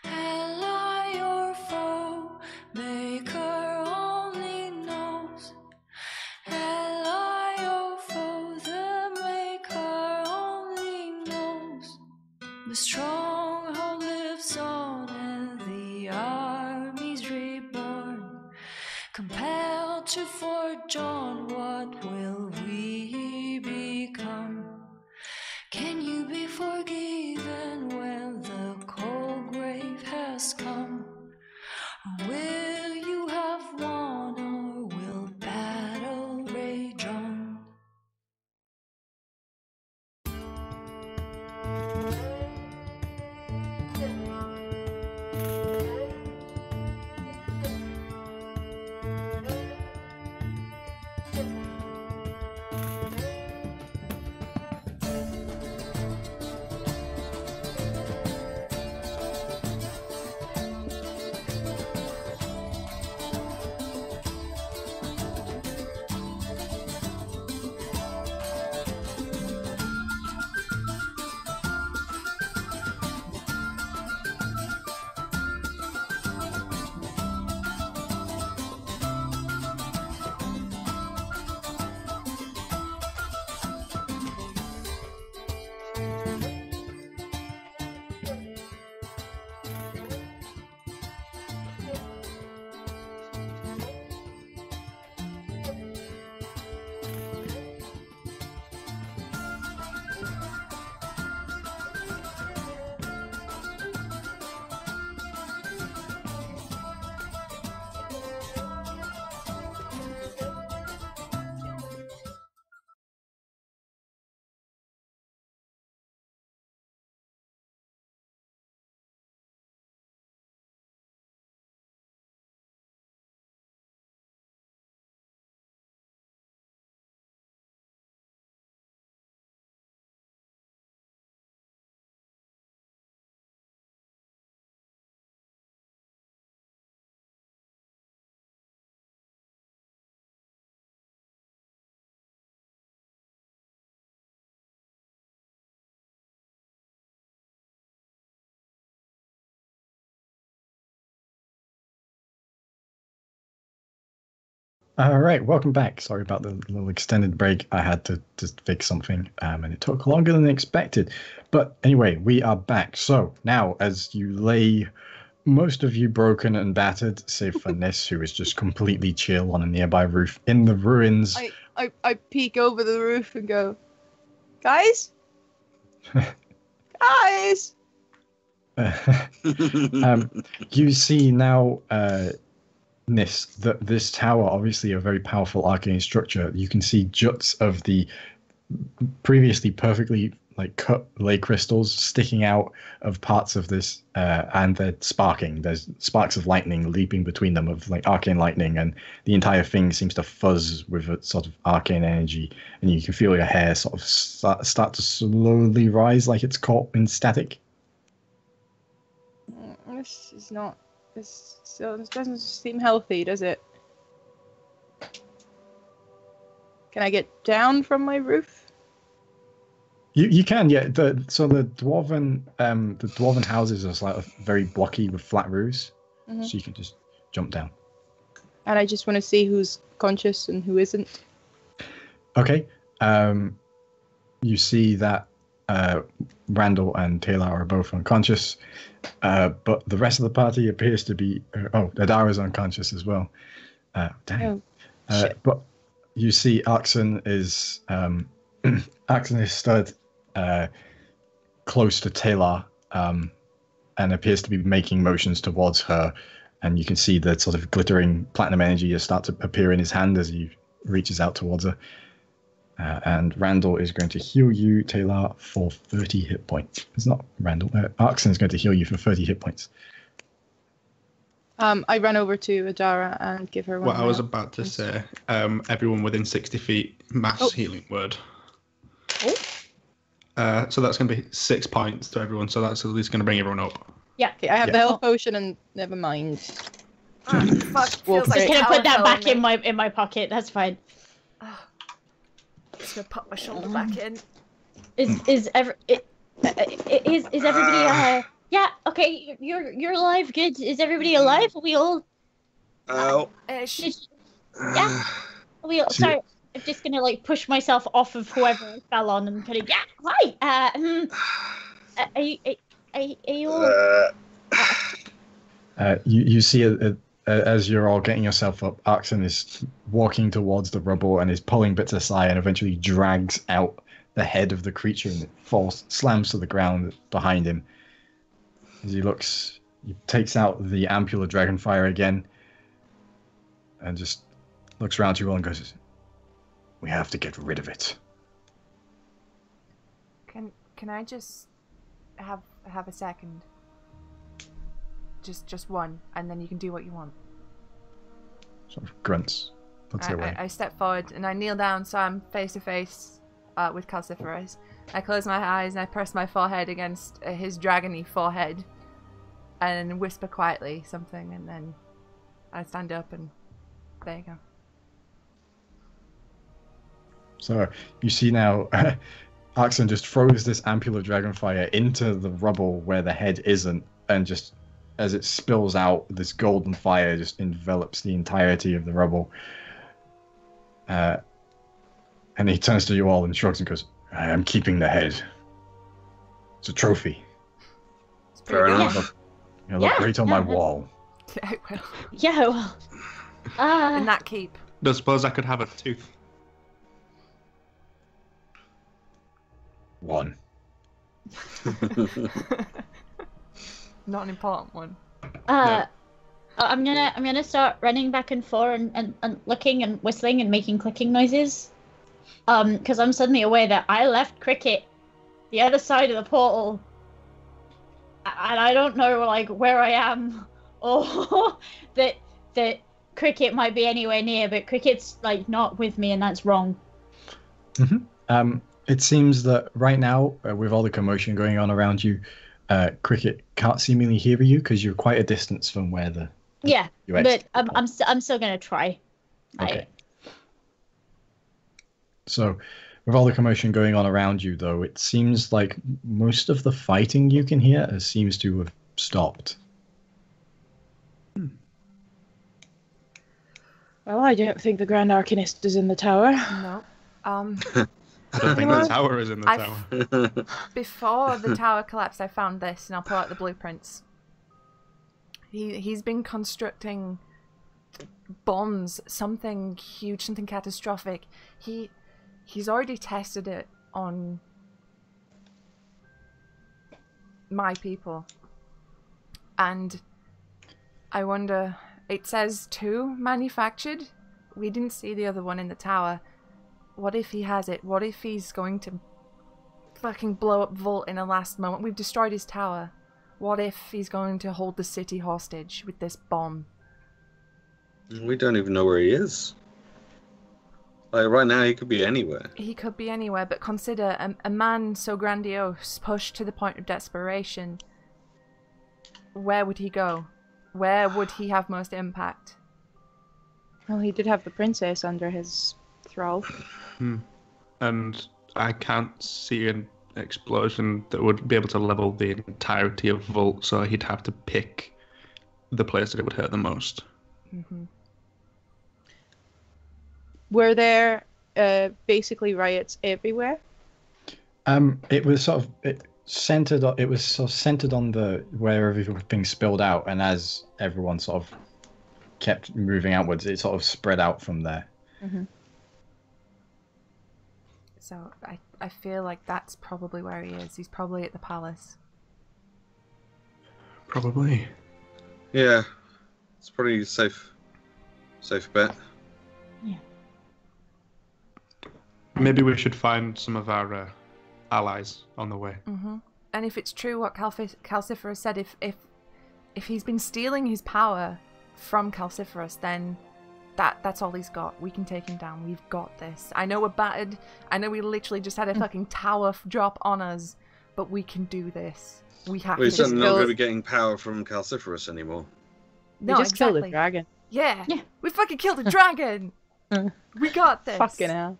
[SPEAKER 7] Ally or foe, maker only knows. Ally or foe, the maker only knows. The stronghold lives on and the army's reborn. Compelled to forge on, what will we become? Can you be forgiven when the cold grave has come? Or will you have won, or will battle rage on?
[SPEAKER 1] All right, welcome back. Sorry about the little extended break. I had to just fix something, and it took longer than expected. But anyway, we are back. So now, as you lay, most of you broken and battered, save for Niss, who is just completely chill on a nearby roof in the ruins.
[SPEAKER 5] I peek over the roof and go, guys? Guys!
[SPEAKER 1] You see now, Niss, that this tower, obviously a very powerful arcane structure. You can see juts of the previously perfectly cut ley crystals sticking out of parts of this, and they're sparking. There's sparks of lightning leaping between them, of arcane lightning, and the entire thing seems to fuzz with a sort of arcane energy, and you can feel your hair sort of start to slowly rise like it's caught in static.
[SPEAKER 5] This is not... This doesn't seem healthy, does it? Can I get down from my roof?
[SPEAKER 1] You can, yeah. The dwarven houses are like very blocky with flat roofs,
[SPEAKER 5] Mhm.
[SPEAKER 1] so you can just jump down.
[SPEAKER 5] And I just want to see who's conscious and who isn't.
[SPEAKER 1] Okay. You see that Randall and Tae'la are both unconscious, but the rest of the party appears to be. Adara's unconscious as well. Dang.
[SPEAKER 5] Oh, shit.
[SPEAKER 1] But you see, Arxan is stood close to Tae'la, and appears to be making motions towards her. And you can see the sort of glittering platinum energy start to appear in his hand as he reaches out towards her. And Randall is going to heal you, Tae'la, for 30 hit points. It's not Randall. Arxan is going to heal you for 30 hit points.
[SPEAKER 5] I run over to Adara and give her one.
[SPEAKER 6] What I was about to say, everyone within 60 feet, mass healing word.
[SPEAKER 5] Oh.
[SPEAKER 6] So that's going to be 6 points to everyone, so that's at least going to bring everyone up.
[SPEAKER 2] Yeah.
[SPEAKER 5] Okay, I have the health potion and never mind.
[SPEAKER 3] Fuck, feels
[SPEAKER 5] Wulfric.
[SPEAKER 3] like
[SPEAKER 2] Just gonna put that
[SPEAKER 3] power
[SPEAKER 2] back
[SPEAKER 3] filling me.
[SPEAKER 2] in my pocket. That's fine.
[SPEAKER 3] Just gonna put my shoulder back in.
[SPEAKER 2] Is everybody? Yeah. Okay. You're alive. Good. Is everybody alive? Are we all?
[SPEAKER 4] Oh.
[SPEAKER 2] Yeah. Are we all? Sorry. I'm just gonna like push myself off of whoever I fell on and kind of hi. Are you all?
[SPEAKER 1] You see as you're all getting yourself up, Arxan is walking towards the rubble and is pulling bits aside and eventually drags out the head of the creature and it slams to the ground behind him. As he takes out the ampular dragonfire again and just looks around you all and goes, "We have to get rid of it."
[SPEAKER 3] Can I just have a second? Just one, and then you can do what you want.
[SPEAKER 1] Sort of grunts, puts it away.
[SPEAKER 3] I step forward and I kneel down so I'm face to face with Calciferus. I close my eyes and I press my forehead against his dragony forehead and whisper quietly something, and then I stand up and there you go.
[SPEAKER 1] So you see now, Arxan just throws this ampular dragonfire into the rubble where the head isn't, and just as it spills out, this golden fire just envelops the entirety of the rubble. And he turns to you all and shrugs and goes, "I am keeping the head. It's a trophy.
[SPEAKER 3] It's pretty
[SPEAKER 4] Fair
[SPEAKER 3] good.
[SPEAKER 4] enough.
[SPEAKER 1] It'll look great on my
[SPEAKER 2] no,
[SPEAKER 1] wall."
[SPEAKER 3] Yeah, it will.
[SPEAKER 2] Yeah. Well.
[SPEAKER 3] And that keep.
[SPEAKER 6] Don't suppose I could have a tooth.
[SPEAKER 1] One.
[SPEAKER 3] Not an important one.
[SPEAKER 2] I'm gonna start running back and forth and looking and whistling and making clicking noises. Because I'm suddenly aware that I left Cricket the other side of the portal, and I don't know like where I am, or that Cricket might be anywhere near, but Cricket's like not with me, and that's wrong.
[SPEAKER 1] Mm-hmm. It seems that right now, with all the commotion going on around you, Cricket can't seemingly hear you because you're quite a distance from where the
[SPEAKER 2] Yeah,
[SPEAKER 1] you
[SPEAKER 2] but
[SPEAKER 1] exited.
[SPEAKER 2] I'm still gonna try.
[SPEAKER 1] Okay. So, with all the commotion going on around you, though, it seems like most of the fighting you can hear seems to have stopped.
[SPEAKER 5] Well, I don't think the Grand Arcanist is in the tower.
[SPEAKER 3] No.
[SPEAKER 6] I don't think the tower is in the tower.
[SPEAKER 3] Before the tower collapsed, I found this, and I'll pull out the blueprints. He's been constructing bombs, something huge, something catastrophic. He's already tested it on my people, and I wonder. It says 2 manufactured. We didn't see the other one in the tower. What if he has it? What if he's going to fucking blow up Volt in a last moment? We've destroyed his tower. What if he's going to hold the city hostage with this bomb?
[SPEAKER 4] We don't even know where he is. Like, right now, he could be anywhere.
[SPEAKER 3] He could be anywhere, but consider a man so grandiose, pushed to the point of desperation. Where would he go? Where would he have most impact?
[SPEAKER 5] Well, he did have the princess under his Thrall.
[SPEAKER 6] And I can't see an explosion that would be able to level the entirety of Vault, so he'd have to pick the place that it would hurt the most.
[SPEAKER 5] Were there basically riots everywhere?
[SPEAKER 1] It was sort of centered on the where everything was being spilled out, and as everyone sort of kept moving outwards, it sort of spread out from there.
[SPEAKER 3] So I feel like that's probably where he is. He's probably at the palace.
[SPEAKER 6] Probably.
[SPEAKER 4] Yeah, it's probably safe bet.
[SPEAKER 2] Yeah.
[SPEAKER 6] Maybe we should find some of our allies on the way.
[SPEAKER 3] And if it's true what Calciferus said, if he's been stealing his power from Calciferus, then that's all he's got. We can take him down. We've got this. I know we're battered. I know we literally just had a fucking tower drop on us, but we can do this. We have
[SPEAKER 4] We're
[SPEAKER 3] to.
[SPEAKER 4] certainly not going to be getting power from Calciferus anymore.
[SPEAKER 3] No,
[SPEAKER 5] We just killed a dragon.
[SPEAKER 3] Yeah.
[SPEAKER 2] Yeah.
[SPEAKER 3] We fucking killed a dragon. We got this.
[SPEAKER 5] Fucking hell.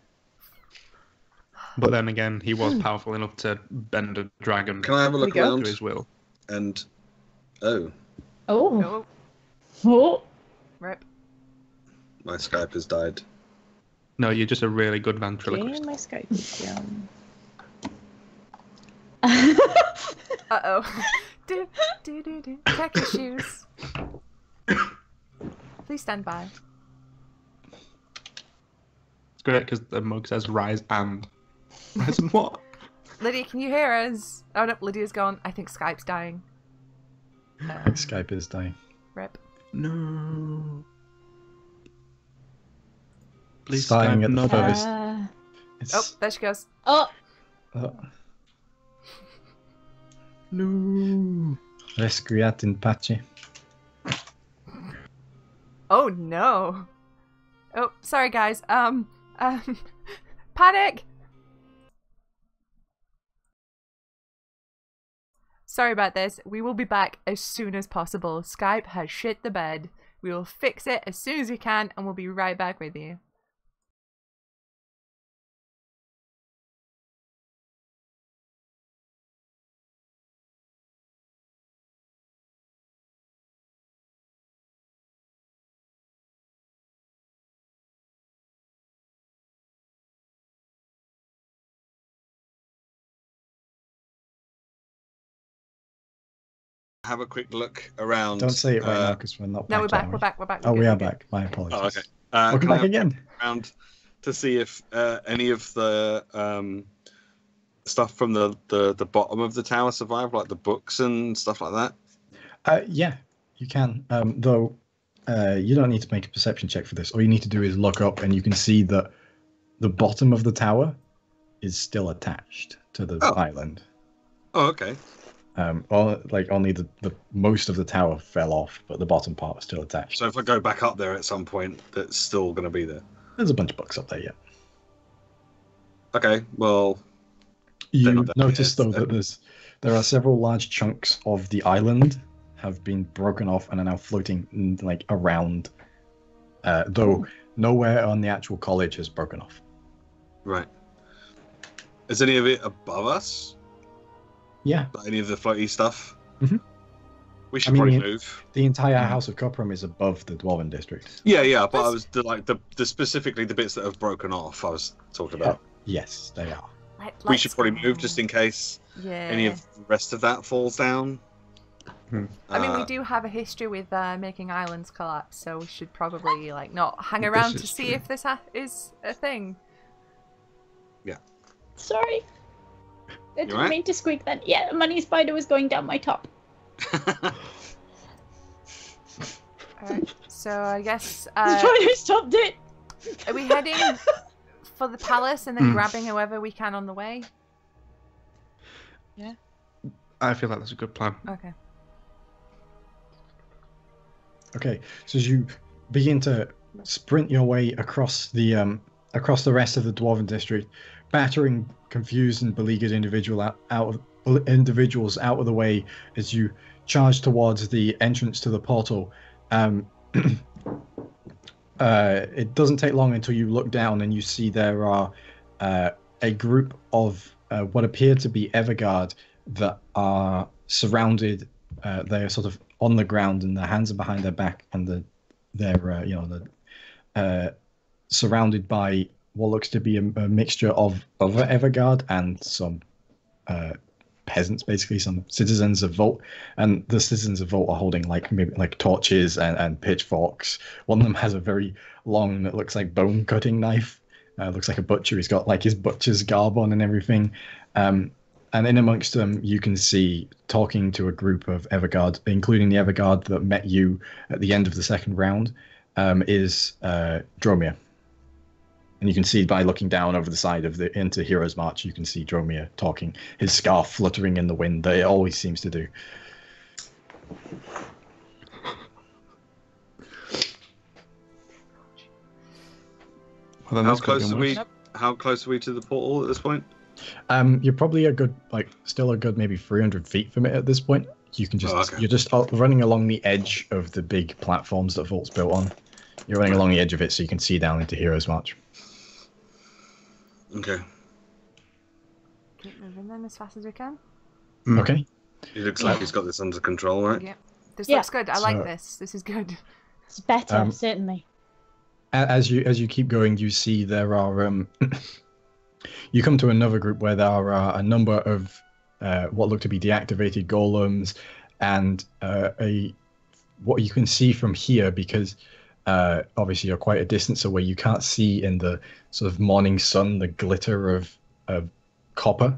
[SPEAKER 6] But then again, he was powerful enough to bend a dragon
[SPEAKER 4] Can I have a look
[SPEAKER 5] we go.
[SPEAKER 4] around?
[SPEAKER 6] to his will.
[SPEAKER 4] And
[SPEAKER 2] Oh.
[SPEAKER 3] Oh,
[SPEAKER 2] Oh.
[SPEAKER 3] rip.
[SPEAKER 4] my Skype has died.
[SPEAKER 6] No, you're just a really good
[SPEAKER 5] Okay,
[SPEAKER 6] ventriloquist.
[SPEAKER 5] my Skype is down.
[SPEAKER 3] Uh-oh. do. Tech issues. Please stand by.
[SPEAKER 6] It's great because the mug says rise and. Rise and what?
[SPEAKER 3] Lydia, can you hear us? Oh no, Lydia's gone. I think Skype's dying.
[SPEAKER 1] I think Skype is dying.
[SPEAKER 3] Rip.
[SPEAKER 6] No. Please
[SPEAKER 1] It's dying
[SPEAKER 6] Skype,
[SPEAKER 1] at the
[SPEAKER 6] no
[SPEAKER 1] furthest.
[SPEAKER 6] dice.
[SPEAKER 1] It's,
[SPEAKER 3] Oh, there she goes.
[SPEAKER 2] Oh.
[SPEAKER 6] No.
[SPEAKER 1] Resquiat in pace.
[SPEAKER 3] Oh no. Oh, sorry guys. Panic. Sorry about this. We will be back as soon as possible. Skype has shit the bed. We will fix it as soon as we can, and we'll be right back with you.
[SPEAKER 4] Have a quick look around.
[SPEAKER 1] Don't say it right now because we're not.
[SPEAKER 3] No, we're back.
[SPEAKER 1] are
[SPEAKER 3] We're back. We're back.
[SPEAKER 1] Oh,
[SPEAKER 3] We're
[SPEAKER 1] we
[SPEAKER 3] good,
[SPEAKER 1] are
[SPEAKER 3] we're good.
[SPEAKER 1] back. My apologies.
[SPEAKER 4] Oh, okay.
[SPEAKER 1] Welcome
[SPEAKER 4] Can I
[SPEAKER 1] back
[SPEAKER 4] have
[SPEAKER 1] again.
[SPEAKER 4] around to see if any of the stuff from the bottom of the tower survived, like the books and stuff like that.
[SPEAKER 1] Yeah, you can. Though you don't need to make a perception check for this. All you need to do is look up, and you can see that the bottom of the tower is still attached to the island.
[SPEAKER 4] Oh, okay.
[SPEAKER 1] Only the most of the tower fell off, but the bottom part was still attached.
[SPEAKER 4] So if I go back up there at some point, that's still going to be there.
[SPEAKER 1] There's a bunch of books up there, yeah.
[SPEAKER 4] Okay, well,
[SPEAKER 1] You
[SPEAKER 4] not
[SPEAKER 1] notice
[SPEAKER 4] dead,
[SPEAKER 1] though that there are several large chunks of the island have been broken off and are now floating around. Though nowhere on the actual college has broken off.
[SPEAKER 4] right. Is any of it above us?
[SPEAKER 1] Yeah,
[SPEAKER 4] Like any of the floaty stuff?
[SPEAKER 1] Mhm.
[SPEAKER 4] We should
[SPEAKER 1] I mean,
[SPEAKER 4] probably
[SPEAKER 1] the-
[SPEAKER 4] move.
[SPEAKER 1] the entire House of Copperum is above the Dwarven district.
[SPEAKER 4] Yeah, but I was the specifically the bits that have broken off. I was talking about.
[SPEAKER 1] Yes, they are.
[SPEAKER 4] We should probably move just in case
[SPEAKER 3] Yeah.
[SPEAKER 4] any of the rest of that falls down.
[SPEAKER 3] I mean, we do have a history with making islands collapse, so we should probably not hang around
[SPEAKER 6] This
[SPEAKER 3] to
[SPEAKER 6] is
[SPEAKER 3] see
[SPEAKER 6] true.
[SPEAKER 3] if this is a thing.
[SPEAKER 2] Sorry. I didn't
[SPEAKER 4] right?
[SPEAKER 2] mean to squeak that. Yeah, the money spider was going down my top.
[SPEAKER 3] Alright, so I guess
[SPEAKER 2] The spider stopped it.
[SPEAKER 3] are we heading for the palace and then grabbing whoever we can on the way?
[SPEAKER 6] I feel like that's a good plan.
[SPEAKER 3] Okay.
[SPEAKER 1] Okay, so as you begin to sprint your way across the rest of the Dwarven district, battering confused and beleaguered individuals out of the way as you charge towards the entrance to the portal, It doesn't take long until you look down and you see there are a group of what appear to be Everguard that are surrounded. They are sort of on the ground and their hands are behind their back, and they're surrounded by what looks to be a mixture of other Everguard and some peasants, basically some citizens of Volt. And the citizens of Volt are holding like torches and pitchforks. One of them has a very long, that looks like bone cutting knife. Looks like a butcher. He's got like his butcher's garb on and everything. And in amongst them, you can see talking to a group of Everguard, including the Everguard that met you at the end of the second round, is Dromir. And you can see by looking down over the side of into Hero's March, you can see Dromir talking, his scarf fluttering in the wind that it always seems to do.
[SPEAKER 6] Well,
[SPEAKER 4] How close are we? How close are we to the portal at this point?
[SPEAKER 1] You're probably still a good maybe 300 feet from it at this point. You can just you're just running along the edge of the big platforms that Volt's built on. You're running along the edge of it so you can see down into Hero's March.
[SPEAKER 4] Okay.
[SPEAKER 3] Keep moving then as fast as we can.
[SPEAKER 1] Okay.
[SPEAKER 4] He looks like he's got this under control, right?
[SPEAKER 3] Yeah. This looks good. I like this. This is good.
[SPEAKER 2] It's better, certainly.
[SPEAKER 1] As you keep going, you see there are you come to another group where there are a number of what look to be deactivated golems, and what you can see from here, because obviously you're quite a distance away, you can't see in the sort of morning sun the glitter of copper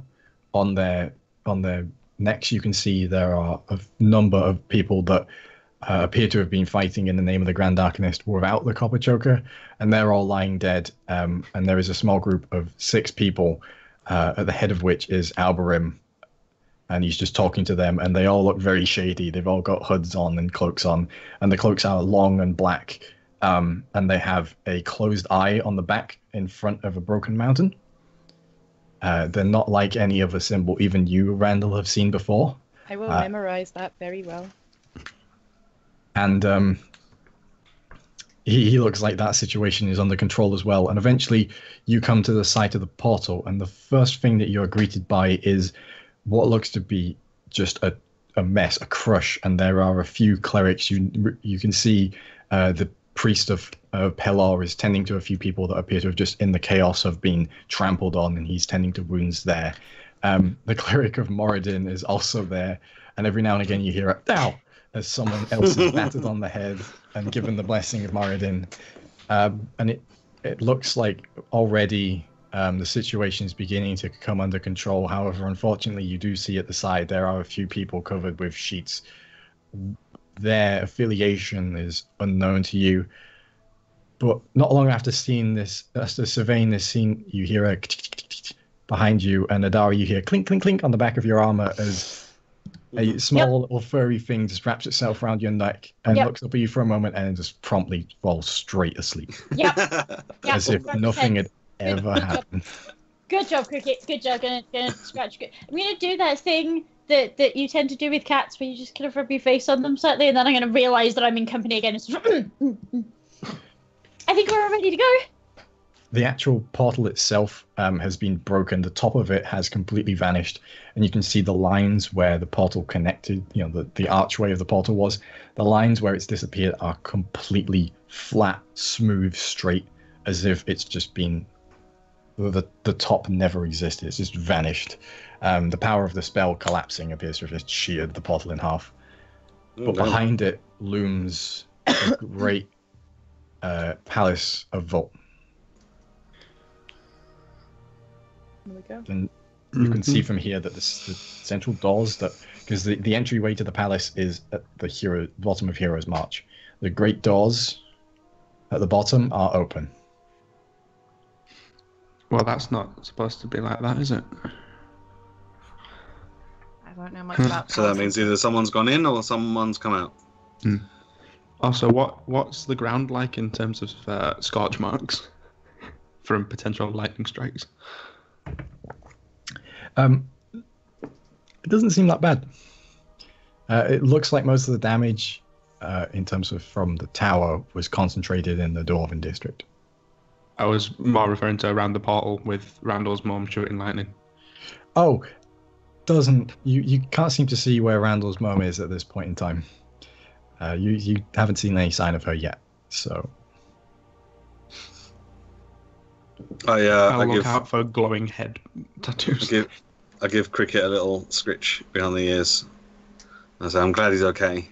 [SPEAKER 1] on their necks. You can see there are a number of people that appear to have been fighting in the name of the Grand Arcanist without the copper choker, and they're all lying dead. And there is a small group of 6 people, at the head of which is Alberim, and he's just talking to them, and they all look very shady. They've all got hoods on and cloaks on, and the cloaks are long and black, and they have a closed eye on the back in front of a broken mountain. They're not like any other symbol even you, Randall, have seen before.
[SPEAKER 5] I will memorize that very well.
[SPEAKER 1] And he looks like that situation is under control as well. And eventually you come to the site of the portal, and the first thing that you're greeted by is what looks to be just a mess, a crush. And there are a few clerics. You can see the priest of Pelor is tending to a few people that appear to have just in the chaos have been trampled on, and he's tending to wounds there. The cleric of Moradin is also there, and every now and again you hear a "ow" as someone else is battered on the head and given the blessing of Moradin. And it looks like already the situation is beginning to come under control. However, unfortunately, you do see at the side there are a few people covered with sheets. Their affiliation is unknown to you, but not long after surveying this scene, you hear a behind you, and Adara, you hear clink, clink, clink on the back of your armor as a small little furry thing just wraps itself around your neck and looks up at you for a moment and just promptly falls straight asleep. As if nothing had ever happened.
[SPEAKER 2] Good job, Cricket. Good job. Gonna scratch. I'm gonna do that thing that you tend to do with cats, where you just kind of rub your face on them slightly, and then I'm gonna realise that I'm in company again. I think we're ready to go.
[SPEAKER 1] The actual portal itself has been broken. The top of it has completely vanished, and you can see the lines where the portal connected, the archway of the portal was. The lines where it's disappeared are completely flat, smooth, straight, as if it's just been, the top never existed. It's just vanished. The power of the spell collapsing appears to have just sheared the portal in half. But behind it looms a great palace of Volt.
[SPEAKER 5] There we go.
[SPEAKER 1] And you can see from here that the central doors, because the entryway to the palace is at the bottom of Hero's March. The great doors at the bottom are open.
[SPEAKER 6] Well, that's not supposed to be like that, is it?
[SPEAKER 3] I don't know much about
[SPEAKER 4] So that means either someone's gone in or someone's come out.
[SPEAKER 6] Also, what's the ground like in terms of scorch marks from potential lightning strikes?
[SPEAKER 1] It doesn't seem that bad. It looks like most of the damage in terms of from the tower, was concentrated in the Dwarven district.
[SPEAKER 6] I was more referring to around the portal with Randall's mom shooting lightning.
[SPEAKER 1] Oh, you can't seem to see where Randall's mom is at this point in time. You haven't seen any sign of her yet, so.
[SPEAKER 6] I'll look out for glowing head tattoos.
[SPEAKER 4] I give Cricket a little scritch behind the ears. I say, I'm glad he's okay.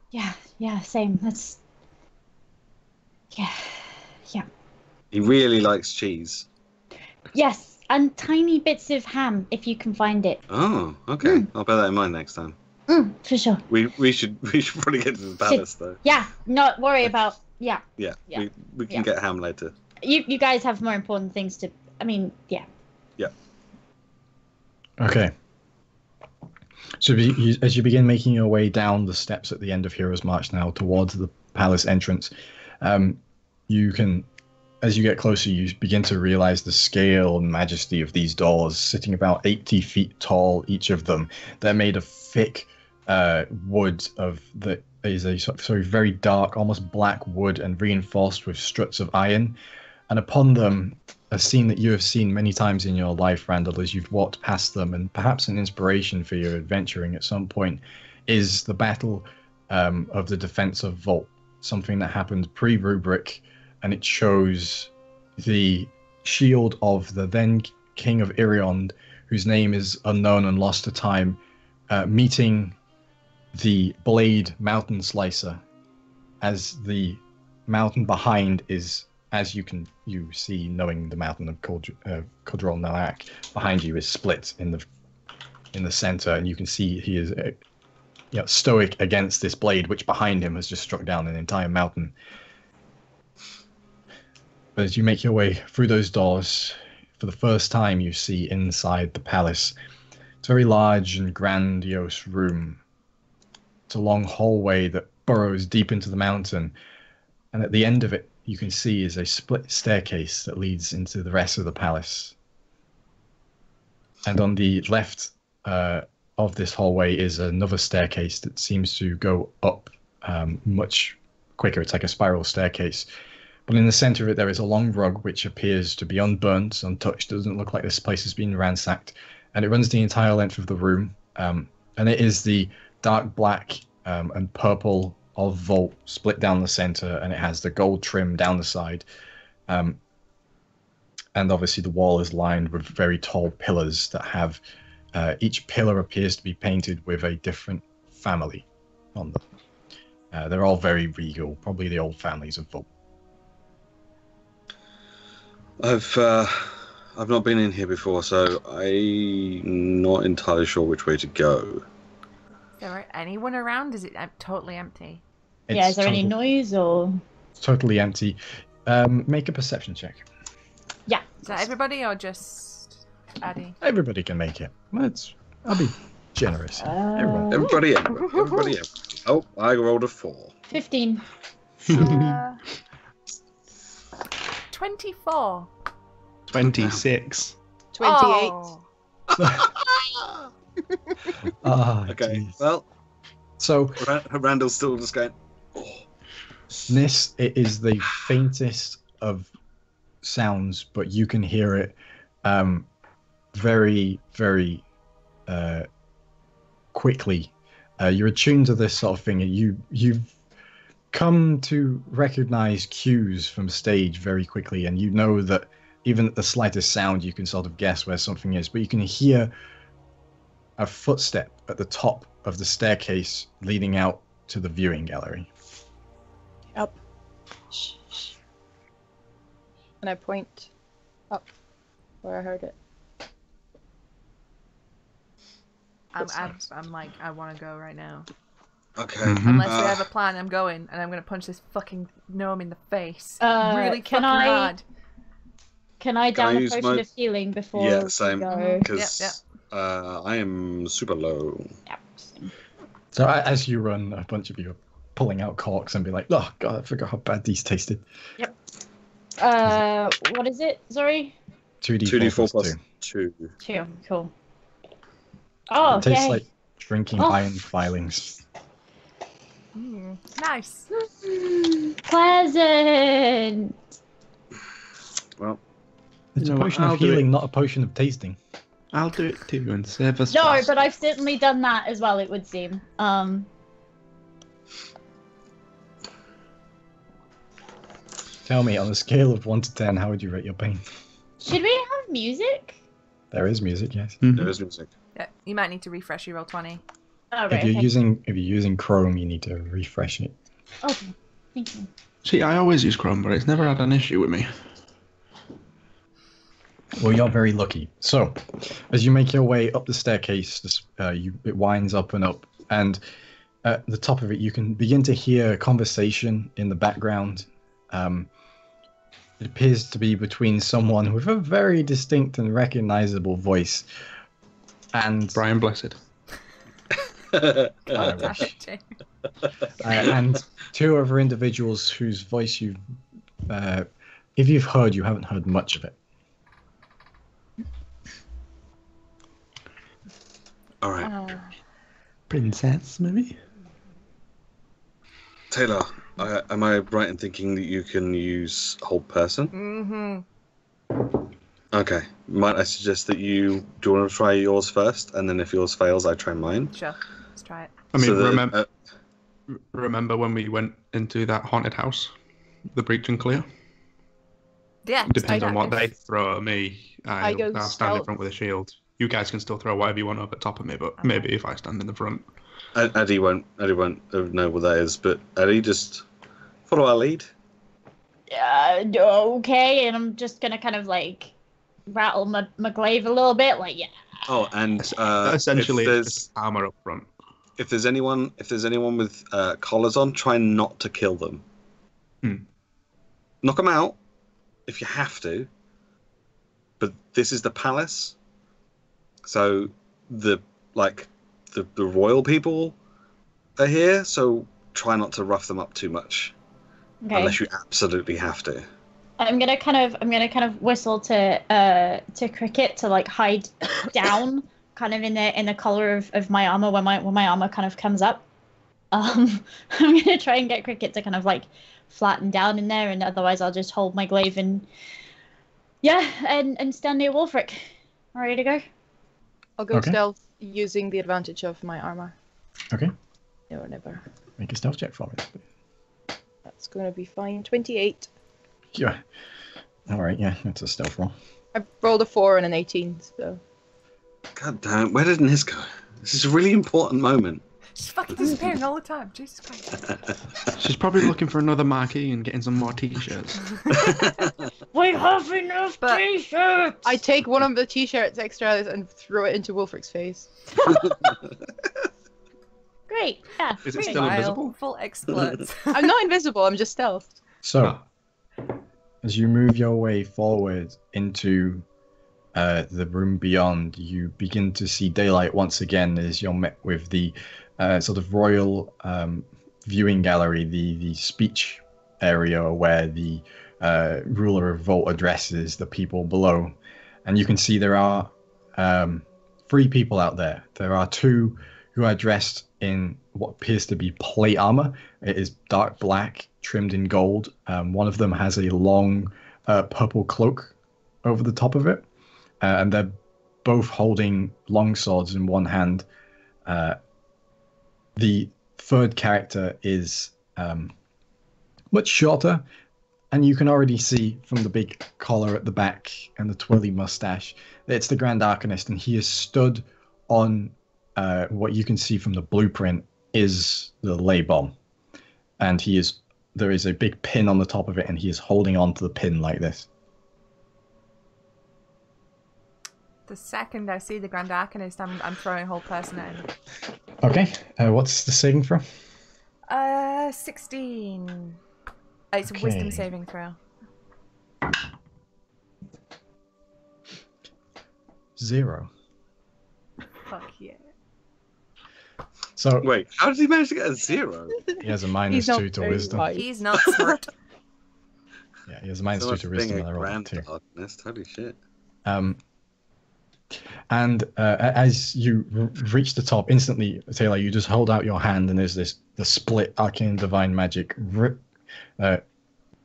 [SPEAKER 2] Yeah, same. That's. Yeah.
[SPEAKER 4] He really likes cheese.
[SPEAKER 2] Yes, and tiny bits of ham if you can find it.
[SPEAKER 4] Oh, okay. I'll bear that in mind next time.
[SPEAKER 2] For sure.
[SPEAKER 4] We should probably get to the palace though.
[SPEAKER 2] Yeah, not worry about. Yeah.
[SPEAKER 4] Yeah. We can get ham later.
[SPEAKER 2] You guys have more important things to. I mean, yeah.
[SPEAKER 4] Yeah.
[SPEAKER 1] Okay. So as you begin making your way down the steps at the end of Hero's March now towards the palace entrance, you can, as you get closer, you begin to realize the scale and majesty of these doors, sitting about 80 feet tall, each of them. They're made of thick wood that is a sort of very dark, almost black wood, and reinforced with struts of iron. And upon them, a scene that you have seen many times in your life, Randall, as you've walked past them, and perhaps an inspiration for your adventuring at some point, is the battle of the defense of Volt, something that happened pre-Rubric, and it shows the shield of the then King of Iriond, whose name is unknown and lost to time, meeting the Blade Mountain Slicer, as the mountain behind is, as you see, knowing the mountain of Kudrol Narak behind you is split in the center, and you can see he is stoic against this blade, which behind him has just struck down an entire mountain. But as you make your way through those doors, for the first time you see inside the palace. It's a very large and grandiose room. It's a long hallway that burrows deep into the mountain, and at the end of it you can see is a split staircase that leads into the rest of the palace. And on the left of this hallway is another staircase that seems to go up much quicker. It's like a spiral staircase. But in the center of it, there is a long rug which appears to be unburnt, untouched. Doesn't look like this place has been ransacked. And it runs the entire length of the room. And it is the dark black and purple of Volt split down the center, and it has the gold trim down the side. And obviously the wall is lined with very tall pillars that have, each pillar appears to be painted with a different family on them. They're all very regal, probably the old families of Volt.
[SPEAKER 4] I've not been in here before, so I'm not entirely sure which way to go.
[SPEAKER 3] Is there anyone around? Is it totally empty?
[SPEAKER 2] Is there any noise or?
[SPEAKER 1] It's totally empty. Make a perception check.
[SPEAKER 2] Yeah.
[SPEAKER 3] Is that everybody or just Addy?
[SPEAKER 1] Everybody can make it. I'll be generous.
[SPEAKER 4] Everybody in. Oh, I rolled a 4.
[SPEAKER 2] 15.
[SPEAKER 3] 24.
[SPEAKER 6] 26.
[SPEAKER 5] 28.
[SPEAKER 3] Oh.
[SPEAKER 4] Okay,
[SPEAKER 1] geez.
[SPEAKER 4] well,
[SPEAKER 1] so
[SPEAKER 4] Randall's still just going,
[SPEAKER 1] Niss, it is the faintest of sounds, but you can hear it very, very quickly. You're attuned to this sort of thing, and you've come to recognize cues from stage very quickly, and you know that even at the slightest sound you can sort of guess where something is, but you can hear a footstep at the top of the staircase leading out to the viewing gallery.
[SPEAKER 5] Up. Shh. And I point up where I heard it.
[SPEAKER 3] I'm like, I want to go right now.
[SPEAKER 4] okay.
[SPEAKER 3] Unless we have a plan, I'm going, and I'm going to punch this fucking gnome in the face. Really
[SPEAKER 2] can
[SPEAKER 3] fucking
[SPEAKER 2] I-
[SPEAKER 3] hard.
[SPEAKER 2] Can I
[SPEAKER 4] Can I
[SPEAKER 2] down a
[SPEAKER 4] use
[SPEAKER 2] potion
[SPEAKER 4] my-
[SPEAKER 2] of healing before
[SPEAKER 4] Yeah,
[SPEAKER 2] we
[SPEAKER 4] same.
[SPEAKER 2] go?
[SPEAKER 4] Because I am super low.
[SPEAKER 2] Yep.
[SPEAKER 1] So as you run, a bunch of you are pulling out corks and be like, oh god, I forgot how bad these tasted.
[SPEAKER 2] What is it? Sorry?
[SPEAKER 1] 2d4
[SPEAKER 4] plus
[SPEAKER 1] 2.
[SPEAKER 4] 2.
[SPEAKER 2] 2. Cool. Oh,
[SPEAKER 1] It tastes
[SPEAKER 2] okay.
[SPEAKER 1] like drinking
[SPEAKER 2] Oh.
[SPEAKER 1] iron filings.
[SPEAKER 3] Nice.
[SPEAKER 2] Pleasant.
[SPEAKER 4] Well,
[SPEAKER 1] It's
[SPEAKER 6] You
[SPEAKER 1] a
[SPEAKER 6] know what,
[SPEAKER 1] potion
[SPEAKER 6] I'll
[SPEAKER 1] of
[SPEAKER 6] do it.
[SPEAKER 1] healing, not a potion of tasting.
[SPEAKER 6] I'll do it too and save us.
[SPEAKER 2] No,
[SPEAKER 6] fast.
[SPEAKER 2] but I've certainly done that as well, it would seem.
[SPEAKER 1] Tell me, on a scale of 1 to 10, how would you rate your pain?
[SPEAKER 2] Should we have music?
[SPEAKER 1] There is music, yes.
[SPEAKER 6] Mhm.
[SPEAKER 4] there is music.
[SPEAKER 3] Yeah, you might need to refresh your roll 20.
[SPEAKER 2] Oh, right,
[SPEAKER 1] If you're
[SPEAKER 2] okay.
[SPEAKER 1] using Chrome, you need to refresh it.
[SPEAKER 2] Okay, thank you.
[SPEAKER 6] See, I always use Chrome, but it's never had an issue with me.
[SPEAKER 1] Well, you're very lucky. So, as you make your way up the staircase, it winds up and up, and at the top of it, you can begin to hear a conversation in the background. It appears to be between someone with a very distinct and recognizable voice, and
[SPEAKER 6] Brian Blessed.
[SPEAKER 1] I wish. And two other individuals whose voice if you've heard, you haven't heard much of it.
[SPEAKER 4] All right,
[SPEAKER 6] Princess, maybe?
[SPEAKER 4] Tae'la, am I right in thinking that you can use hold person?
[SPEAKER 3] Mm-hmm.
[SPEAKER 4] Okay. Might I suggest that do you want to try yours first, and then if yours fails, I try mine?
[SPEAKER 3] Sure. Let's try it.
[SPEAKER 6] I mean,
[SPEAKER 4] So that,
[SPEAKER 6] remember when we went into that haunted house? The breach and clear?
[SPEAKER 3] Yeah.
[SPEAKER 6] Depends on what
[SPEAKER 3] if-
[SPEAKER 6] they throw at me.
[SPEAKER 5] I go
[SPEAKER 6] I'll stand in
[SPEAKER 5] stealth.
[SPEAKER 6] front with a shield. You guys can still throw whatever you want over top of me, but maybe if I stand in the front.
[SPEAKER 4] Eddie won't know what that is, but Eddie, just follow our lead.
[SPEAKER 2] Okay, and I'm just gonna kind of like rattle my glaive a little bit, like, yeah.
[SPEAKER 4] Oh, and
[SPEAKER 6] Essentially,
[SPEAKER 4] if
[SPEAKER 6] it's
[SPEAKER 4] there's,
[SPEAKER 6] just armor up front.
[SPEAKER 4] if there's anyone with collars on, try not to kill them. Knock them out if you have to. But this is the palace, so the royal people are here. So try not to rough them up too much,
[SPEAKER 2] Okay.
[SPEAKER 4] unless you absolutely have to.
[SPEAKER 2] I'm gonna kind of whistle to Cricket to like hide down, kind of in the collar of my armor when my armor kind of comes up. I'm gonna try and get Cricket to kind of like flatten down in there, and otherwise I'll just hold my glaive and stand near Wulfric. Ready to go?
[SPEAKER 5] I'll go
[SPEAKER 1] Okay.
[SPEAKER 5] stealth using the advantage of my armor.
[SPEAKER 1] Okay,
[SPEAKER 5] No, never.
[SPEAKER 1] make a stealth check for me.
[SPEAKER 5] That's going to be fine. 28.
[SPEAKER 1] Yeah. All right. Yeah, that's a stealth roll.
[SPEAKER 5] I rolled a 4 and an 18, so.
[SPEAKER 4] God damn, where did Niss go? This is a really important moment.
[SPEAKER 3] She's fucking disappearing all the time. Jesus Christ.
[SPEAKER 6] She's probably looking for another marquee and getting some more t-shirts.
[SPEAKER 2] We have enough
[SPEAKER 3] But-
[SPEAKER 2] t-shirts.
[SPEAKER 5] I take one of the t-shirts extras and throw it into Wulfric's face.
[SPEAKER 2] Great. Yeah.
[SPEAKER 6] Is it
[SPEAKER 2] great.
[SPEAKER 6] still invisible?
[SPEAKER 3] Vile, full explodes.
[SPEAKER 5] I'm not invisible, I'm just stealthed.
[SPEAKER 1] So, as you move your way forward into the room beyond, you begin to see daylight once again as you're met with the sort of royal viewing gallery, the speech area where the ruler of Vault addresses the people below. And you can see there are 3 people out there. There are 2 who are dressed in what appears to be plate armor. It is dark black, trimmed in gold. One of them has a long purple cloak over the top of it. And they're both holding long swords in one hand. The third character is much shorter, and you can already see from the big collar at the back and the twirly mustache that it's the Grand Arcanist, and he is stood on what you can see from the blueprint is the lay bomb. And there is a big pin on the top of it, and he is holding on to the pin like this.
[SPEAKER 3] The second I see the Grand Arcanist, I'm throwing whole person at him.
[SPEAKER 1] Okay, what's the saving throw?
[SPEAKER 3] 16. It's a wisdom
[SPEAKER 1] Okay.
[SPEAKER 3] saving throw.
[SPEAKER 1] 0.
[SPEAKER 3] Fuck yeah.
[SPEAKER 1] So
[SPEAKER 4] Wait, how did he manage to get a 0?
[SPEAKER 1] he has a minus
[SPEAKER 5] He's not
[SPEAKER 1] 2 to
[SPEAKER 5] very
[SPEAKER 1] wisdom.
[SPEAKER 5] wise.
[SPEAKER 3] He's not smart.
[SPEAKER 1] Yeah, he has a minus
[SPEAKER 4] So
[SPEAKER 1] 2
[SPEAKER 4] much
[SPEAKER 1] to
[SPEAKER 4] for being
[SPEAKER 1] wisdom,
[SPEAKER 4] a
[SPEAKER 1] and I rolled a
[SPEAKER 4] grand
[SPEAKER 1] 2.
[SPEAKER 4] arcanist. Holy shit.
[SPEAKER 1] And as you reach the top, instantly, Tae'la, you just hold out your hand, and there's the split arcane divine magic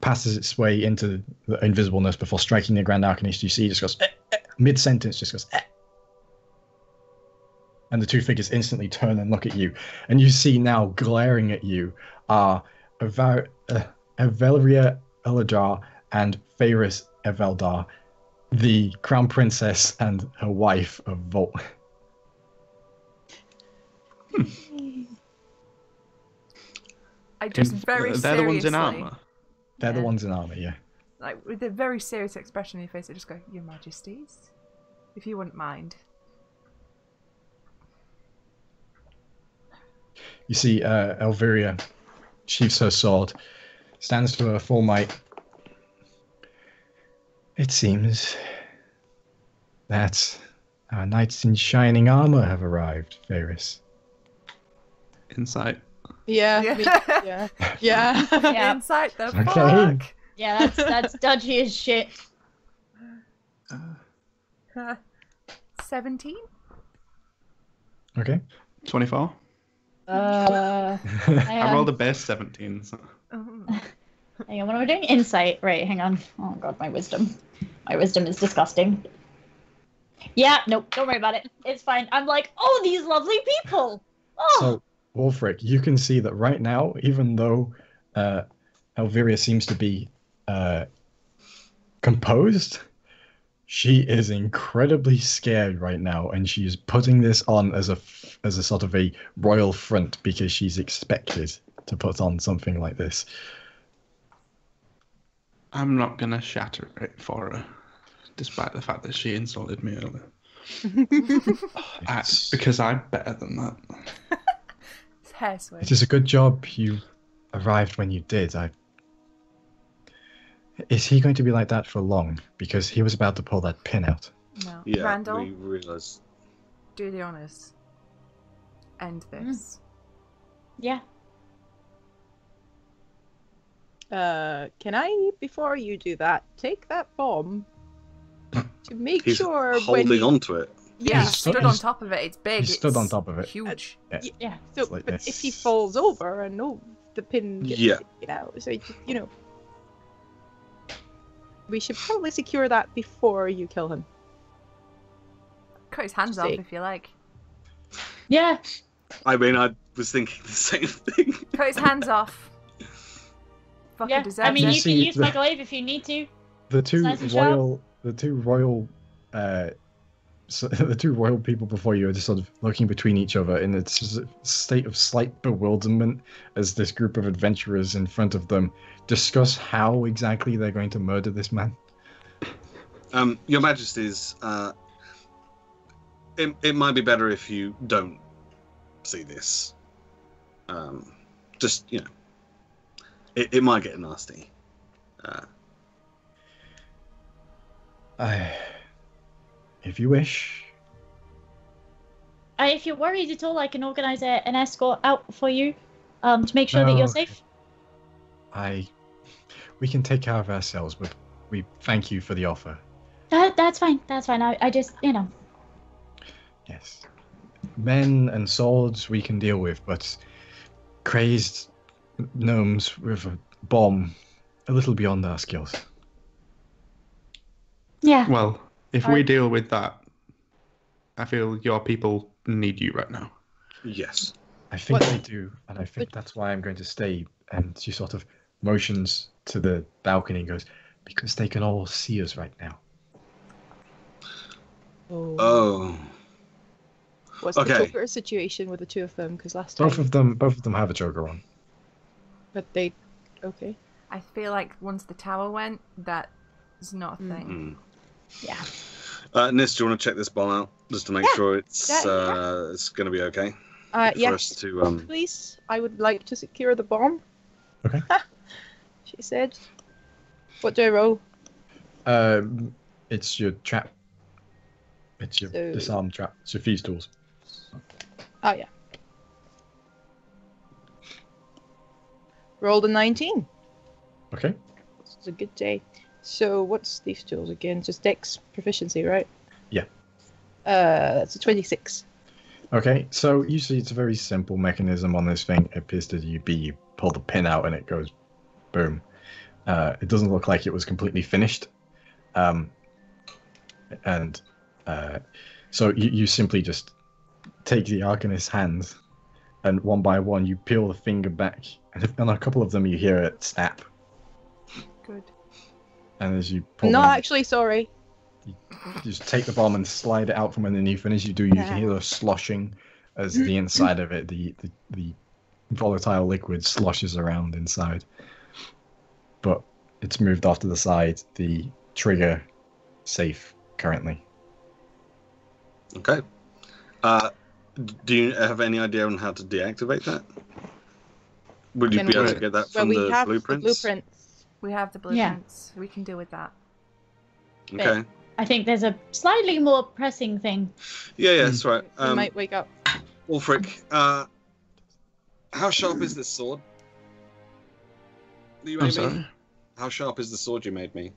[SPEAKER 1] passes its way into the invisibleness before striking the Grand Arcanist. You see, just goes mid-sentence, just goes. And the two figures instantly turn and look at you, and you see now glaring at you are Avelia Elajar and Ferris Eveldar, the Crown Princess and her wife of Volt.
[SPEAKER 3] I just very
[SPEAKER 6] They're
[SPEAKER 3] seriously.
[SPEAKER 6] the ones in armor.
[SPEAKER 1] They're the ones in armor, yeah.
[SPEAKER 3] Like with a very serious expression in your face, I just go, "Your Majesties, if you wouldn't mind."
[SPEAKER 1] You see, Elviria sheaths her sword, stands to her full might. It seems that our knights in shining armor have arrived, Ferris.
[SPEAKER 6] Insight.
[SPEAKER 5] Yeah.
[SPEAKER 3] Yeah.
[SPEAKER 5] Yeah.
[SPEAKER 2] Yeah.
[SPEAKER 3] Insight the
[SPEAKER 1] Okay.
[SPEAKER 3] fuck.
[SPEAKER 2] Yeah, that's dodgy as shit.
[SPEAKER 3] 17.
[SPEAKER 1] Okay.
[SPEAKER 6] 24.
[SPEAKER 2] Hang
[SPEAKER 6] I
[SPEAKER 2] on.
[SPEAKER 6] rolled a base 17. So.
[SPEAKER 2] Hang on, what am I doing? Insight. Right, hang on. Oh god, my wisdom. My wisdom is disgusting. Yeah, nope, don't worry about it. It's fine. I'm like, oh, these lovely people. Oh.
[SPEAKER 1] So, Wulfric, you can see that right now, even though Elviria seems to be composed, she is incredibly scared right now, and she's putting this on as a sort of a royal front because she's expected to put on something like this.
[SPEAKER 6] I'm not going to shatter it for her, despite the fact that she insulted me earlier. Because I'm better than that.
[SPEAKER 3] It's hair swing.
[SPEAKER 1] It is a good job you arrived when you did. Is he going to be like that for long? Because he was about to pull that pin out.
[SPEAKER 3] No.
[SPEAKER 4] Yeah,
[SPEAKER 3] Randall,
[SPEAKER 4] we realise.
[SPEAKER 3] do the honors. End this.
[SPEAKER 2] Yeah.
[SPEAKER 5] Can I, before you do that, take that bomb to make
[SPEAKER 4] He's
[SPEAKER 5] sure
[SPEAKER 4] holding onto it.
[SPEAKER 3] Yeah,
[SPEAKER 1] He's
[SPEAKER 3] stood
[SPEAKER 1] stood-
[SPEAKER 3] on top of it. It's big.
[SPEAKER 1] he stood on
[SPEAKER 3] it's
[SPEAKER 1] top of it.
[SPEAKER 3] Huge.
[SPEAKER 2] Yeah.
[SPEAKER 5] So,
[SPEAKER 1] It's like
[SPEAKER 5] but
[SPEAKER 1] this.
[SPEAKER 5] if he falls over and the pin gets
[SPEAKER 4] Yeah.
[SPEAKER 5] taken out, so we should probably secure that before you kill him.
[SPEAKER 3] Cut his hands off
[SPEAKER 5] See.
[SPEAKER 3] if you like.
[SPEAKER 2] Yeah.
[SPEAKER 4] I mean, I was thinking the same thing.
[SPEAKER 3] Cut his hands off. Fucking
[SPEAKER 2] Yeah.
[SPEAKER 3] deserves
[SPEAKER 2] I mean,
[SPEAKER 3] it.
[SPEAKER 2] you can
[SPEAKER 1] See,
[SPEAKER 2] use my glaive if you need to.
[SPEAKER 1] The two
[SPEAKER 2] Nice and sharp.
[SPEAKER 1] royal the two royal people before you are just sort of looking between each other in a state of slight bewilderment as this group of adventurers in front of them discuss how exactly they're going to murder this man.
[SPEAKER 4] Your Majesties, it might be better if you don't see this. Just, it might get nasty.
[SPEAKER 1] If you wish.
[SPEAKER 2] If you're worried at all, I can organise an escort out for you to make sure that
[SPEAKER 1] No.
[SPEAKER 2] you're safe.
[SPEAKER 1] We can take care of ourselves, but we thank you for the offer.
[SPEAKER 2] That's fine. That's fine. I just,
[SPEAKER 1] Yes. Men and swords we can deal with, but crazed gnomes with a bomb, a little beyond our skills.
[SPEAKER 2] Yeah.
[SPEAKER 6] Well, if we deal with that, I feel your people need you right now.
[SPEAKER 4] Yes.
[SPEAKER 1] I think
[SPEAKER 5] What-
[SPEAKER 1] they do, and I think that's why I'm going to stay. And she sort of motions to the balcony and goes, because they can all see us right now.
[SPEAKER 4] Oh.
[SPEAKER 5] What's
[SPEAKER 4] Okay.
[SPEAKER 5] the Joker situation with the two of them? Because last time,
[SPEAKER 1] Both of them have a joker on.
[SPEAKER 5] but they, okay.
[SPEAKER 3] I feel like once the tower went, that is not a thing.
[SPEAKER 2] Yeah.
[SPEAKER 4] Niss, do you want to check this bomb out just to make sure it's it's going to be okay? For us
[SPEAKER 5] Yes,
[SPEAKER 4] to
[SPEAKER 5] please. I would like to secure the bomb.
[SPEAKER 1] Okay.
[SPEAKER 5] She said. What do I roll?
[SPEAKER 1] It's your trap. It's your
[SPEAKER 5] So-
[SPEAKER 1] disarm trap. It's your thieves' tools.
[SPEAKER 5] Oh yeah. Rolled a 19.
[SPEAKER 1] Okay.
[SPEAKER 5] This is a good day. So what's these tools again? Just Dex proficiency, right?
[SPEAKER 1] Yeah.
[SPEAKER 5] That's a 26.
[SPEAKER 1] Okay, so usually it's a very simple mechanism on this thing. It appears to be you pull the pin out and it goes boom. It doesn't look like it was completely finished. So you simply just take the Arcanist's hands and one by one you peel the finger back, and on a couple of them you hear it snap.
[SPEAKER 3] Good.
[SPEAKER 1] And as you pull
[SPEAKER 5] Not
[SPEAKER 1] them,
[SPEAKER 5] actually sorry.
[SPEAKER 1] you just take the bomb and slide it out from underneath, and as you do, you can hear the sloshing as the inside of it, the volatile liquid sloshes around inside. But it's moved off to the side. The trigger safe currently.
[SPEAKER 4] Okay. Do you have any idea on how to deactivate that? Would you be able to get that from
[SPEAKER 5] we
[SPEAKER 4] the
[SPEAKER 5] have
[SPEAKER 4] blueprints?
[SPEAKER 5] the blueprints.
[SPEAKER 3] We have the blueprints. We can deal with that.
[SPEAKER 4] Okay.
[SPEAKER 2] I think there's a slightly more pressing thing.
[SPEAKER 4] Yeah, that's right.
[SPEAKER 5] We might wake up.
[SPEAKER 4] Wulfric, how sharp is this sword that you
[SPEAKER 6] I'm
[SPEAKER 4] made
[SPEAKER 6] sorry.
[SPEAKER 4] me? How sharp is the sword you made me?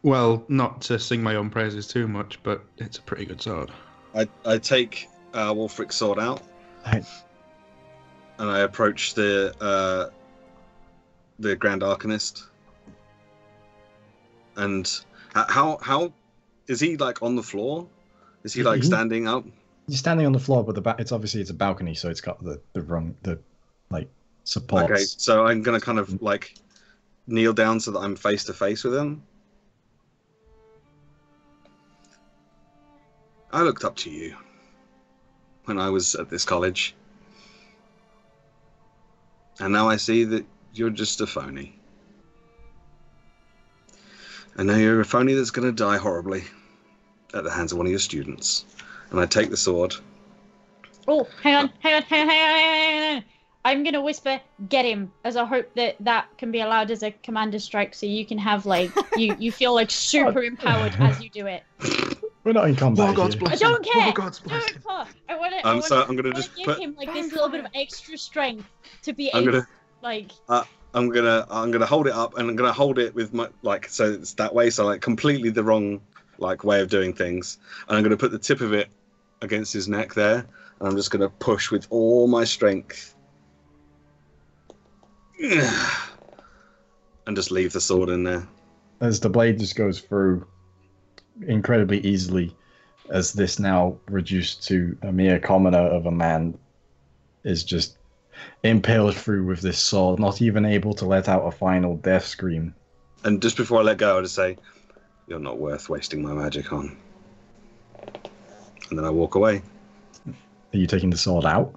[SPEAKER 6] Well, not to sing my own praises too much, but it's a pretty good sword.
[SPEAKER 4] I take Wulfric's sword out,
[SPEAKER 1] Right.
[SPEAKER 4] and I approach the Grand Arcanist. And how is he like on the floor? Is he like standing up?
[SPEAKER 1] You're standing on the floor, but it's obviously it's a balcony, so it's got the supports.
[SPEAKER 4] Okay, so I'm gonna kind of like kneel down so that I'm face to face with him. I looked up to you when I was at this college, and now I see that you're just a phony. And now you're a phony that's going to die horribly at the hands of one of your students. And I take the sword.
[SPEAKER 2] Oh, hang on. I'm gonna whisper, "Get him," as I hope that can be allowed as a commander strike, so you can have like you feel like super empowered as you do it.
[SPEAKER 1] We're not in combat.
[SPEAKER 6] God's
[SPEAKER 1] here.
[SPEAKER 6] blessing.
[SPEAKER 2] I don't care.
[SPEAKER 6] God's blessing.
[SPEAKER 2] I want
[SPEAKER 4] So I'm gonna just
[SPEAKER 2] give
[SPEAKER 4] put.
[SPEAKER 2] him like this little bit of extra strength to be
[SPEAKER 4] I'm
[SPEAKER 2] able,
[SPEAKER 4] gonna.
[SPEAKER 2] like.
[SPEAKER 4] I'm gonna hold it up, and I'm gonna hold it with my like so it's that way, so like completely the wrong like way of doing things. And I'm gonna put the tip of it against his neck there, and I'm just gonna push with all my strength, and just leave the sword in there.
[SPEAKER 1] As the blade just goes through incredibly easily, as this now reduced to a mere commoner of a man is just impaled through with this sword, not even able to let out a final death scream.
[SPEAKER 4] And just before I let go, I just say, "You're not worth wasting my magic on." And then I walk away.
[SPEAKER 1] Are you taking the sword out?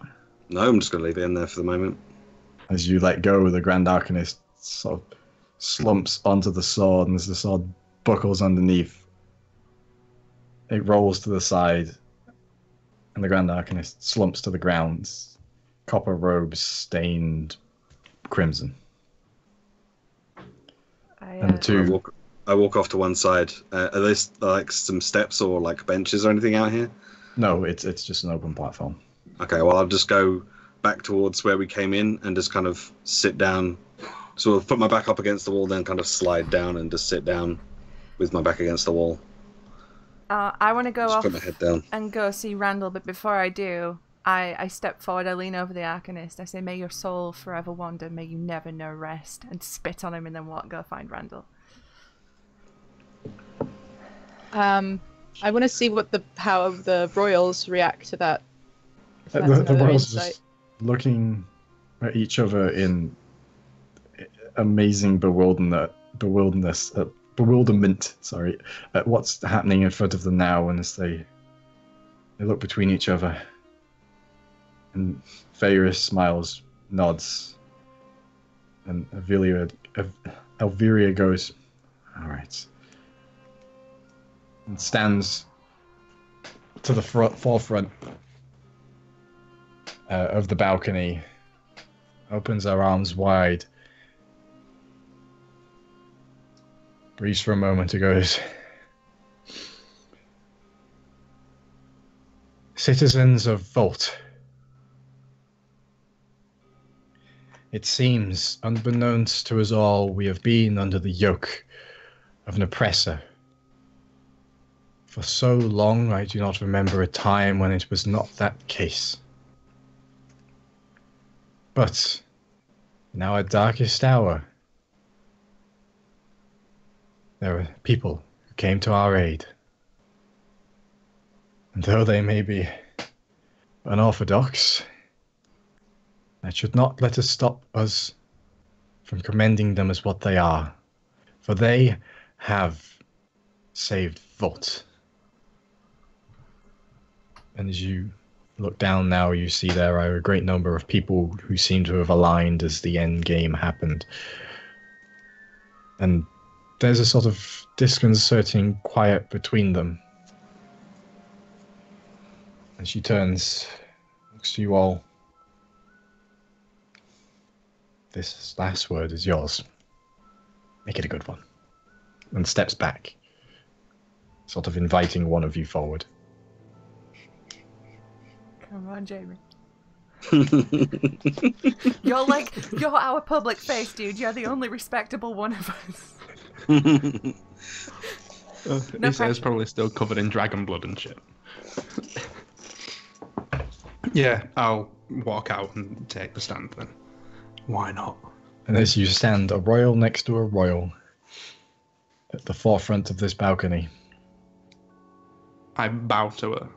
[SPEAKER 4] No, I'm just gonna leave it in there for the moment.
[SPEAKER 1] As you let go, the Grand Arcanist sort of slumps onto the sword, and as the sword buckles underneath, it rolls to the side, and the Grand Arcanist slumps to the ground, copper robes stained crimson. And the two...
[SPEAKER 4] I walk off to one side. Are there like some steps or like benches or anything out here?
[SPEAKER 1] No, it's just an open platform.
[SPEAKER 4] Okay, well I'll just go back towards where we came in and just kind of sit down. So I'll put my back up against the wall, then kind of slide down and just sit down with my back against the wall.
[SPEAKER 3] I want to go
[SPEAKER 4] Just
[SPEAKER 3] off
[SPEAKER 4] put my head down.
[SPEAKER 3] and go see Randall, but before I do, I step forward, I lean over the Arcanist, I say, "May your soul forever wander, may you never know rest," and spit on him and then go find Randall.
[SPEAKER 5] I want to see how the royals react to that. If that's
[SPEAKER 1] The
[SPEAKER 5] another
[SPEAKER 1] royals
[SPEAKER 5] insight.
[SPEAKER 1] just looking at each other in amazing bewilderment, sorry, at what's happening in front of them now, and as they look between each other, and Feyris smiles, nods, and Elviria goes, "All right," and stands to the forefront of the balcony, opens her arms wide, breathes for a moment and goes, "Citizens of Volt, it seems, unbeknownst to us all, we have been under the yoke of an oppressor For so long, I do not remember a time when it was not that case. But in our darkest hour, there were people who came to our aid. And though they may be unorthodox, that should not let us stop us from commending them as what they are. For they have saved Volt. And as you look down now, you see there are a great number of people who seem to have aligned as the end game happened. And there's a sort of disconcerting quiet between them. And she turns, looks to you all. This last word is yours. Make it a good one. And steps back, sort of inviting one of you forward.
[SPEAKER 3] Come on, Jamie. You're our public face, dude. You're the only respectable one of us.
[SPEAKER 6] His hair's probably still covered in dragon blood and shit. Yeah, I'll walk out and take the stand then. Why not?
[SPEAKER 1] And as you stand a royal next to a royal at the forefront of this balcony,
[SPEAKER 6] I bow to her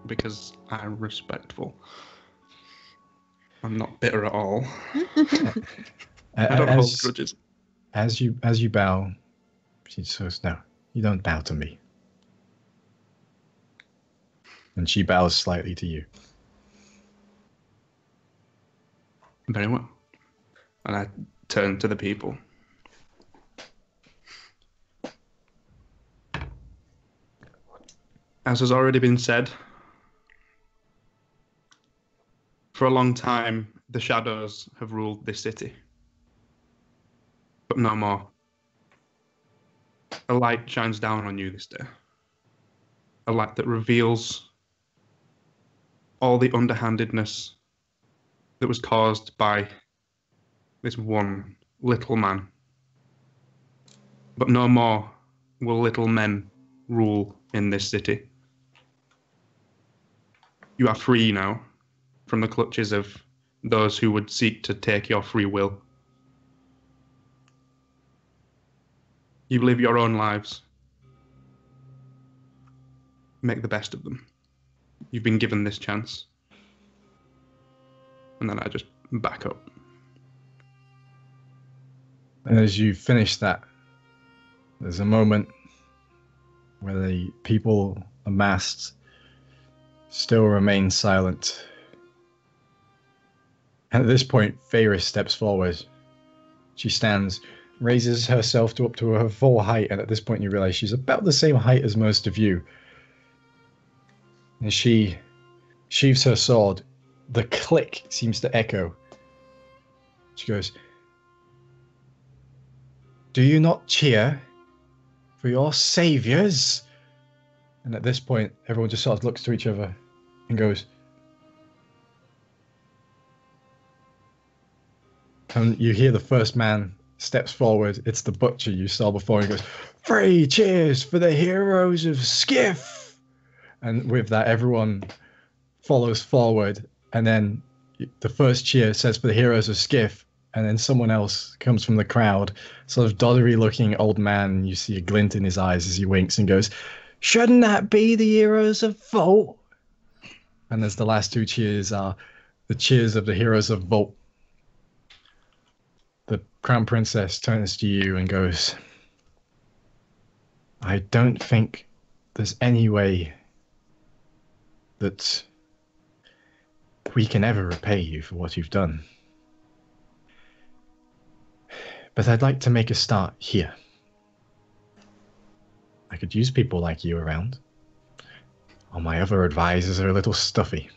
[SPEAKER 6] because I'm respectful. I'm not bitter at all. I don't hold grudges.
[SPEAKER 1] As you bow, she says, "No, you don't bow to me." And she bows slightly to you.
[SPEAKER 6] Very well. And I turn to the people. As has already been said, for a long time, the shadows have ruled this city. But no more. A light shines down on you this day. A light that reveals all the underhandedness that was caused by this one little man. But no more will little men rule in this city. You are free now from the clutches of those who would seek to take your free will. You live your own lives. Make the best of them. You've been given this chance. And then I just back up.
[SPEAKER 1] And as you finish that, there's a moment where the people amassed still remain silent. And at this point, Feyris steps forward. She stands, raises herself up to her full height, and at this point you realize she's about the same height as most of you. As she sheaves her sword, the click seems to echo. She goes, "Do you not cheer for your saviors?" And at this point, everyone just sort of looks to each other and goes, and you hear the first man steps forward. It's the butcher you saw before. He goes, "Three cheers for the heroes of Skiff!" And with that, everyone follows forward. And then the first cheer says for the heroes of Skiff. And then someone else comes from the crowd, sort of doddery looking old man. You see a glint in his eyes as he winks and goes, "Shouldn't that be the heroes of Volt?" And as the last two cheers are the cheers of the heroes of Volt. The Crown Princess turns to you and goes, "I don't think there's any way that we can ever repay you for what you've done. But I'd like to make a start here. I could use people like you around. All my other advisors are a little stuffy.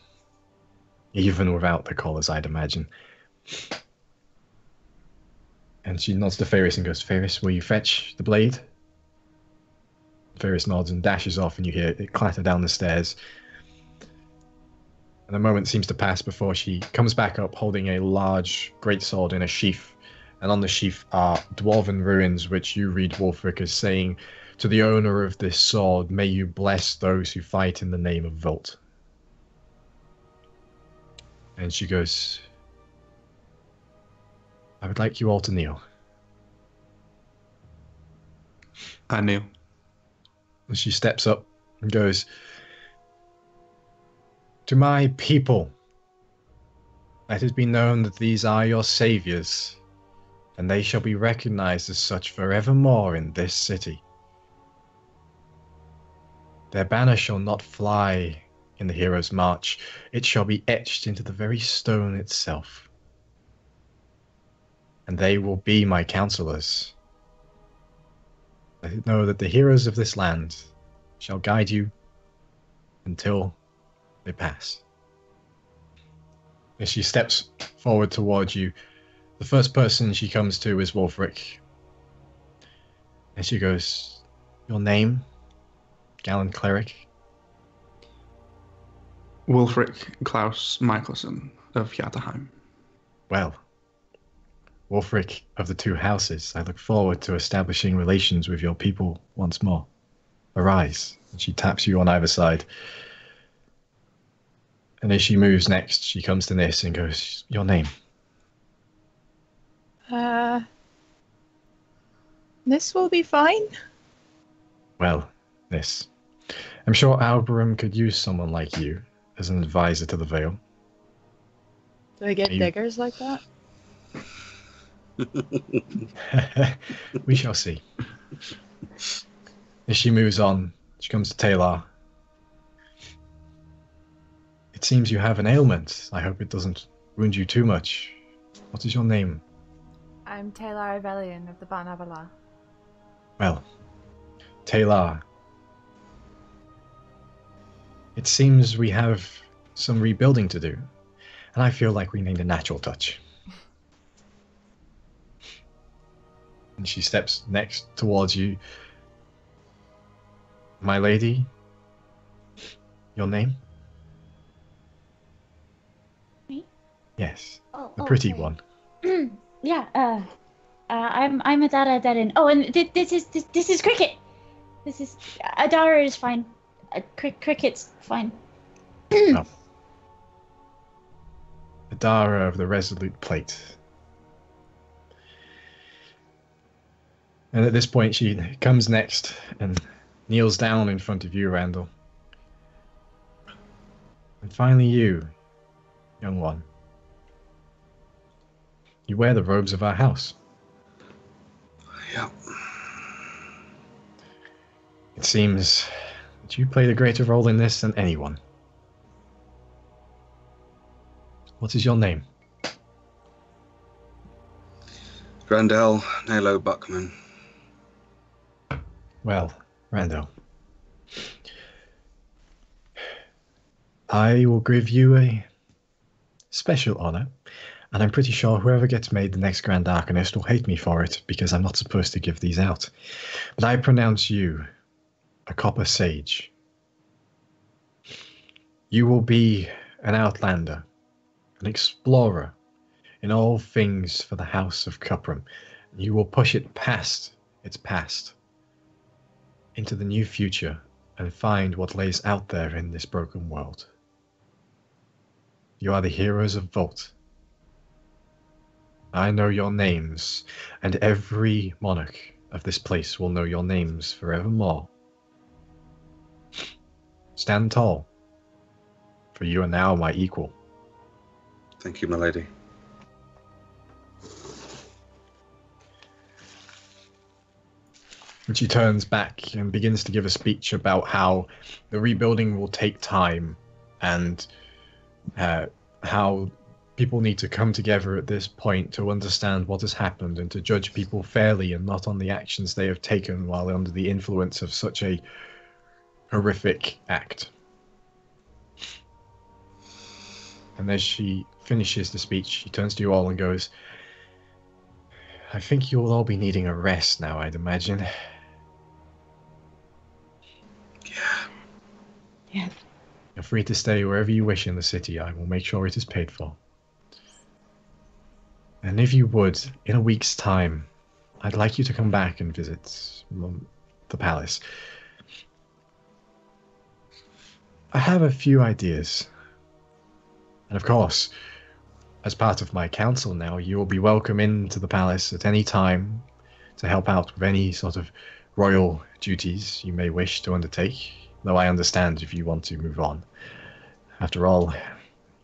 [SPEAKER 1] Even without the collars, I'd imagine." And she nods to Feyris and goes, "Feyris, will you fetch the blade?" Feyris nods and dashes off, and you hear it clatter down the stairs. And a moment seems to pass before she comes back up holding a large greatsword in a sheath. And on the sheath are dwarven ruins, which you read Wulfric as saying, To the owner of this sword, may you bless those who fight in the name of Volt. And she goes, I would like you all to kneel.
[SPEAKER 6] I kneel.
[SPEAKER 1] And she steps up and goes, to my people, let it be known that these are your saviors, and they shall be recognized as such forevermore in this city. Their banner shall not fly in the hero's march, it shall be etched into the very stone itself. And they will be my counselors. Let it know that the heroes of this land shall guide you until they pass. As she steps forward towards you, the first person she comes to is Wulfric. And she goes, your name, gallant cleric?
[SPEAKER 6] Wulfric Klaus Michelson of Hjartaheim.
[SPEAKER 1] Well, Wulfric of the two houses, I look forward to establishing relations with your people once more. Arise. And she taps you on either side. And as she moves next, she comes to Niss and goes, your name?
[SPEAKER 5] This will be fine.
[SPEAKER 1] Well, Niss, I'm sure Alberum could use someone like you as an advisor to the Vale.
[SPEAKER 5] Do I get
[SPEAKER 1] You-
[SPEAKER 5] diggers like that?
[SPEAKER 1] We shall see. As she moves on, she comes to Tae'la. It seems you have an ailment. I hope it doesn't wound you too much. What is your name?
[SPEAKER 3] I'm Tae'la Ivelian of the Barnavala.
[SPEAKER 1] Well, Tae'la. It seems we have some rebuilding to do, and I feel like we need a natural touch. And she steps next towards you. My lady, your name?
[SPEAKER 2] Me?
[SPEAKER 1] Yes,
[SPEAKER 2] Oh,
[SPEAKER 1] the pretty
[SPEAKER 2] sorry.
[SPEAKER 1] one.
[SPEAKER 2] Yeah. I'm Adara Derin. Oh, and this is Cricket. This is Adara is fine. Cricket's fine.
[SPEAKER 1] Adara of the Resolute Plate. And at this point, she comes next and kneels down in front of you, Randall. And finally, you, young one. You wear the robes of our house.
[SPEAKER 4] Yeah.
[SPEAKER 1] It seems that you played a greater role in this than anyone. What is your name?
[SPEAKER 4] Grandel Nalo Buckman.
[SPEAKER 1] Well, Randall, I will give you a special honor, and I'm pretty sure whoever gets made the next Grand Arcanist will hate me for it, because I'm not supposed to give these out. But I pronounce you a Copper Sage. You will be an outlander, an explorer in all things for the House of Cuprum. You will push it past its past into the new future and find what lays out there in this broken world. You are the heroes of Volt. I know your names, and every monarch of this place will know your names forevermore. Stand tall, for you are now my equal.
[SPEAKER 4] Thank you, my lady.
[SPEAKER 1] And she turns back and begins to give a speech about how the rebuilding will take time and how people need to come together at this point to understand what has happened and to judge people fairly and not on the actions they have taken while under the influence of such a horrific act. And as she finishes the speech, she turns to you all and goes, I think you will all be needing a rest now, I'd imagine.
[SPEAKER 2] Yeah.
[SPEAKER 1] You're free to stay wherever you wish in the city. I will make sure it is paid for. And if you would, in a week's time, I'd like you to come back and visit the palace. I have a few ideas. And of course, as part of my council now, you will be welcome into the palace at any time to help out with any sort of royal duties you may wish to undertake, though I understand if you want to move on. After all,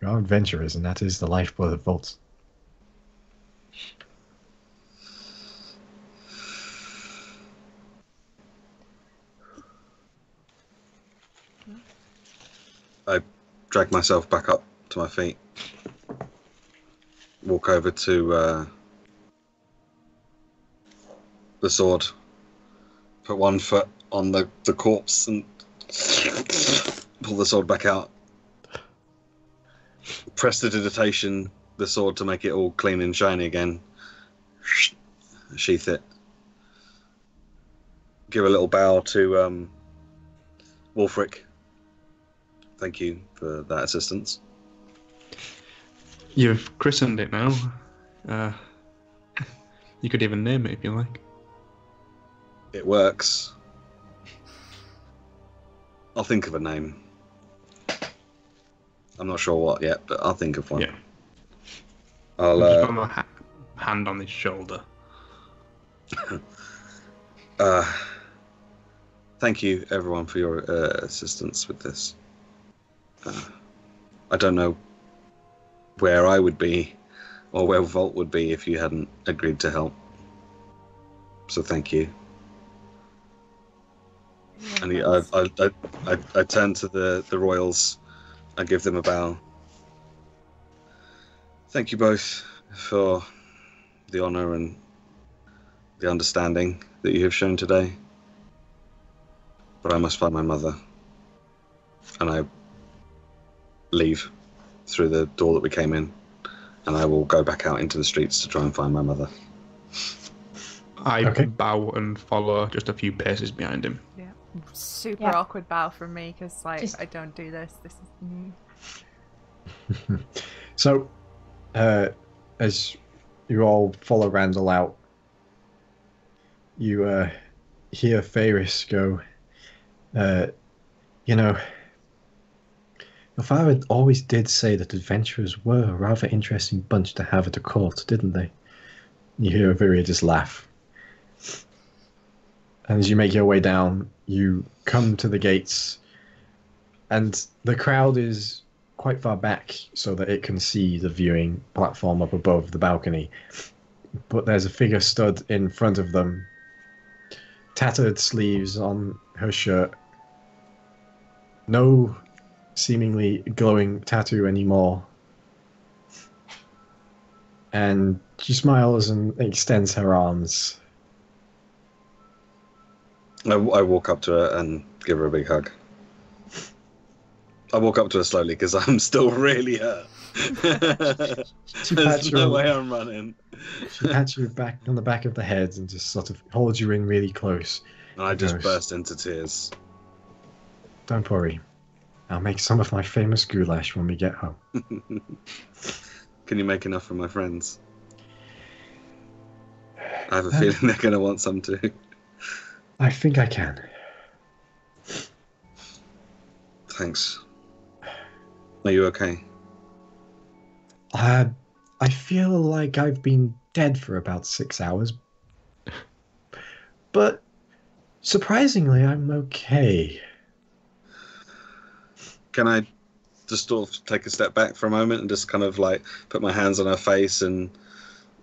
[SPEAKER 1] you are adventurers, and that is the lifeblood of Vault.
[SPEAKER 4] I drag myself back up to my feet. Walk over to the sword. Put one foot on the corpse and pull the sword back out. Prestidigitation the sword to make it all clean and shiny again. Sheath it. Give a little bow to Wulfric. Thank you for that assistance.
[SPEAKER 6] You've christened it now. You could even name it if you like.
[SPEAKER 4] It works. I'll think of a name. I'm not sure what yet, but I'll think of one.
[SPEAKER 6] Yeah.
[SPEAKER 4] I'll
[SPEAKER 6] just put my hand on his shoulder.
[SPEAKER 4] Thank you, everyone, for your assistance with this. I don't know where I would be or where Vault would be if you hadn't agreed to help. So thank you. And I turn to the royals. I give them a bow. Thank you both for the honor and the understanding that you have shown today. But I must find my mother. And I leave through the door that we came in, and I will go back out into the streets to try and find my mother.
[SPEAKER 6] I bow and follow just a few paces behind him.
[SPEAKER 3] Yeah. Super awkward bow from me because I don't do this. This is
[SPEAKER 1] So, as you all follow Randall out, you hear Ferris go, you know, your father always did say that adventurers were a rather interesting bunch to have at a court, didn't they? You hear Viria just laugh. And as you make your way down, you come to the gates, and the crowd is quite far back so that it can see the viewing platform up above the balcony. But there's a figure stood in front of them, tattered sleeves on her shirt, no seemingly glowing tattoo anymore. And she smiles and extends her arms.
[SPEAKER 4] I walk up to her and give her a big hug. I walk up to her slowly because I'm still really hurt. There's no way I'm running.
[SPEAKER 1] She pats you back on the back of the head and just sort of holds you in really close.
[SPEAKER 4] And I just burst into tears.
[SPEAKER 1] Don't worry. I'll make some of my famous goulash when we get home.
[SPEAKER 4] Can you make enough for my friends? I have a feeling they're going to want some too.
[SPEAKER 1] I think I can.
[SPEAKER 4] Thanks. Are you okay?
[SPEAKER 1] I feel like I've been dead for about 6 hours. But surprisingly, I'm okay.
[SPEAKER 4] Can I just sort of take a step back for a moment and just kind of like put my hands on her face and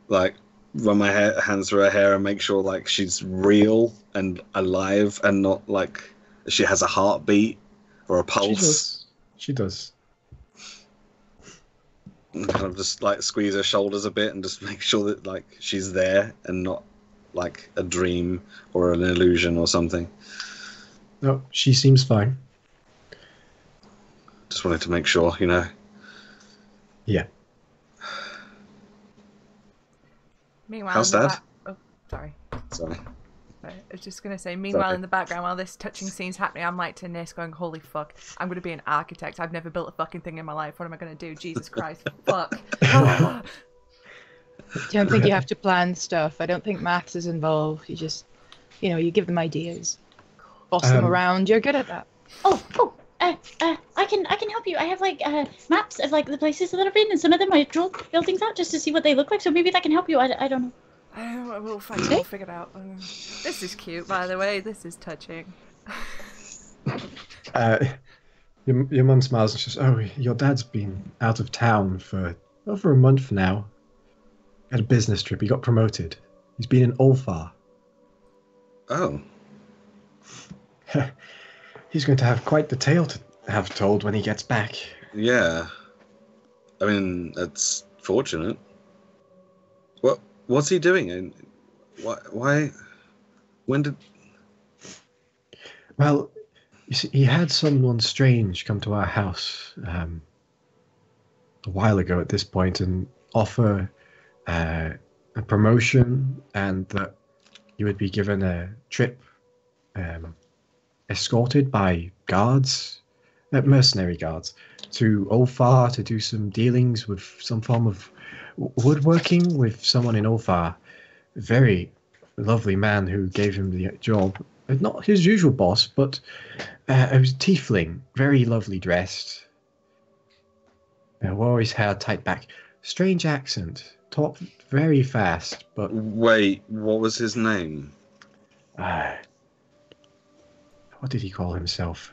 [SPEAKER 4] like run my hands through her hair and make sure like she's real and alive and not like she has a heartbeat or a pulse?
[SPEAKER 1] She does.
[SPEAKER 4] And kind of just like squeeze her shoulders a bit and just make sure that like she's there and not like a dream or an illusion or something.
[SPEAKER 1] No, she seems fine.
[SPEAKER 4] Just wanted to make sure, you know.
[SPEAKER 1] Yeah.
[SPEAKER 3] Meanwhile,
[SPEAKER 4] how's Dad?
[SPEAKER 3] Oh, sorry.
[SPEAKER 4] Sorry.
[SPEAKER 3] I was just going to say, meanwhile, in the background, while this touching scene's happening, I'm like to Niss going, holy fuck, I'm going to be an architect. I've never built a fucking thing in my life. What am I going to do? Jesus Christ. Fuck.
[SPEAKER 5] I don't think you have to plan stuff. I don't think maths is involved. You just, you know, you give them ideas. boss them around. You're good at that.
[SPEAKER 2] I can help you. I have like maps of like the places that I've been, and some of them I draw buildings out just to see what they look like. So maybe that can help you. I don't know.
[SPEAKER 3] We'll figure it out. This is cute, by the way. This is touching.
[SPEAKER 1] Your mum smiles and says, "Oh, your dad's been out of town for over a month now. Had a business trip. He got promoted. He's been in Ulfar.
[SPEAKER 4] Oh.
[SPEAKER 1] He's going to have quite the tale to have told when he gets back."
[SPEAKER 4] Yeah. I mean, that's fortunate. What's he doing? And why? When did?
[SPEAKER 1] Well, you see, he had someone strange come to our house a while ago at this point and offer a promotion and that you would be given a trip escorted by guards, mercenary guards, to Ulfar to do some dealings with some form of woodworking with someone in Ulfar. A very lovely man who gave him the job. Not his usual boss, but a tiefling, very lovely dressed. Wore his hair tight back. Strange accent. Talked very fast, but...
[SPEAKER 4] Wait, what was his name?
[SPEAKER 1] What did he call himself?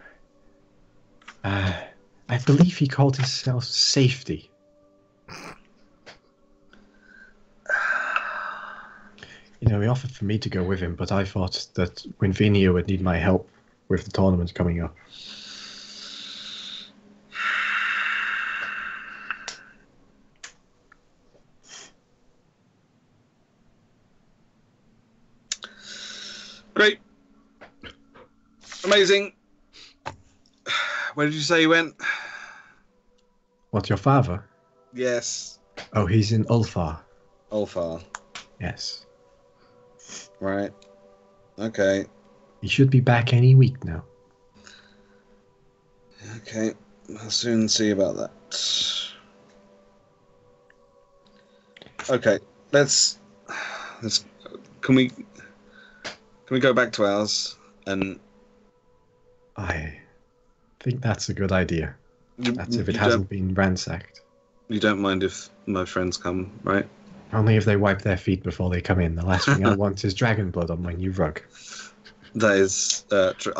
[SPEAKER 1] I believe he called himself Safety. You know, he offered for me to go with him, but I thought that Winvinia would need my help with the tournament coming up.
[SPEAKER 4] Great. Amazing. Where did you say you went?
[SPEAKER 1] What, your father?
[SPEAKER 4] Yes.
[SPEAKER 1] Oh, he's in Ulfar.
[SPEAKER 4] Ulfar.
[SPEAKER 1] Yes.
[SPEAKER 4] Right. Okay.
[SPEAKER 1] He should be back any week now.
[SPEAKER 4] Okay. I'll soon see about that. Okay. Let's can we go back to ours and
[SPEAKER 1] I think that's a good idea. That's if it
[SPEAKER 4] you
[SPEAKER 1] hasn't been ransacked.
[SPEAKER 4] You don't mind if my friends come, right?
[SPEAKER 1] Only if they wipe their feet before they come in. The last thing I want is dragon blood on my new rug.
[SPEAKER 4] That is true.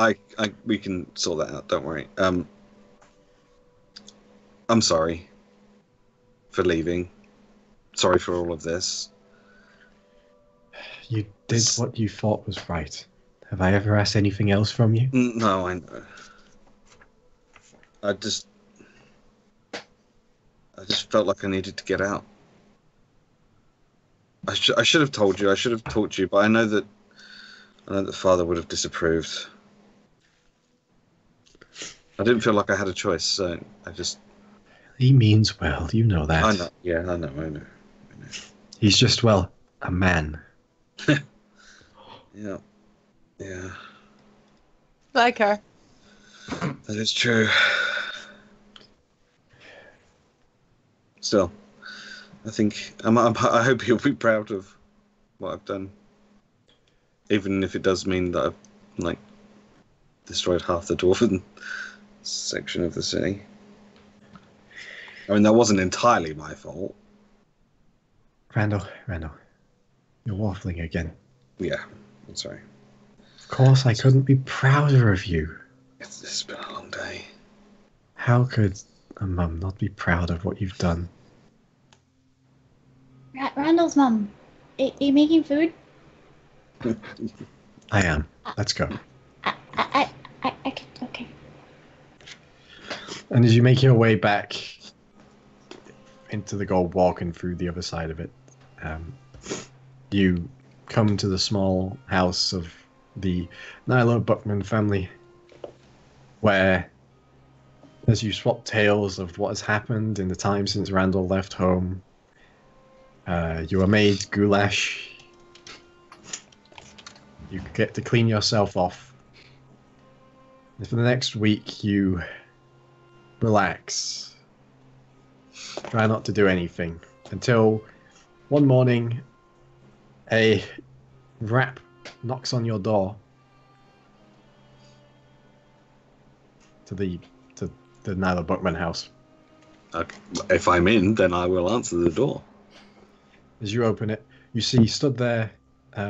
[SPEAKER 4] We can sort that out. Don't worry. I'm sorry for leaving. Sorry for all of this.
[SPEAKER 1] You did what you thought was right. Have I ever asked anything else from you?
[SPEAKER 4] No, I know. I just felt like I needed to get out. I should have told you. I should have taught you, but I know that Father would have disapproved. I didn't feel like I had a choice, so I just.
[SPEAKER 1] He means well, you know that.
[SPEAKER 4] I know. Yeah, I know.
[SPEAKER 1] He's just, well, a man.
[SPEAKER 4] Yeah.
[SPEAKER 5] Like her.
[SPEAKER 4] That is true. Still, I think I hope you'll be proud of what I've done, even if it does mean that I've destroyed half the dwarven section of the city. I mean, that wasn't entirely my fault.
[SPEAKER 1] Randall, you're waffling again.
[SPEAKER 4] Yeah, I'm sorry.
[SPEAKER 1] Of course, I couldn't be prouder of you.
[SPEAKER 4] It's been a long day.
[SPEAKER 1] How could a mum not be proud of what you've done?
[SPEAKER 2] Randall's mum, are you making food?
[SPEAKER 1] I am. Let's go.
[SPEAKER 2] I could, okay.
[SPEAKER 1] And as you make your way back into the gold walk and through the other side of it, you come to the small house of the Nyla Buckman family, where as you swap tales of what has happened in the time since Randall left home, you are made goulash. You get to clean yourself off. And for the next week, you relax. Try not to do anything until one morning, a rap knocks on your door. to the Nyla Buckman house.
[SPEAKER 4] If I'm in, then I will answer the door.
[SPEAKER 1] As you open it, you see stood there,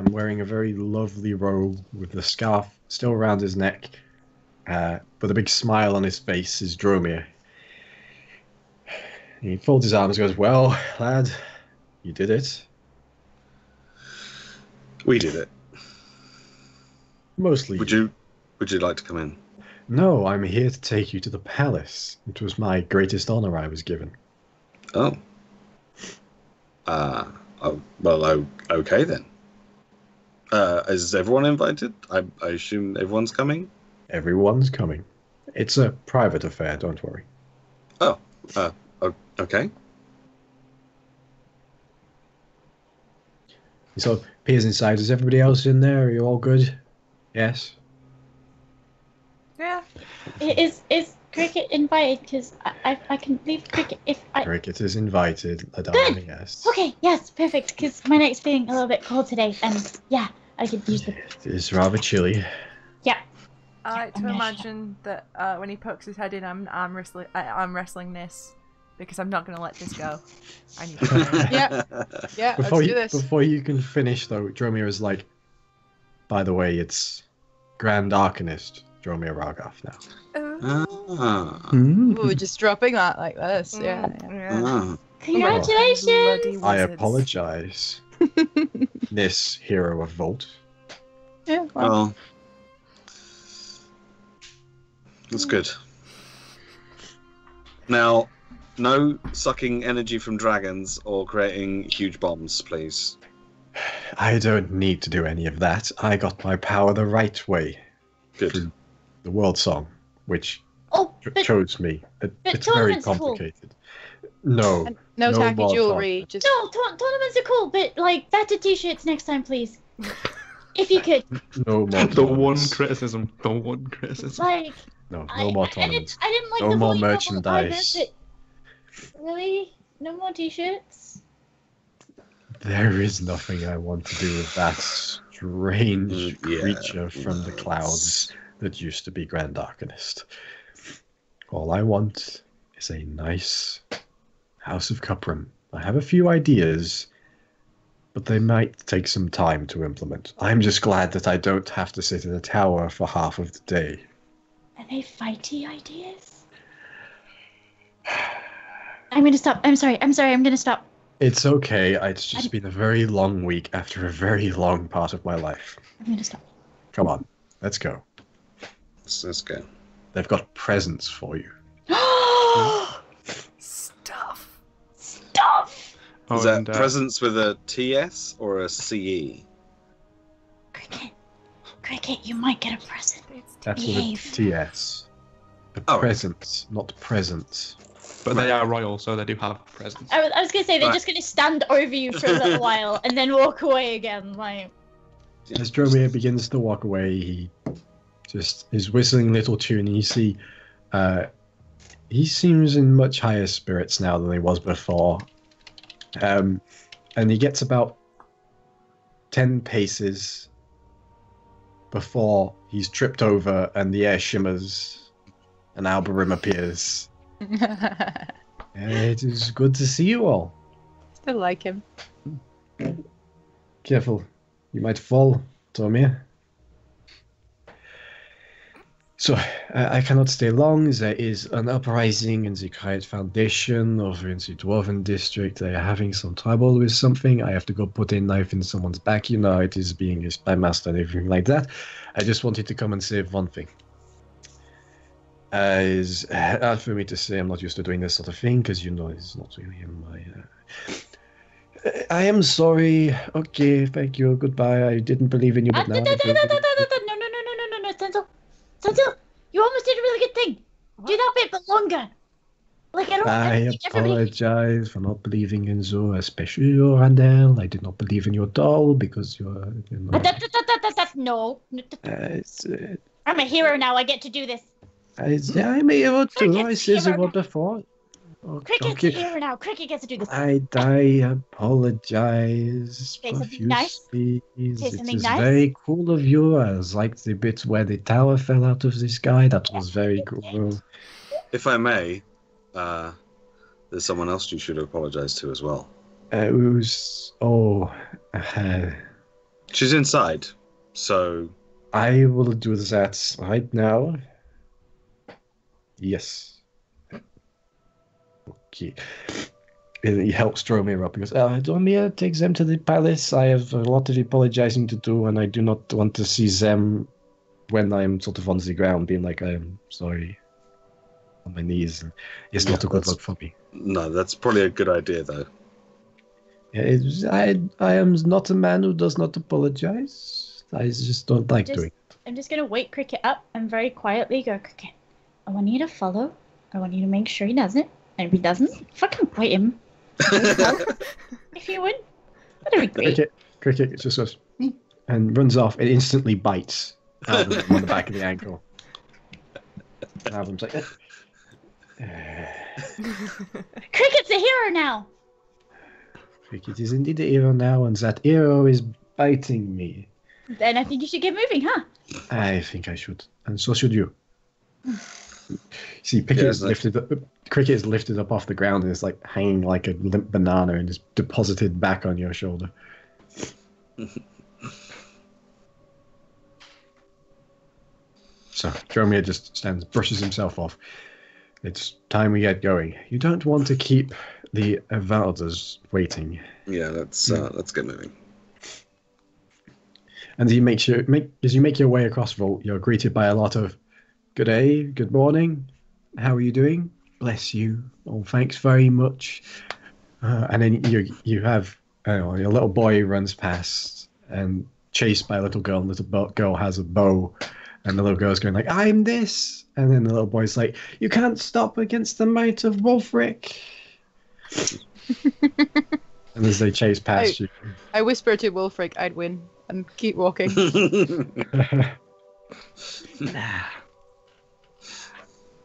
[SPEAKER 1] wearing a very lovely robe with the scarf still around his neck, with a big smile on his face, is Dromir. He folds his arms and goes, "Well, lad, you did it.
[SPEAKER 4] We did it.
[SPEAKER 1] Mostly.
[SPEAKER 4] Would you like to come in?
[SPEAKER 1] No, I'm here to take you to the palace. It was my greatest honor I was given."
[SPEAKER 4] Oh. Well, okay then. Is everyone invited? I assume everyone's coming?
[SPEAKER 1] Everyone's coming. It's a private affair, don't worry.
[SPEAKER 4] Oh, okay.
[SPEAKER 1] He sort of peers inside. Is everybody else in there? Are you all good? Yes?
[SPEAKER 3] Yeah.
[SPEAKER 2] Is Cricket invited? Because I can leave Cricket if I...
[SPEAKER 1] Cricket is invited, Adana,
[SPEAKER 2] Good.
[SPEAKER 1] yes.
[SPEAKER 2] Okay, yes, perfect. Because my neck's feeling a little bit cold today, and yeah, I could use the...
[SPEAKER 1] It is rather chilly.
[SPEAKER 2] Yeah.
[SPEAKER 3] I like to imagine that when he pokes his head in, I'm wrestling Niss, because I'm not going to let this go. I need to.
[SPEAKER 5] Yeah, let's do this.
[SPEAKER 1] Before you can finish, though, Dromir is like, by the way, it's Grand Arcanist Dromir Raghav now.
[SPEAKER 4] Ah.
[SPEAKER 5] Ooh, just dropping that like this. Yeah.
[SPEAKER 4] Ah.
[SPEAKER 2] Congratulations!
[SPEAKER 3] Bloody
[SPEAKER 1] I
[SPEAKER 3] wizards.
[SPEAKER 1] apologize. Niss, hero of Volt.
[SPEAKER 5] Yeah.
[SPEAKER 4] Well, that's good. Now, no sucking energy from dragons or creating huge bombs, please.
[SPEAKER 1] I don't need to do any of that. I got my power the right way.
[SPEAKER 4] Good.
[SPEAKER 1] Through the world song, which
[SPEAKER 2] Oh, but
[SPEAKER 1] chose me. It's very
[SPEAKER 2] tournaments are cool.
[SPEAKER 1] complicated. No.
[SPEAKER 5] And no
[SPEAKER 1] No
[SPEAKER 5] tacky
[SPEAKER 1] more
[SPEAKER 5] jewelry. Just
[SPEAKER 2] no, tournaments are cool, but like better t-shirts next time, please. If you could,
[SPEAKER 1] No more
[SPEAKER 6] The one
[SPEAKER 1] tournaments.
[SPEAKER 6] criticism. The one criticism.
[SPEAKER 2] like,
[SPEAKER 1] No
[SPEAKER 2] I
[SPEAKER 1] more
[SPEAKER 2] didn't
[SPEAKER 1] tournaments.
[SPEAKER 2] like
[SPEAKER 1] No
[SPEAKER 2] the
[SPEAKER 1] more
[SPEAKER 2] volleyball
[SPEAKER 1] merchandise.
[SPEAKER 2] either, but really, no more t-shirts.
[SPEAKER 1] There is nothing I want to do with that strange
[SPEAKER 4] Yeah,
[SPEAKER 1] creature from the
[SPEAKER 4] no,
[SPEAKER 1] clouds that used to be Grand Arcanist. All I want is a nice House of Cuprum. I have a few ideas, but they might take some time to implement. I'm just glad that I don't have to sit in a tower for half of the day.
[SPEAKER 2] Are they fighty ideas? I'm gonna stop. I'm sorry. I'm gonna stop.
[SPEAKER 1] It's okay. It's just been a very long week after a very long part of my life.
[SPEAKER 2] I'm gonna stop.
[SPEAKER 1] Come on, let's go.
[SPEAKER 4] Let's go.
[SPEAKER 1] They've got presents for you.
[SPEAKER 3] Stuff.
[SPEAKER 2] Stuff!
[SPEAKER 4] Is that
[SPEAKER 6] and,
[SPEAKER 4] presents with a TS or a CE?
[SPEAKER 2] Cricket, you might get a present.
[SPEAKER 1] That's with a
[SPEAKER 2] Behave.
[SPEAKER 1] TS. The
[SPEAKER 4] Oh.
[SPEAKER 1] presents, not presents.
[SPEAKER 6] but they are royal, so they do have presents.
[SPEAKER 2] I was gonna say they're
[SPEAKER 4] Right.
[SPEAKER 2] just gonna stand over you for a little while and then walk away again. Like,
[SPEAKER 1] As Dromir begins to walk away, he just is whistling a little tune, and you see he seems in much higher spirits now than he was before. And he gets about 10 paces before he's tripped over and the air shimmers and Alberim appears. It is good to see you all.
[SPEAKER 5] still like him.
[SPEAKER 1] Careful, you might fall, Tomir. So, I cannot stay long. There is an uprising in the Quiet Foundation over in the Dwarven District. They are having some trouble with something. I have to go put a knife in someone's back. You know how it is being a spy master and everything like that. I just wanted to come and say one thing. It's hard for me to say. I'm not used to doing this sort of thing, because, you know, it's not really in my... I am sorry. Okay, thank you. Goodbye. I didn't believe in you, but now...
[SPEAKER 2] no, Senzel, you almost did a really good thing. Do that bit, but longer. Like, I don't think everybody...
[SPEAKER 1] apologize for not believing in Zo, especially you, Randall. I did not believe in your doll because you're, you know...
[SPEAKER 2] No.
[SPEAKER 1] it's,
[SPEAKER 2] I'm a hero now. I get to do this.
[SPEAKER 1] I'm a hero too.
[SPEAKER 2] Cricket's
[SPEAKER 1] I said the
[SPEAKER 2] hero.
[SPEAKER 1] word before.
[SPEAKER 2] Cricket's a hero now. Cricket gets to do this.
[SPEAKER 1] I apologize
[SPEAKER 2] Say something nice.
[SPEAKER 1] profusely.
[SPEAKER 2] Say
[SPEAKER 1] It
[SPEAKER 2] something
[SPEAKER 1] is
[SPEAKER 2] nice.
[SPEAKER 1] very cool of you. I like the bit where the tower fell out of the sky. That was very cool.
[SPEAKER 4] If I may, there's someone else you should apologize to as well.
[SPEAKER 1] Who's... Oh...
[SPEAKER 4] She's inside, so...
[SPEAKER 1] I will do that right now. Yes. Okay. And he helps Dromir up. He goes, Dromir takes them to the palace. I have a lot of apologizing to do, and I do not want to see them when I'm sort of on the ground being like, I'm sorry. On my knees. It's not a good look for me.
[SPEAKER 4] No, that's probably a good idea, though.
[SPEAKER 1] I am not a man who does not apologize. I just don't like doing it.
[SPEAKER 2] I'm just going to wake Cricket up and very quietly go, Cricket, I want you to follow. I want you to make sure he does it. And if he doesn't, fucking bite him. If you would, that'd be great.
[SPEAKER 1] Cricket just goes and runs off and instantly bites Adam on the back of the ankle. Adam's like,
[SPEAKER 2] Cricket's a hero now.
[SPEAKER 1] Cricket is indeed a hero now, and that hero is biting me.
[SPEAKER 2] Then I think you should get moving, huh?
[SPEAKER 1] I think I should, and so should you. See, Cricket is lifted up off the ground and is like hanging like a limp banana and is deposited back on your shoulder. So Dromir just stands, brushes himself off. It's time we get going. You don't want to keep the Evalders waiting.
[SPEAKER 4] Yeah, let's get moving.
[SPEAKER 1] And as you make your way across Vault, you're greeted by a lot of good day, good morning, how are you doing? Bless you. Oh, thanks very much. And then you have your little boy runs past and chased by a little girl. And the little girl has a bow, and the little girl's going like, "I'm this," and then the little boy's like, "You can't stop against the might of Wulfric." And as they chase past you,
[SPEAKER 5] I whisper to Wulfric, "I'd win," and keep walking.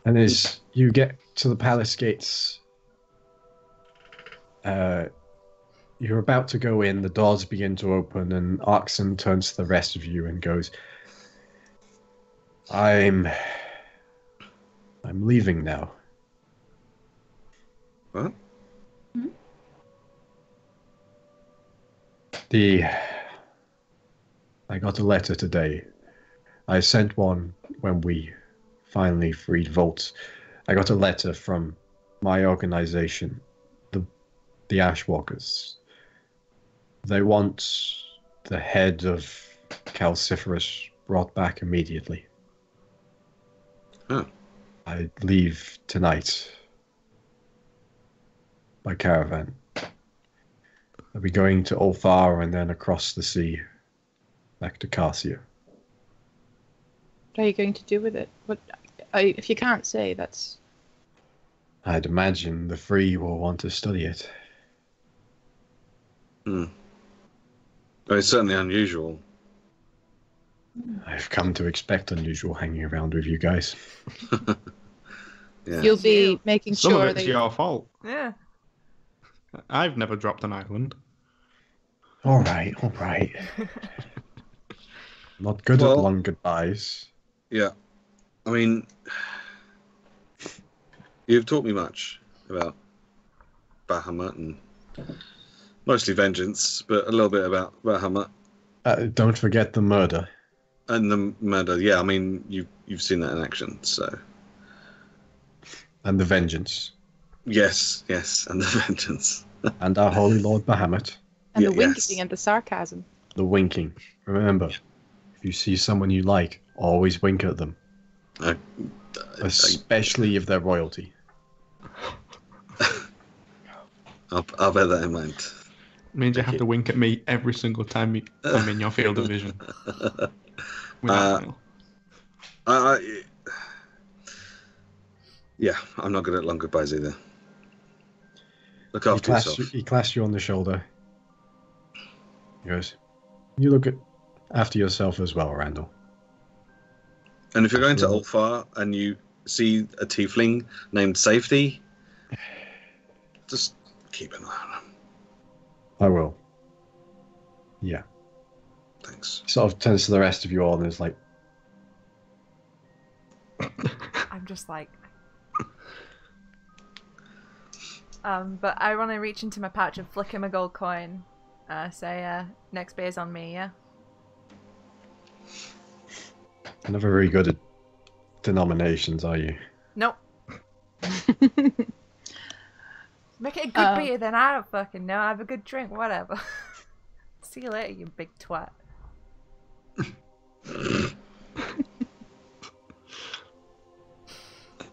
[SPEAKER 1] And as you get to the palace gates, you're about to go in, the doors begin to open, and Arxan turns to the rest of you and goes, I'm leaving now.
[SPEAKER 4] What?
[SPEAKER 1] I got a letter today. I sent one when we finally freed Vault. I got a letter from my organization, the Ashwalkers. They want the head of Calciferus brought back immediately.
[SPEAKER 4] Huh.
[SPEAKER 1] I leave tonight by caravan. I'll be going to Ulfar and then across the sea back to Carcia.
[SPEAKER 5] What are you going to do with it? If you can't say, that's...
[SPEAKER 1] I'd imagine the Free will want to study it.
[SPEAKER 4] Well, it's certainly unusual.
[SPEAKER 1] I've come to expect unusual hanging around with you guys.
[SPEAKER 4] Yeah.
[SPEAKER 5] You'll be making
[SPEAKER 6] Some
[SPEAKER 5] sure
[SPEAKER 6] of it's
[SPEAKER 5] they...
[SPEAKER 6] your fault.
[SPEAKER 3] Yeah.
[SPEAKER 6] I've never dropped an island.
[SPEAKER 1] All right. Not good at long goodbyes.
[SPEAKER 4] Yeah. I mean, you've taught me much about Bahamut and mostly vengeance, but a little bit about Bahamut.
[SPEAKER 1] Don't forget the murder.
[SPEAKER 4] And the murder, yeah, I mean, you've seen that in action, so...
[SPEAKER 1] And the vengeance.
[SPEAKER 4] Yes, and the vengeance.
[SPEAKER 1] And our holy Lord Bahamut.
[SPEAKER 5] And the
[SPEAKER 4] Yes.
[SPEAKER 5] winking and the sarcasm.
[SPEAKER 1] The winking. Remember, if you see someone you like, always wink at them. Especially if they're royalty.
[SPEAKER 4] I'll bear that in mind.
[SPEAKER 6] It means you have to wink at me every single time I'm in your field of vision. Without fail.
[SPEAKER 4] Yeah, I'm not good at long goodbyes either. Look after yourself.
[SPEAKER 1] He clasps you on the shoulder. He goes, you look after yourself as well, Randall.
[SPEAKER 4] And if you're going to Ulfar and you see a tiefling named Safety, Just keep an eye on him.
[SPEAKER 1] I will. Yeah.
[SPEAKER 4] Thanks.
[SPEAKER 1] Sort of turns to the rest of you all and is like,
[SPEAKER 3] I'm just like... but I want to reach into my pouch and flick him a gold coin. Say, next beer's on me, yeah?
[SPEAKER 1] you're never very good at denominations, are you?
[SPEAKER 3] Nope. Make it a good beer, then I don't fucking know. Have a good drink, whatever. See you later, you big twat.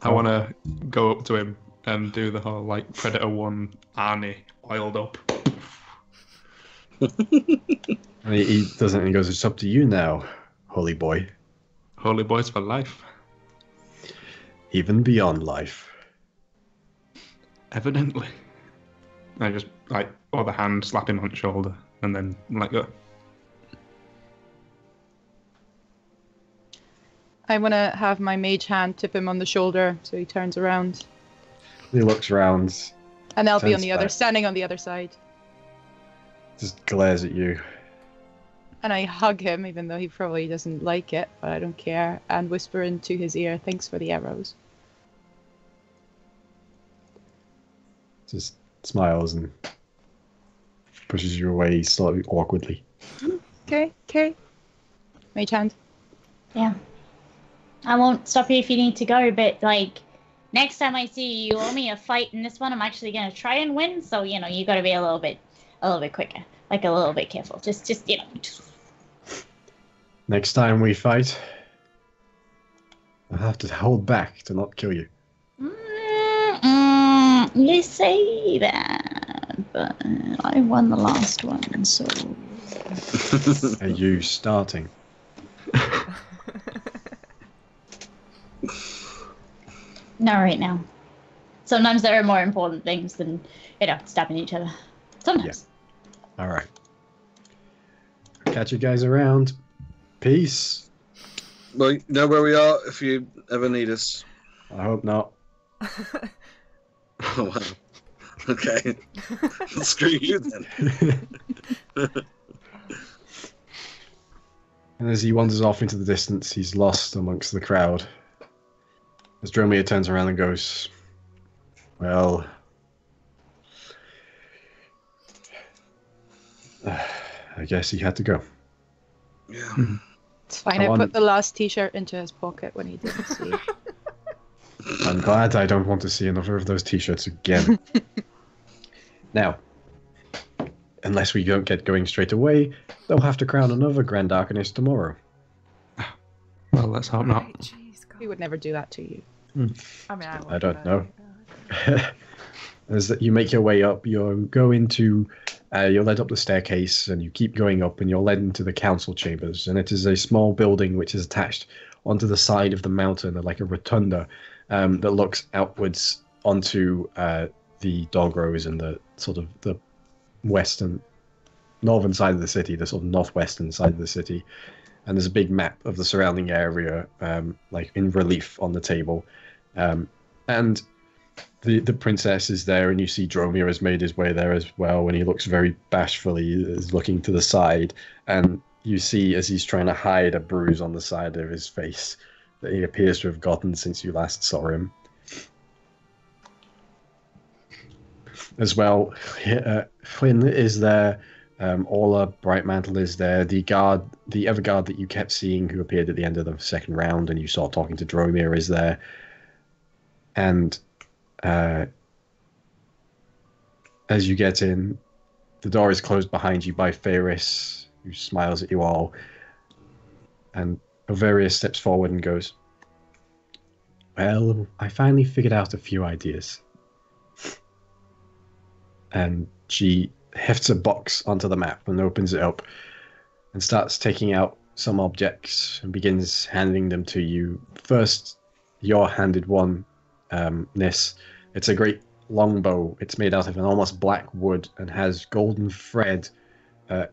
[SPEAKER 6] I want to go up to him and do the whole, like, Predator 1 Arnie oiled up.
[SPEAKER 1] And he doesn't, and he goes, it's up to you now, holy boy.
[SPEAKER 6] Holy boys for life.
[SPEAKER 1] Even beyond life.
[SPEAKER 6] Evidently. I just, like, other hand, slap him on the shoulder, and then let go.
[SPEAKER 5] I want to have my mage hand tip him on the shoulder so he turns around.
[SPEAKER 1] He looks around,
[SPEAKER 5] And I'll be on
[SPEAKER 1] Turns
[SPEAKER 5] the other,
[SPEAKER 1] back.
[SPEAKER 5] standing on the other side.
[SPEAKER 1] just glares at you.
[SPEAKER 5] And I hug him, even though he probably doesn't like it, but I don't care, and whisper into his ear, thanks for the arrows.
[SPEAKER 1] Just smiles and pushes you away slightly awkwardly.
[SPEAKER 5] Okay. Mage hand.
[SPEAKER 2] Yeah. I won't stop you if you need to go, but like next time I see you, you owe me a fight in this one. I'm actually gonna try and win, so you know you gotta be a little bit quicker, like a little bit careful. Just you know.
[SPEAKER 1] Next time we fight, I'll have to hold back to not kill you.
[SPEAKER 2] You say that, but I won the last one, so.
[SPEAKER 1] Are you starting?
[SPEAKER 2] Not right now. Sometimes there are more important things than, stabbing each other. Sometimes.
[SPEAKER 1] All right. Catch you guys around. Peace.
[SPEAKER 4] Well, you know where we are if you ever need us.
[SPEAKER 1] I hope not.
[SPEAKER 4] Oh, wow. Okay. Screw you then.
[SPEAKER 1] And as he wanders off into the distance, he's lost amongst the crowd. As Dromir turns around and goes, well, I guess he had to go.
[SPEAKER 4] Yeah.
[SPEAKER 5] It's fine,
[SPEAKER 1] Come
[SPEAKER 5] I
[SPEAKER 1] on.
[SPEAKER 5] put the last t-shirt into his pocket when he didn't see.
[SPEAKER 1] I'm glad I don't want to see another of those t-shirts again. Now, unless we don't get going straight away, they'll have to crown another Grand Arcanist tomorrow.
[SPEAKER 6] Well, let's hope not.
[SPEAKER 3] Right, jeez, God.
[SPEAKER 5] We would never do that to you.
[SPEAKER 3] I mean,
[SPEAKER 1] I don't know. As that you make your way up, you'll go into, you're led up the staircase, and you keep going up, and you're led into the council chambers. And it is a small building which is attached onto the side of the mountain, like a rotunda, that looks outwards onto the dog rows and the sort of the northern side of the city, the sort of northwestern side of the city. And there's a big map of the surrounding area, like in relief on the table. And the princess is there, and you see Dromir has made his way there as well, and he looks very bashfully, is looking to the side, and you see as he's trying to hide a bruise on the side of his face that he appears to have gotten since you last saw him. As well, Flynn is there, Orla Brightmantle is there, the other guard that you kept seeing who appeared at the end of the second round and you saw talking to Dromir is there. And as you get in, the door is closed behind you by Ferris, who smiles at you all. And Ovarius steps forward and goes, well, I finally figured out a few ideas. And she hefts a box onto the map and opens it up and starts taking out some objects and begins handing them to you. First, you're handed one, Niss. It's a great longbow. It's made out of an almost black wood and has golden thread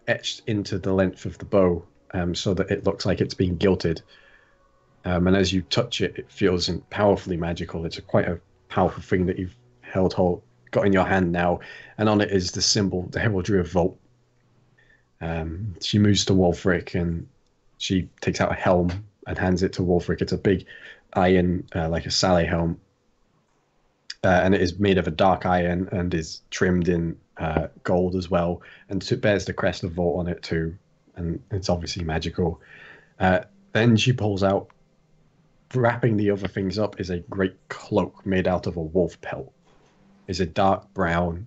[SPEAKER 1] etched into the length of the bow, so that it looks like it's been gilded. And as you touch it, it feels powerfully magical. It's quite a powerful thing that you've held got in your hand now, and on it is the symbol, the heraldry of Volt. She moves to Wulfric, and she takes out a helm and hands it to Wulfric. It's a big iron, like a Saleh helm, and it is made of a dark iron and is trimmed in gold as well, and it bears the crest of Volt on it too, and it's obviously magical. Then she pulls out, wrapping the other things up, is a great cloak made out of a wolf pelt. It's a dark brown,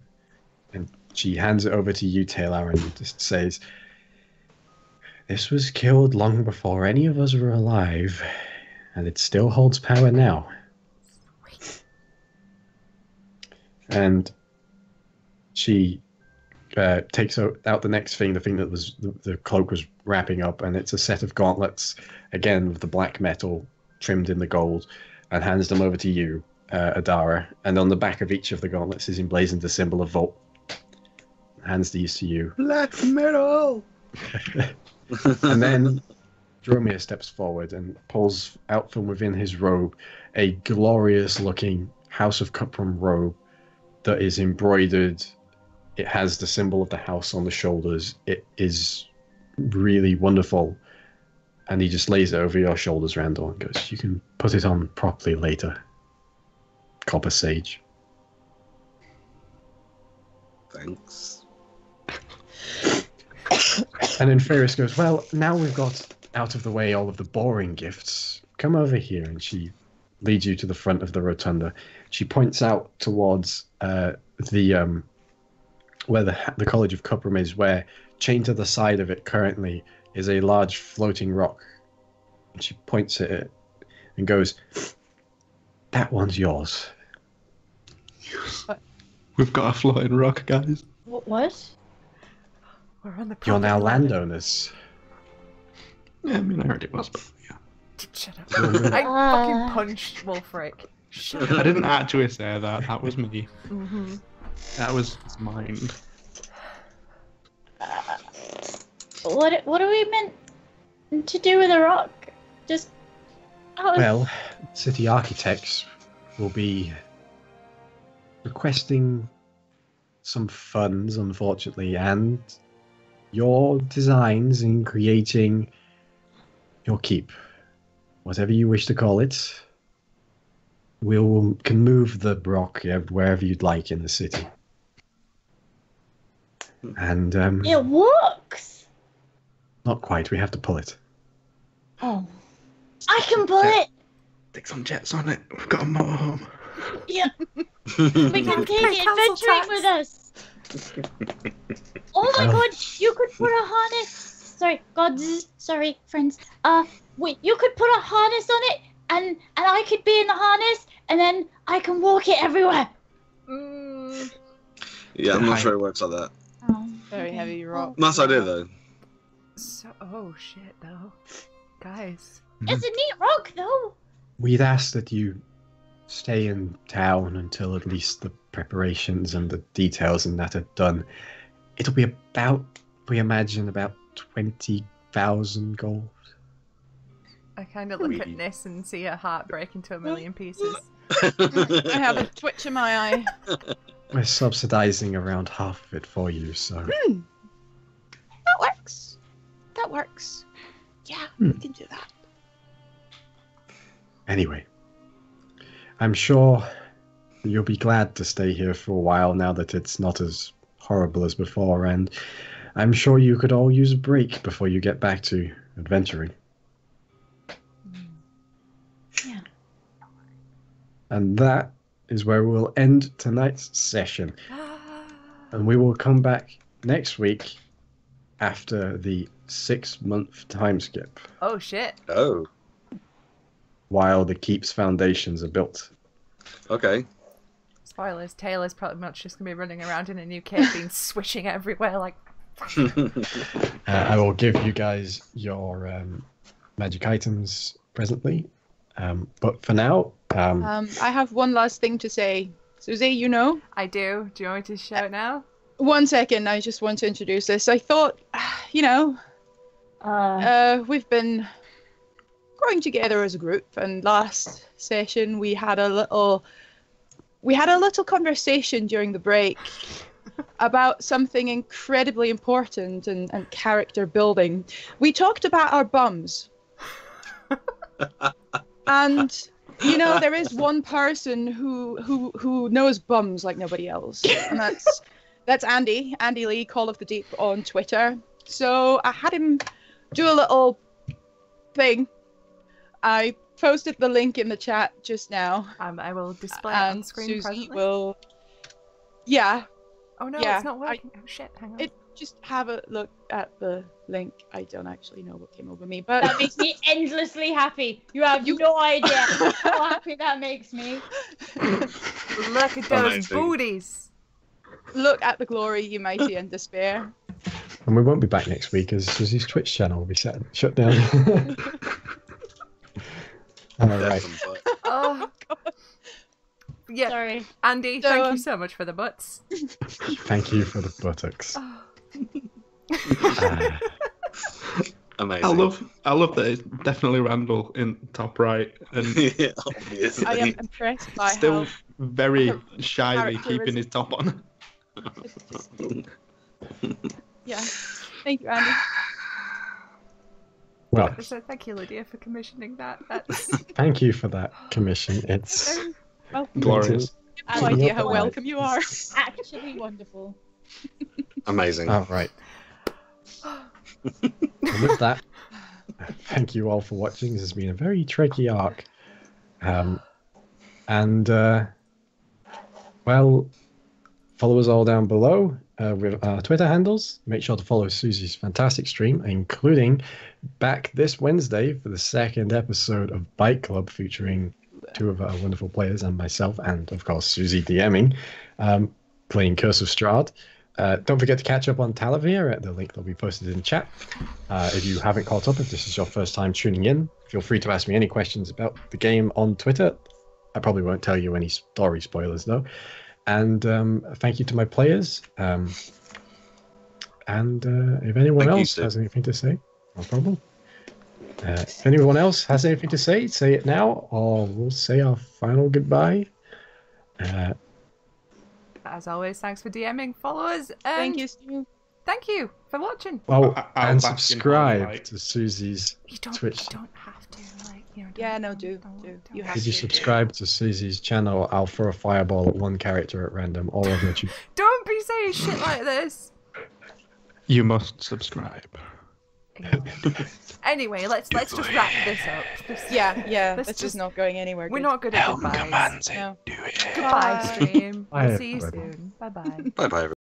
[SPEAKER 1] and she hands it over to you, Tae'la, and just says, "This was killed long before any of us were alive, and it still holds power now." And she takes out the next thing, the thing that was the cloak was wrapping up, and it's a set of gauntlets, again with the black metal trimmed in the gold, and hands them over to you, Adara. And on the back of each of the gauntlets is emblazoned the symbol of Volt. Hands these to you.
[SPEAKER 4] Black metal!
[SPEAKER 1] And then Dromir steps forward and pulls out from within his robe a glorious-looking House of Cuprum robe that is embroidered. It has the symbol of the house on the shoulders. It is really wonderful. And he just lays it over your shoulders, Randall, and goes, "You can put it on properly later, Copper Sage."
[SPEAKER 4] Thanks.
[SPEAKER 1] And then Ferris goes, "Well, now we've got out of the way all of the boring gifts. Come over here." And she leads you to the front of the rotunda. She points out towards where the College of Cuprum is, where chained to the side of it currently is a large floating rock. And she points at it and goes, "That one's yours."
[SPEAKER 6] We've got a floating rock, guys.
[SPEAKER 2] What?
[SPEAKER 3] We're on the
[SPEAKER 1] You're now
[SPEAKER 3] property line.
[SPEAKER 1] landowners.
[SPEAKER 6] Yeah, I mean, I heard it was, but yeah.
[SPEAKER 3] Shut up. I fucking punched Wulfric. Shut up.
[SPEAKER 6] I didn't actually say that. That was me.
[SPEAKER 3] Mm-hmm.
[SPEAKER 6] That was his mind.
[SPEAKER 2] What are we meant to do with a rock? Just
[SPEAKER 1] Well, city architects will be requesting some funds, unfortunately, and your designs in creating your keep, whatever you wish to call it, can move the rock wherever you'd like in the city. And
[SPEAKER 2] it works.
[SPEAKER 1] not quite. We have to pull it.
[SPEAKER 2] Oh, I can pull it.
[SPEAKER 6] Stick some jets on it. We've got a motorhome.
[SPEAKER 2] Yeah, we can take it adventuring with us. Oh my god, you could put a harness. Sorry, gods. Sorry, friends. Wait, you could put a harness on it, and I could be in the harness, and then I can walk it everywhere.
[SPEAKER 4] Yeah, I'm not sure it works like that.
[SPEAKER 5] Very heavy rock.
[SPEAKER 4] Nice idea, though.
[SPEAKER 3] So, oh shit, though. Guys.
[SPEAKER 2] It's a neat rock, though.
[SPEAKER 1] We'd ask that you stay in town until at least the preparations and the details and that are done. It'll be about, we imagine, about 20,000 gold.
[SPEAKER 3] I kind of look at Niss and see her heart break into a million pieces.
[SPEAKER 5] I have a twitch in my eye.
[SPEAKER 1] We're subsidizing around half of it for you, so...
[SPEAKER 5] That works. That works. Yeah, we can do that.
[SPEAKER 1] Anyway, I'm sure you'll be glad to stay here for a while now that it's not as horrible as before, and I'm sure you could all use a break before you get back to adventuring.
[SPEAKER 2] Yeah.
[SPEAKER 1] And that is where we'll end tonight's session. And we will come back next week after the 6-month time skip,
[SPEAKER 3] Oh shit.
[SPEAKER 4] Oh,
[SPEAKER 1] while the keep's foundations are built.
[SPEAKER 4] okay.
[SPEAKER 3] Spoilers, Tae'la's probably much just gonna be running around in a new kit, being switching everywhere like...
[SPEAKER 1] I will give you guys your magic items presently. But for now...
[SPEAKER 5] I have one last thing to say. Susie, you know?
[SPEAKER 3] I do. Do you want me to show it now?
[SPEAKER 5] 1 second, I just want to introduce this. I thought, you know, we've been growing together as a group, and last session we had a little we had a little conversation during the break about something incredibly important and character building. We talked about our bums. And you know, there is one person who knows bums like nobody else, and that's Andy Lee, Call of the Deep on Twitter. So I had him do a little thing. I posted the link in the chat just now.
[SPEAKER 3] I will display it on screen
[SPEAKER 5] Susie
[SPEAKER 3] presently.
[SPEAKER 5] will. Yeah.
[SPEAKER 3] Oh no,
[SPEAKER 5] Yeah,
[SPEAKER 3] it's not working. Oh shit, hang on.
[SPEAKER 5] Just have a look at the link. I don't actually know what came over me, but
[SPEAKER 2] That makes me endlessly happy. You have no idea how happy that makes me.
[SPEAKER 3] Look at those
[SPEAKER 4] Amazing.
[SPEAKER 3] booties.
[SPEAKER 5] look at the glory you mighty and despair.
[SPEAKER 1] And we won't be back next week as Susie's Twitch channel will be shut down. All right.
[SPEAKER 3] Oh. Yeah,
[SPEAKER 2] Sorry.
[SPEAKER 3] Andy,
[SPEAKER 5] So,
[SPEAKER 3] thank you so much for the butts.
[SPEAKER 1] Thank you for the buttocks.
[SPEAKER 3] Oh.
[SPEAKER 4] Amazing.
[SPEAKER 6] I love that it's definitely Randall in top right and
[SPEAKER 4] Yeah, obviously.
[SPEAKER 5] I am impressed by
[SPEAKER 6] still
[SPEAKER 5] how
[SPEAKER 6] very shyly
[SPEAKER 5] character
[SPEAKER 6] keeping
[SPEAKER 5] is-
[SPEAKER 6] his top on.
[SPEAKER 5] yeah. Thank you, Andy.
[SPEAKER 1] Well,
[SPEAKER 3] So thank you, Lydia, for commissioning that. That's
[SPEAKER 1] thank you for that commission. It's
[SPEAKER 5] Welcome.
[SPEAKER 6] Glorious.
[SPEAKER 5] No idea how welcome you are.
[SPEAKER 2] Actually wonderful.
[SPEAKER 4] Amazing.
[SPEAKER 1] all right. And with that, thank you all for watching. This has been a very tricky arc. Well, follow us all down below with our Twitter handles. Make sure to follow Susie's fantastic stream, including back this Wednesday for the second episode of Bike Club featuring two of our wonderful players and myself, and of course Susie DMing, playing Curse of Strahd. Don't forget to catch up on Talevyrr at the link that'll be posted in chat. If you haven't caught up, if this is your first time tuning in, feel free to ask me any questions about the game on Twitter. I probably won't tell you any story spoilers though. And thank you to my players. And if anyone
[SPEAKER 4] Thank you,
[SPEAKER 1] else
[SPEAKER 4] Sid.
[SPEAKER 1] has anything to say, no problem. If anyone else has anything to say it now, or we'll say our final goodbye.
[SPEAKER 3] as always. Thanks for DMing, follow us, and
[SPEAKER 5] Thank you, Stu.
[SPEAKER 3] thank you for watching.
[SPEAKER 1] Oh,
[SPEAKER 6] I'll
[SPEAKER 1] and
[SPEAKER 6] bask in
[SPEAKER 1] subscribe
[SPEAKER 6] highlight.
[SPEAKER 1] to Susie's Twitch.
[SPEAKER 3] You don't have to, like, you know.
[SPEAKER 5] Yeah,
[SPEAKER 3] don't-
[SPEAKER 5] no, do.
[SPEAKER 3] don't-
[SPEAKER 5] You have
[SPEAKER 1] If you
[SPEAKER 5] to.
[SPEAKER 1] subscribe to Susie's channel, I'll throw a fireball at one character at random, all of which you...
[SPEAKER 3] Don't be saying shit like this.
[SPEAKER 6] You must subscribe.
[SPEAKER 3] Anyway, let's just wrap this up.
[SPEAKER 5] Yeah,
[SPEAKER 3] Let's
[SPEAKER 5] this
[SPEAKER 3] just-
[SPEAKER 5] is not going anywhere.
[SPEAKER 3] We're
[SPEAKER 5] good.
[SPEAKER 3] not good at goodbyes.
[SPEAKER 5] No.
[SPEAKER 3] Goodbye, stream.
[SPEAKER 1] Bye,
[SPEAKER 3] We'll see you
[SPEAKER 1] everybody.
[SPEAKER 3] soon. Bye bye.
[SPEAKER 4] Bye bye, everyone.